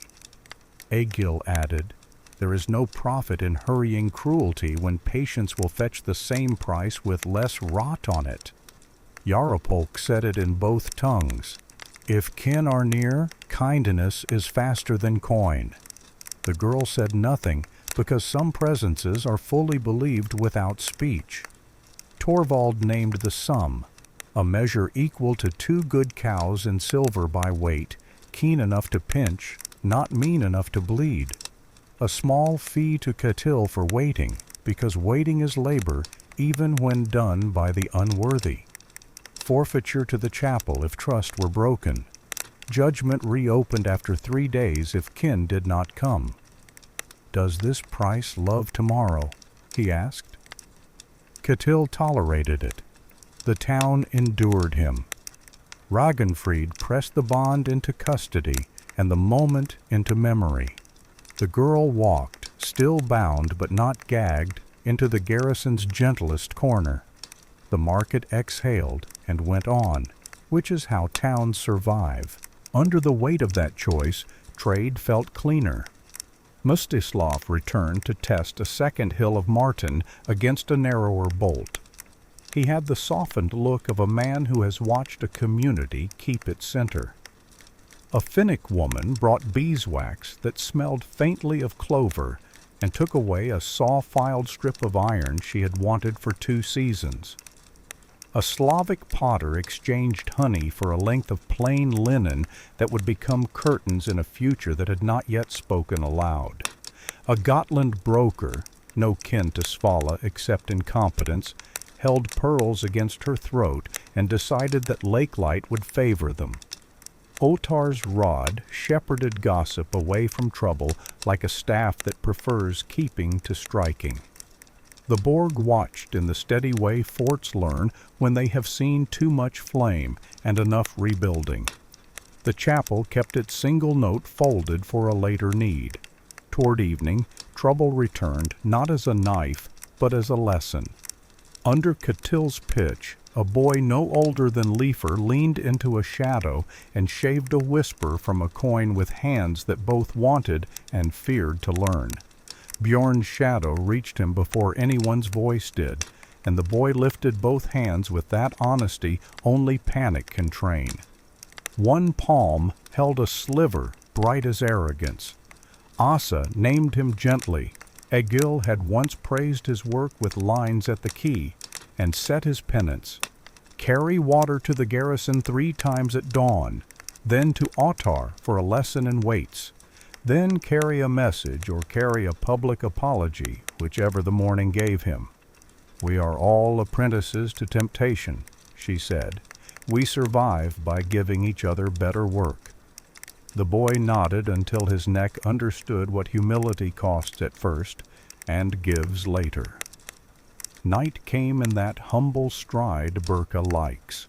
Egil added, "There is no profit in hurrying cruelty when patience will fetch the same price with less rot on it." Jarapolk said it in both tongues. "If kin are near, kindness is faster than coin." The girl said nothing, because some presences are fully believed without speech. Torvald named the sum, a measure equal to 2 good cows in silver by weight, keen enough to pinch, not mean enough to bleed. A small fee to Catil for waiting, because waiting is labor, even when done by the unworthy. Forfeiture to the chapel if trust were broken. Judgment reopened after 3 days if kin did not come. "Does this price love tomorrow?" he asked. Catil tolerated it. The town endured him. Ragnfrid pressed the bond into custody and the moment into memory. The girl walked, still bound but not gagged, into the garrison's gentlest corner. The market exhaled and went on, which is how towns survive. Under the weight of that choice, trade felt cleaner. Mstislav returned to test a second hill of marten against a narrower bolt. He had the softened look of a man who has watched a community keep its center. A Finnic woman brought beeswax that smelled faintly of clover and took away a saw-filed strip of iron she had wanted for 2 seasons. A Slavic potter exchanged honey for a length of plain linen that would become curtains in a future that had not yet spoken aloud. A Gotland broker, no kin to Svala except incompetence, held pearls against her throat and decided that lake light would favor them. Ottar's rod shepherded gossip away from trouble like a staff that prefers keeping to striking. The Borg watched in the steady way forts learn when they have seen too much flame and enough rebuilding. The chapel kept its single note folded for a later need. Toward evening, trouble returned not as a knife, but as a lesson. Under Catil's pitch, A boy no older than Leifer leaned into a shadow and shaved a whisper from a coin with hands that both wanted and feared to learn. Bjorn's shadow reached him before anyone's voice did, and the boy lifted both hands with that honesty only panic can train. One palm held a sliver bright as arrogance. Asa named him gently. Egil had once praised his work with lines at the key, and set his penance. Carry water to the garrison 3 times at dawn, then to Ottar for a lesson in weights, then carry a message or carry a public apology, whichever the morning gave him. We are all apprentices to temptation, she said. We survive by giving each other better work. The boy nodded until his neck understood what humility costs at first and gives later. Night came in that humble stride Birka likes.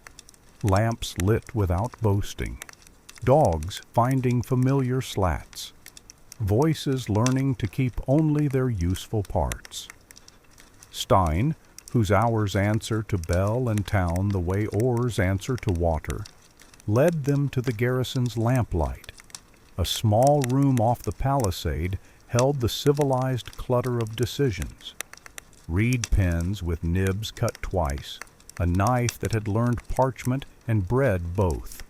Lamps lit without boasting. Dogs finding familiar slats. Voices learning to keep only their useful parts. Stein, whose hours answer to bell and town the way oars answer to water, led them to the garrison's lamplight. A small room off the palisade held the civilized clutter of decisions. Reed pens with nibs cut twice, a knife that had learned parchment and bread both,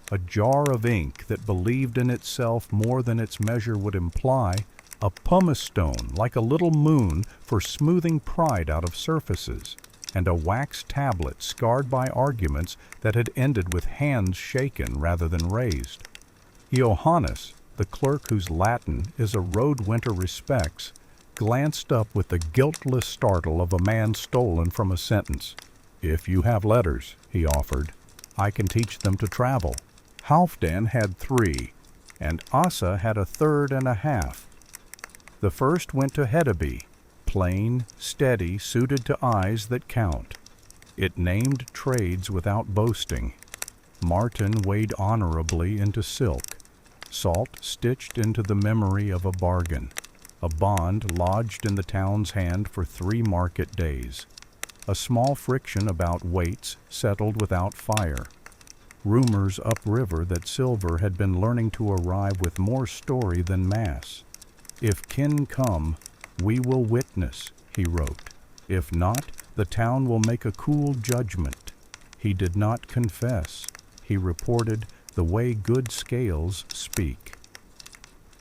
a jar of ink that believed in itself more than its measure would imply, a pumice stone like a little moon for smoothing pride out of surfaces, and a wax tablet scarred by arguments that had ended with hands shaken rather than raised. Johannes, the clerk whose Latin is a road winter respects, glanced up with the guiltless startle of a man stolen from a sentence. "If you have letters," he offered, "I can teach them to travel." Halfdan had 3, and Asa had a 3rd and a half. The first went to Hedeby, plain, steady, suited to eyes that count. It named trades without boasting. Martin weighed honorably into silk. Salt stitched into the memory of a bargain. A bond lodged in the town's hand for 3 market days. A small friction about weights settled without fire. Rumors upriver that silver had been learning to arrive with more story than mass. "If kin come, we will witness," he wrote. "If not, the town will make a cool judgment." He did not confess. He reported the way good scales speak.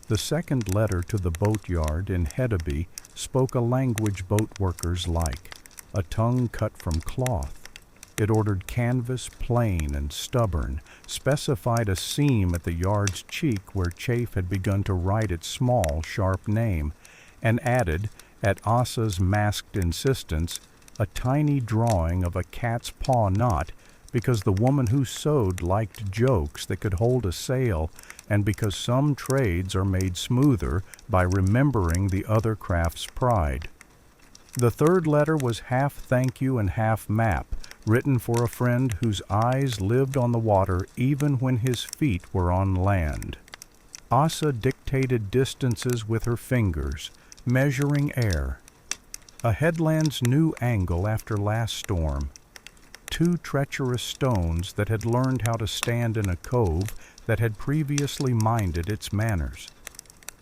The second letter to the boatyard in Hedeby spoke a language boat workers like, a tongue cut from cloth. It ordered canvas plain and stubborn, specified a seam at the yard's cheek where chafe had begun to write its small, sharp name, and added, at Asa's masked insistence, a tiny drawing of a cat's paw knot, because the woman who sewed liked jokes that could hold a sail, and because some trades are made smoother by remembering the other craft's pride. The third letter was half thank you and half map, written for a friend whose eyes lived on the water even when his feet were on land. Asa dictated distances with her fingers, measuring air. A headland's new angle after last storm. 2 treacherous stones that had learned how to stand in a cove that had previously minded its manners.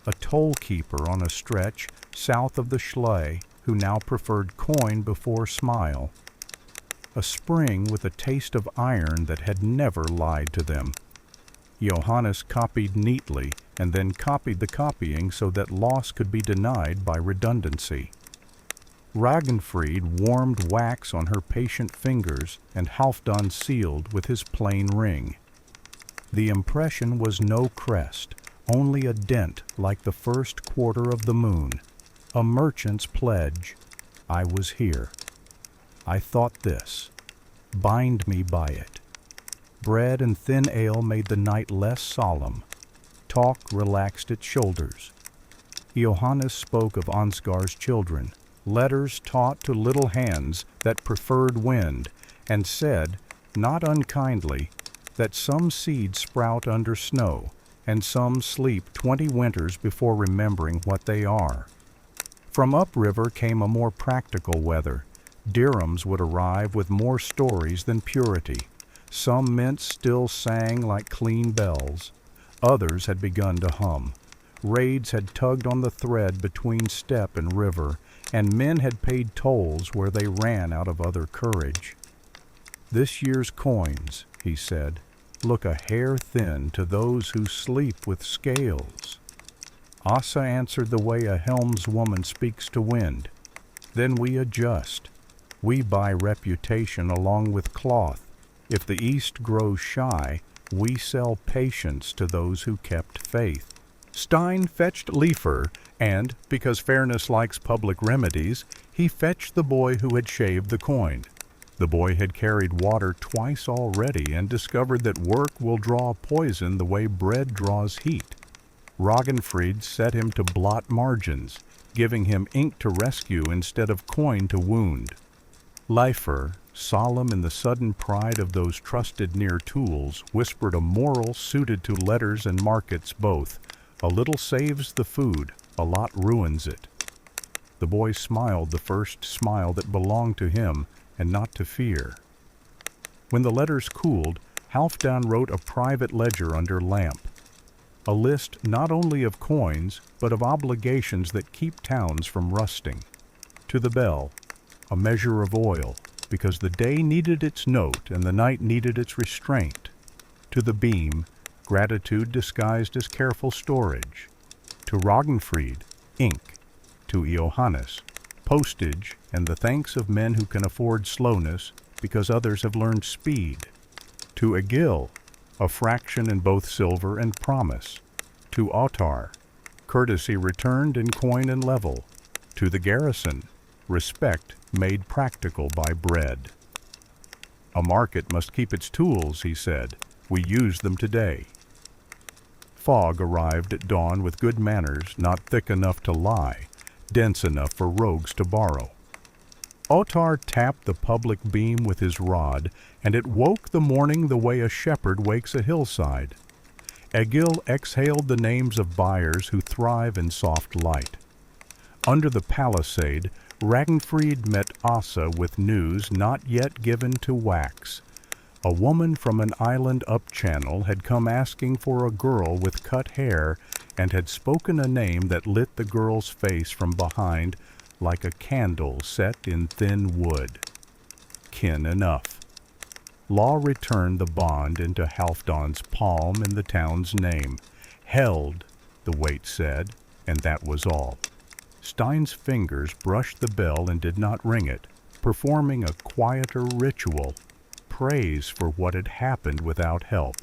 A toll-keeper on a stretch south of the Schley who now preferred coin before smile. A spring with a taste of iron that had never lied to them. Johannes copied neatly and then copied the copying so that loss could be denied by redundancy. Ragnfrid warmed wax on her patient fingers, and Halfdan sealed with his plain ring. The impression was no crest, only a dent like the first quarter of the moon. A merchant's pledge. I was here. I thought this. Bind me by it. Bread and thin ale made the night less solemn. Talk relaxed its shoulders. Johannes spoke of Ansgar's children, letters taught to little hands that preferred wind, and said, not unkindly, that some seeds sprout under snow, and some sleep 20 winters before remembering what they are. From upriver came a more practical weather, Dirhams would arrive with more stories than purity. Some mints still sang like clean bells. Others had begun to hum. Raids had tugged on the thread between steppe and river, and men had paid tolls where they ran out of other courage. "This year's coins," he said, "look a hair thin to those who sleep with scales." Asa answered the way a helmswoman speaks to wind. "Then we adjust. We buy reputation along with cloth. If the East grows shy, we sell patience to those who kept faith." Stein fetched Leifer, and, because fairness likes public remedies, he fetched the boy who had shaved the coin. The boy had carried water twice already and discovered that work will draw poison the way bread draws heat. Ragnfrid set him to blot margins, giving him ink to rescue instead of coin to wound. Leifer, solemn in the sudden pride of those trusted near tools, whispered a moral suited to letters and markets both. A little saves the food, a lot ruins it. The boy smiled the first smile that belonged to him, and not to fear. When the letters cooled, Halfdan wrote a private ledger under lamp. A list not only of coins, but of obligations that keep towns from rusting. To the bell, a measure of oil, because the day needed its note and the night needed its restraint. To the beam, gratitude disguised as careful storage. To Ragnfrid, ink. To Johannes, postage and the thanks of men who can afford slowness because others have learned speed. To Egil, a fraction in both silver and promise. To Ottar, courtesy returned in coin and level. To the garrison, respect made practical by bread. "A market must keep its tools," he said. "We use them today." Fog arrived at dawn with good manners, not thick enough to lie, dense enough for rogues to borrow. Ottar tapped the public beam with his rod, and it woke the morning the way a shepherd wakes a hillside. Egil exhaled the names of buyers who thrive in soft light. Under the palisade, Ragnfrid met Asa with news not yet given to wax. A woman from an island up-channel had come asking for a girl with cut hair and had spoken a name that lit the girl's face from behind like a candle set in thin wood. Kin enough. Law returned the bond into Halfdan's palm in the town's name. Held, the weight said, and that was all. Stein's fingers brushed the bell and did not ring it, performing a quieter ritual, praise for what had happened without help.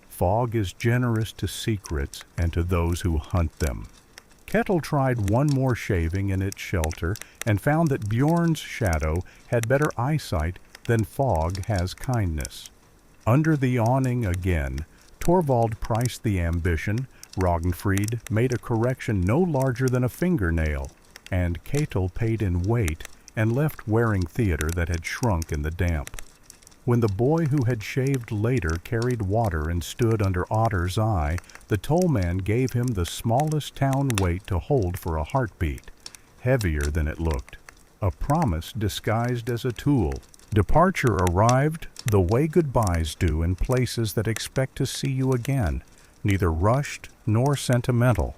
Fog is generous to secrets and to those who hunt them. Kettle tried one more shaving in its shelter and found that Bjorn's shadow had better eyesight than Fog has kindness. Under the awning again, Torvald priced the ambition, Ragnfrid made a correction no larger than a fingernail, and Ketil paid in weight and left wearing theater that had shrunk in the damp. When the boy who had shaved later carried water and stood under Otter's eye, the tollman gave him the smallest town weight to hold for a heartbeat, heavier than it looked, a promise disguised as a tool. Departure arrived the way goodbyes do in places that expect to see you again, neither rushed nor sentimental.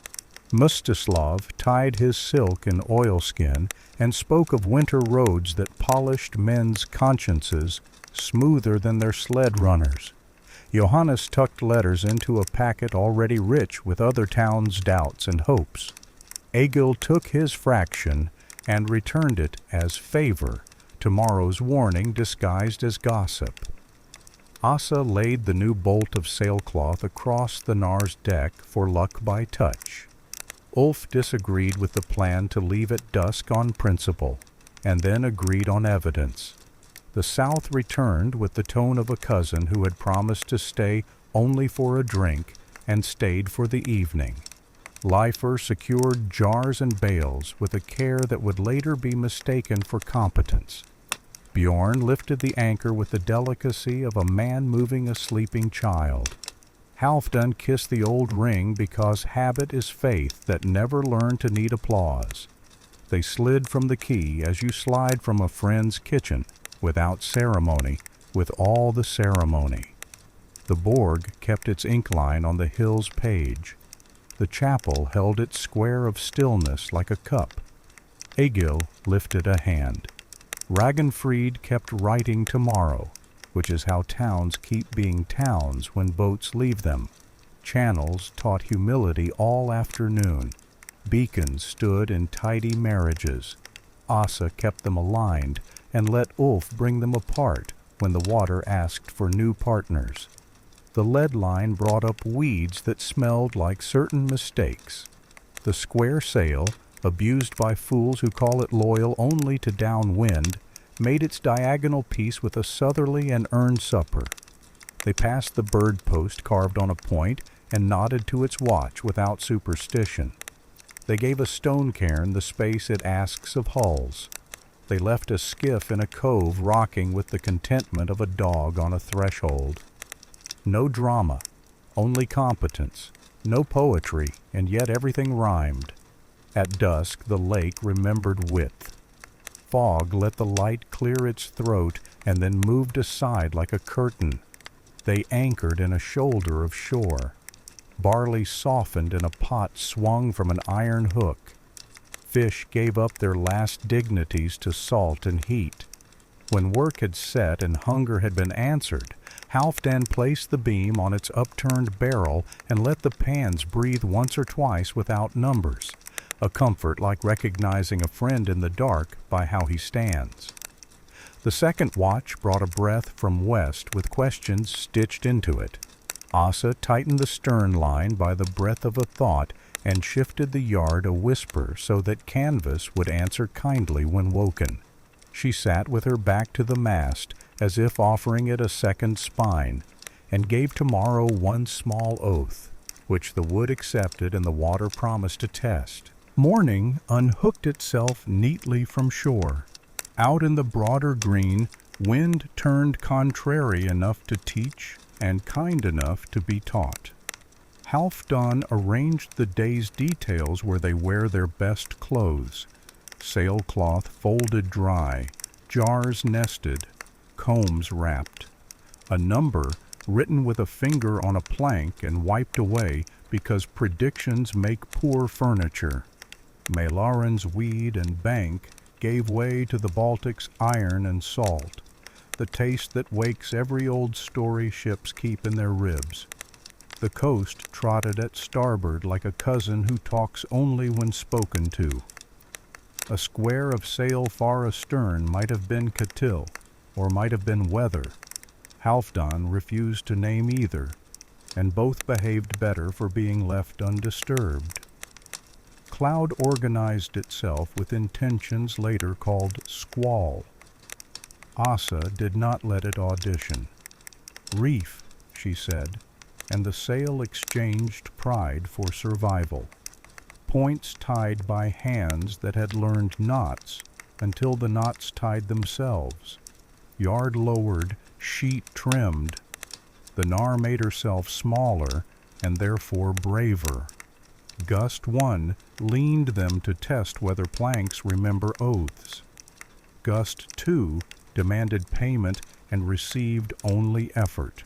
Mstislav tied his silk in oilskin and spoke of winter roads that polished men's consciences smoother than their sled runners. Johannes tucked letters into a packet already rich with other towns' doubts and hopes. Egil took his fraction and returned it as favor, tomorrow's warning disguised as gossip. Asa laid the new bolt of sailcloth across the knarr's deck for luck by touch. Ulf disagreed with the plan to leave at dusk on principle, and then agreed on evidence. The South returned with the tone of a cousin who had promised to stay only for a drink and stayed for the evening. Leifer secured jars and bales with a care that would later be mistaken for competence. Bjorn lifted the anchor with the delicacy of a man moving a sleeping child. Halfdan kissed the old ring because habit is faith that never learned to need applause. They slid from the quay as you slide from a friend's kitchen, without ceremony, with all the ceremony. The Borg kept its ink line on the hill's page. The chapel held its square of stillness like a cup. Egil lifted a hand. Ragnfrid kept writing tomorrow, which is how towns keep being towns when boats leave them. Channels taught humility all afternoon. Beacons stood in tidy marriages. Asa kept them aligned and let Ulf bring them apart when the water asked for new partners. The lead line brought up weeds that smelled like certain mistakes. The square sail, abused by fools who call it loyal only to downwind, made its diagonal peace with a southerly and earned supper. They passed the bird post carved on a point and nodded to its watch without superstition. They gave a stone cairn the space it asks of hulls. They left a skiff in a cove rocking with the contentment of a dog on a threshold. No drama, only competence, no poetry, and yet everything rhymed. At dusk the lake remembered width. Fog let the light clear its throat and then moved aside like a curtain. They anchored in a shoulder of shore. Barley softened in a pot swung from an iron hook. Fish gave up their last dignities to salt and heat. When work had set and hunger had been answered, Halfdan placed the beam on its upturned barrel and let the pans breathe once or twice without numbers, a comfort like recognizing a friend in the dark by how he stands. The second watch brought a breath from west with questions stitched into it. Asa tightened the stern line by the breath of a thought and shifted the yard a whisper so that canvas would answer kindly when woken. She sat with her back to the mast, as if offering it a second spine, and gave tomorrow one small oath, which the wood accepted and the water promised to test. Morning unhooked itself neatly from shore. Out in the broader green, wind turned contrary enough to teach and kind enough to be taught. Halfdan arranged the day's details where they wear their best clothes. Sailcloth folded dry, jars nested, combs wrapped. A number written with a finger on a plank and wiped away because predictions make poor furniture. Malaren's weed and bank gave way to the Baltic's iron and salt, the taste that wakes every old story ships keep in their ribs. The coast trotted at starboard like a cousin who talks only when spoken to. A square of sail far astern might have been Catil, or might have been weather. Halfdan refused to name either, and both behaved better for being left undisturbed. Cloud organized itself with intentions later called squall. Asa did not let it audition. Reef, she said, and the sail exchanged pride for survival. Points tied by hands that had learned knots until the knots tied themselves. Yard lowered, sheet trimmed. The knarr made herself smaller and therefore braver. Gust 1 leaned them to test whether planks remember oaths. Gust 2 demanded payment and received only effort.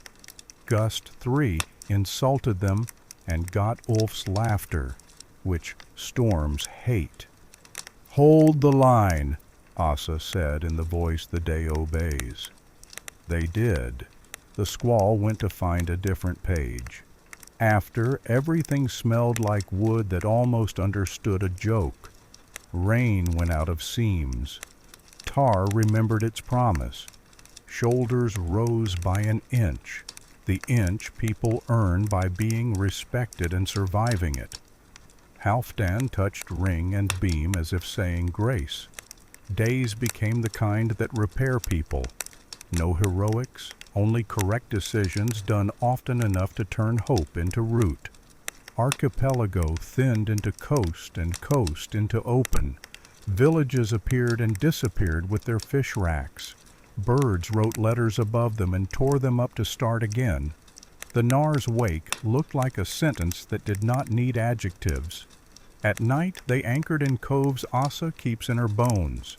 Gust 3 insulted them and got Ulf's laughter, which storms hate. "Hold the line," Asa said in the voice the day obeys. They did. The squall went to find a different page. After, everything smelled like wood that almost understood a joke. Rain went out of seams. Tar remembered its promise. Shoulders rose by an inch, the inch people earn by being respected and surviving it. Halfdan touched ring and beam as if saying grace. Days became the kind that repair people. No heroics, only correct decisions done often enough to turn hope into root. Archipelago thinned into coast and coast into open. Villages appeared and disappeared with their fish racks. Birds wrote letters above them and tore them up to start again. The knarr's wake looked like a sentence that did not need adjectives. At night they anchored in coves Asa keeps in her bones.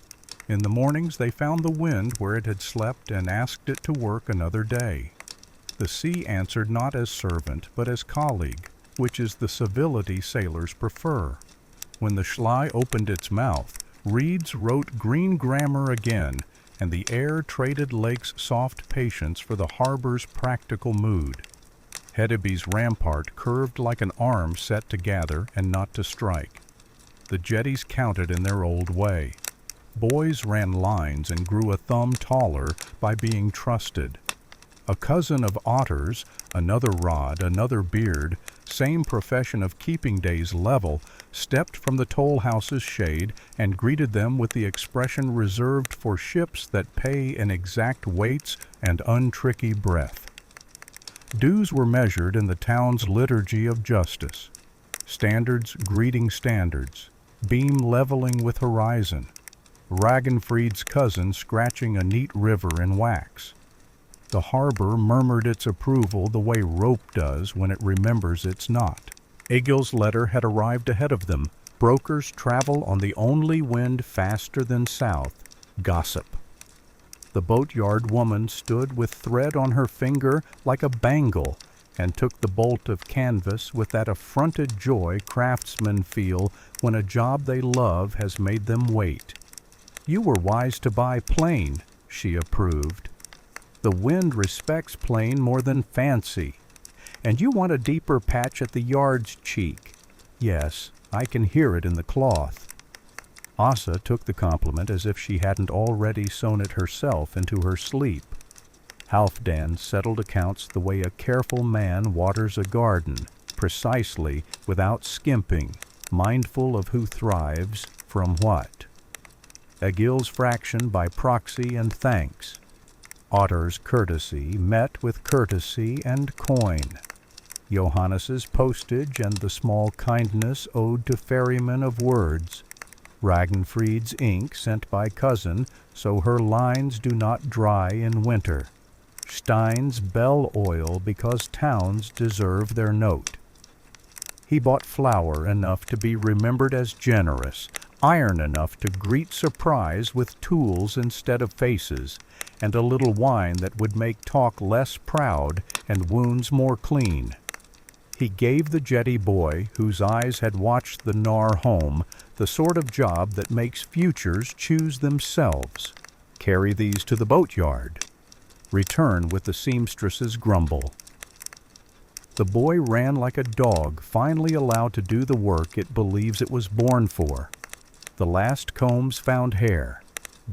In the mornings they found the wind where it had slept and asked it to work another day. The sea answered not as servant, but as colleague, which is the civility sailors prefer. When the Schlei opened its mouth, reeds wrote green grammar again, and the air traded lake's soft patience for the harbor's practical mood. Hedeby's rampart curved like an arm set to gather and not to strike. The jetties counted in their old way. Boys ran lines and grew a thumb taller by being trusted. A cousin of Otter's, another rod, another beard, same profession of keeping days level, stepped from the toll house's shade and greeted them with the expression reserved for ships that pay in exact weights and untricky breath. Dues were measured in the town's liturgy of justice. Standards greeting standards, beam leveling with horizon, Ragenfried's cousin scratching a neat river in wax. The harbor murmured its approval the way rope does when it remembers its knot. Egil's letter had arrived ahead of them. Brokers travel on the only wind faster than south, gossip. The boatyard woman stood with thread on her finger like a bangle and took the bolt of canvas with that affronted joy craftsmen feel when a job they love has made them wait. "You were wise to buy plain," she approved. "The wind respects plain more than fancy. And you want a deeper patch at the yard's cheek. Yes, I can hear it in the cloth." Asa took the compliment as if she hadn't already sewn it herself into her sleep. Halfdan settled accounts the way a careful man waters a garden, precisely, without skimping, mindful of who thrives from what. Egil's fraction by proxy and thanks. Otter's courtesy met with courtesy and coin. Johannes's postage and the small kindness owed to ferrymen of words. Ragenfried's ink sent by cousin, so her lines do not dry in winter. Stein's bell oil because towns deserve their note. He bought flour enough to be remembered as generous, iron enough to greet surprise with tools instead of faces, and a little wine that would make talk less proud and wounds more clean. He gave the jetty boy, whose eyes had watched the knarr home, the sort of job that makes futures choose themselves. Carry these to the boatyard. Return with the seamstress's grumble. The boy ran like a dog finally allowed to do the work it believes it was born for. The last combs found hair.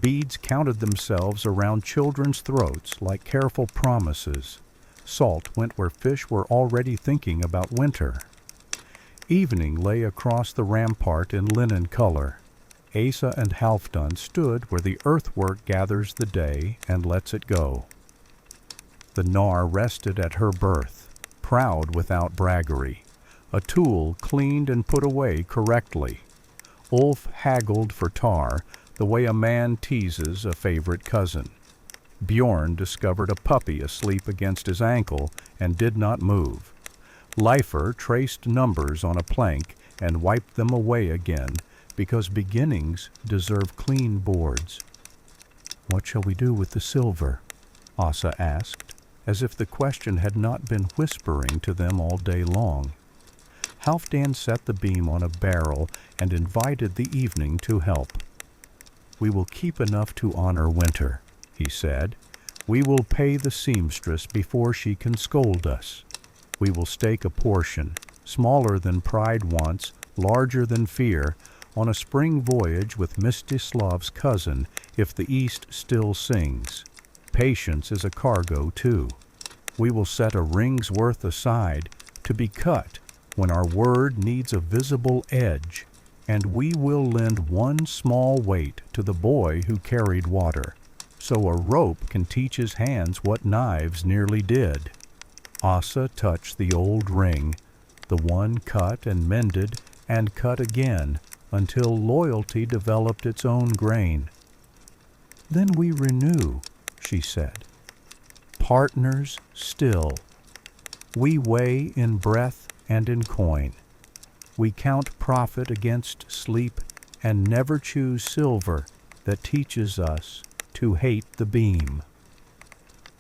Beads counted themselves around children's throats like careful promises. Salt went where fish were already thinking about winter. Evening lay across the rampart in linen color. Asa and Halfdan stood where the earthwork gathers the day and lets it go. The knarr rested at her berth, proud without braggery, a tool cleaned and put away correctly. Ulf haggled for tar the way a man teases a favorite cousin. Bjorn discovered a puppy asleep against his ankle and did not move. Leifer traced numbers on a plank and wiped them away again, because beginnings deserve clean boards. "What shall we do with the silver?" Asa asked, as if the question had not been whispering to them all day long. Halfdan set the beam on a barrel and invited the evening to help. "We will keep enough to honor winter," he said. "We will pay the seamstress before she can scold us. We will stake a portion, smaller than pride wants, larger than fear, on a spring voyage with Mstislav's cousin, if the East still sings. Patience is a cargo, too. We will set a ring's worth aside, to be cut when our word needs a visible edge, and we will lend one small weight to the boy who carried water, so a rope can teach his hands what knives nearly did." Asa touched the old ring, the one cut and mended and cut again, until loyalty developed its own grain. "Then we renew," she said. "Partners still. We weigh in breath and in coin. We count profit against sleep and never choose silver that teaches us to hate the beam.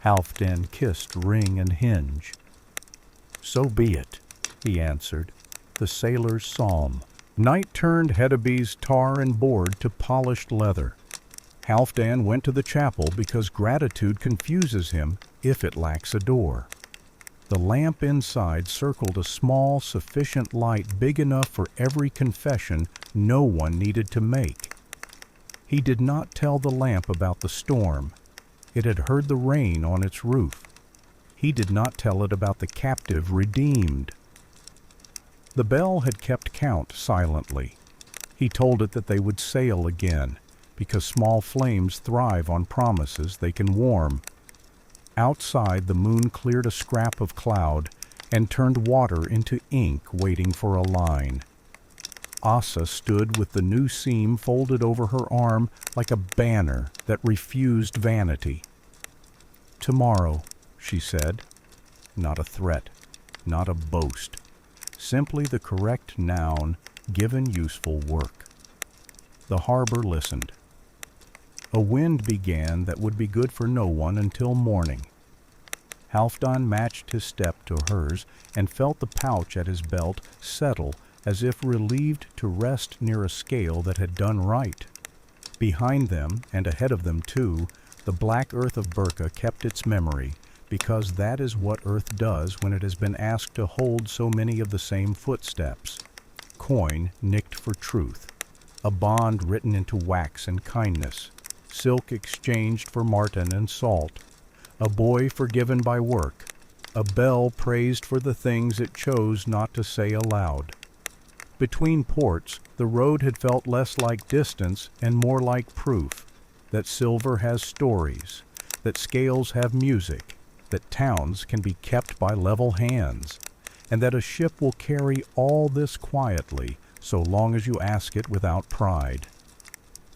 Halfdan kissed ring and hinge. So be it, he answered, the sailor's psalm. Night turned Hedeby's tar and board to polished leather. Halfdan went to the chapel because gratitude confuses him if it lacks a door. The lamp inside circled a small, sufficient light big enough for every confession no one needed to make. He did not tell the lamp about the storm. It had heard the rain on its roof. He did not tell it about the captive redeemed. The bell had kept count silently. He told it that they would sail again, because small flames thrive on promises they can warm. Outside, the moon cleared a scrap of cloud and turned water into ink waiting for a line. Asa stood with the new seam folded over her arm like a banner that refused vanity. Tomorrow, she said. Not a threat, not a boast. Simply the correct noun given useful work. The harbor listened. A wind began that would be good for no one until morning. Halfdan matched his step to hers and felt the pouch at his belt settle as if relieved to rest near a scale that had done right. Behind them, and ahead of them too, the black earth of Birka kept its memory, because that is what earth does when it has been asked to hold so many of the same footsteps. Coin nicked for truth, a bond written into wax and kindness, silk exchanged for marten and salt, a boy forgiven by work, a bell praised for the things it chose not to say aloud. Between ports, the road had felt less like distance and more like proof that silver has stories, that scales have music, that towns can be kept by level hands, and that a ship will carry all this quietly so long as you ask it without pride.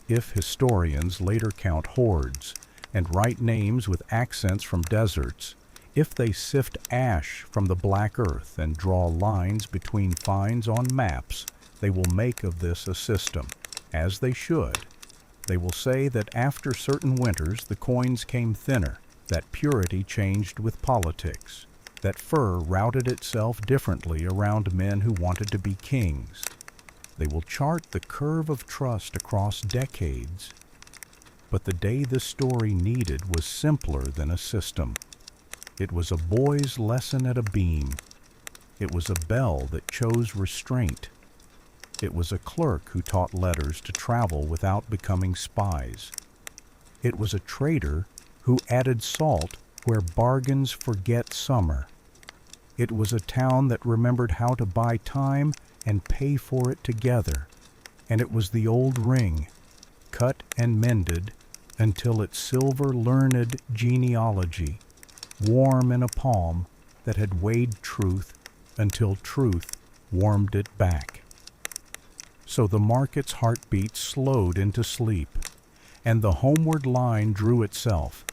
If historians later count hordes and write names with accents from deserts, if they sift ash from the black earth and draw lines between finds on maps, they will make of this a system, as they should. They will say that after certain winters the coins came thinner, that purity changed with politics, that fur routed itself differently around men who wanted to be kings. They will chart the curve of trust across decades. But the day this story needed was simpler than a system. It was a boy's lesson at a beam. It was a bell that chose restraint. It was a clerk who taught letters to travel without becoming spies. It was a trader who added salt where bargains forget summer. It was a town that remembered how to buy time and pay for it together. And it was the old ring, cut and mended until its silver-learned genealogy, warm in a palm that had weighed truth until truth warmed it back. So the market's heartbeat slowed into sleep, and the homeward line drew itself,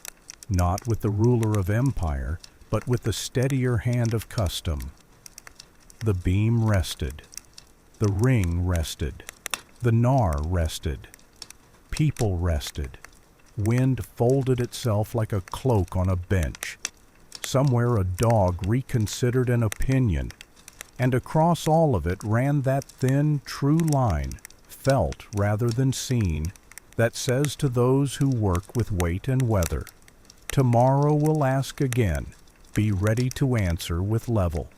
not with the ruler of empire, but with the steadier hand of custom. The beam rested. The ring rested. The knarr rested. People rested. Wind folded itself like a cloak on a bench. Somewhere a dog reconsidered an opinion, and across all of it ran that thin, true line, felt rather than seen, that says to those who work with weight and weather, tomorrow we'll ask again, be ready to answer with level.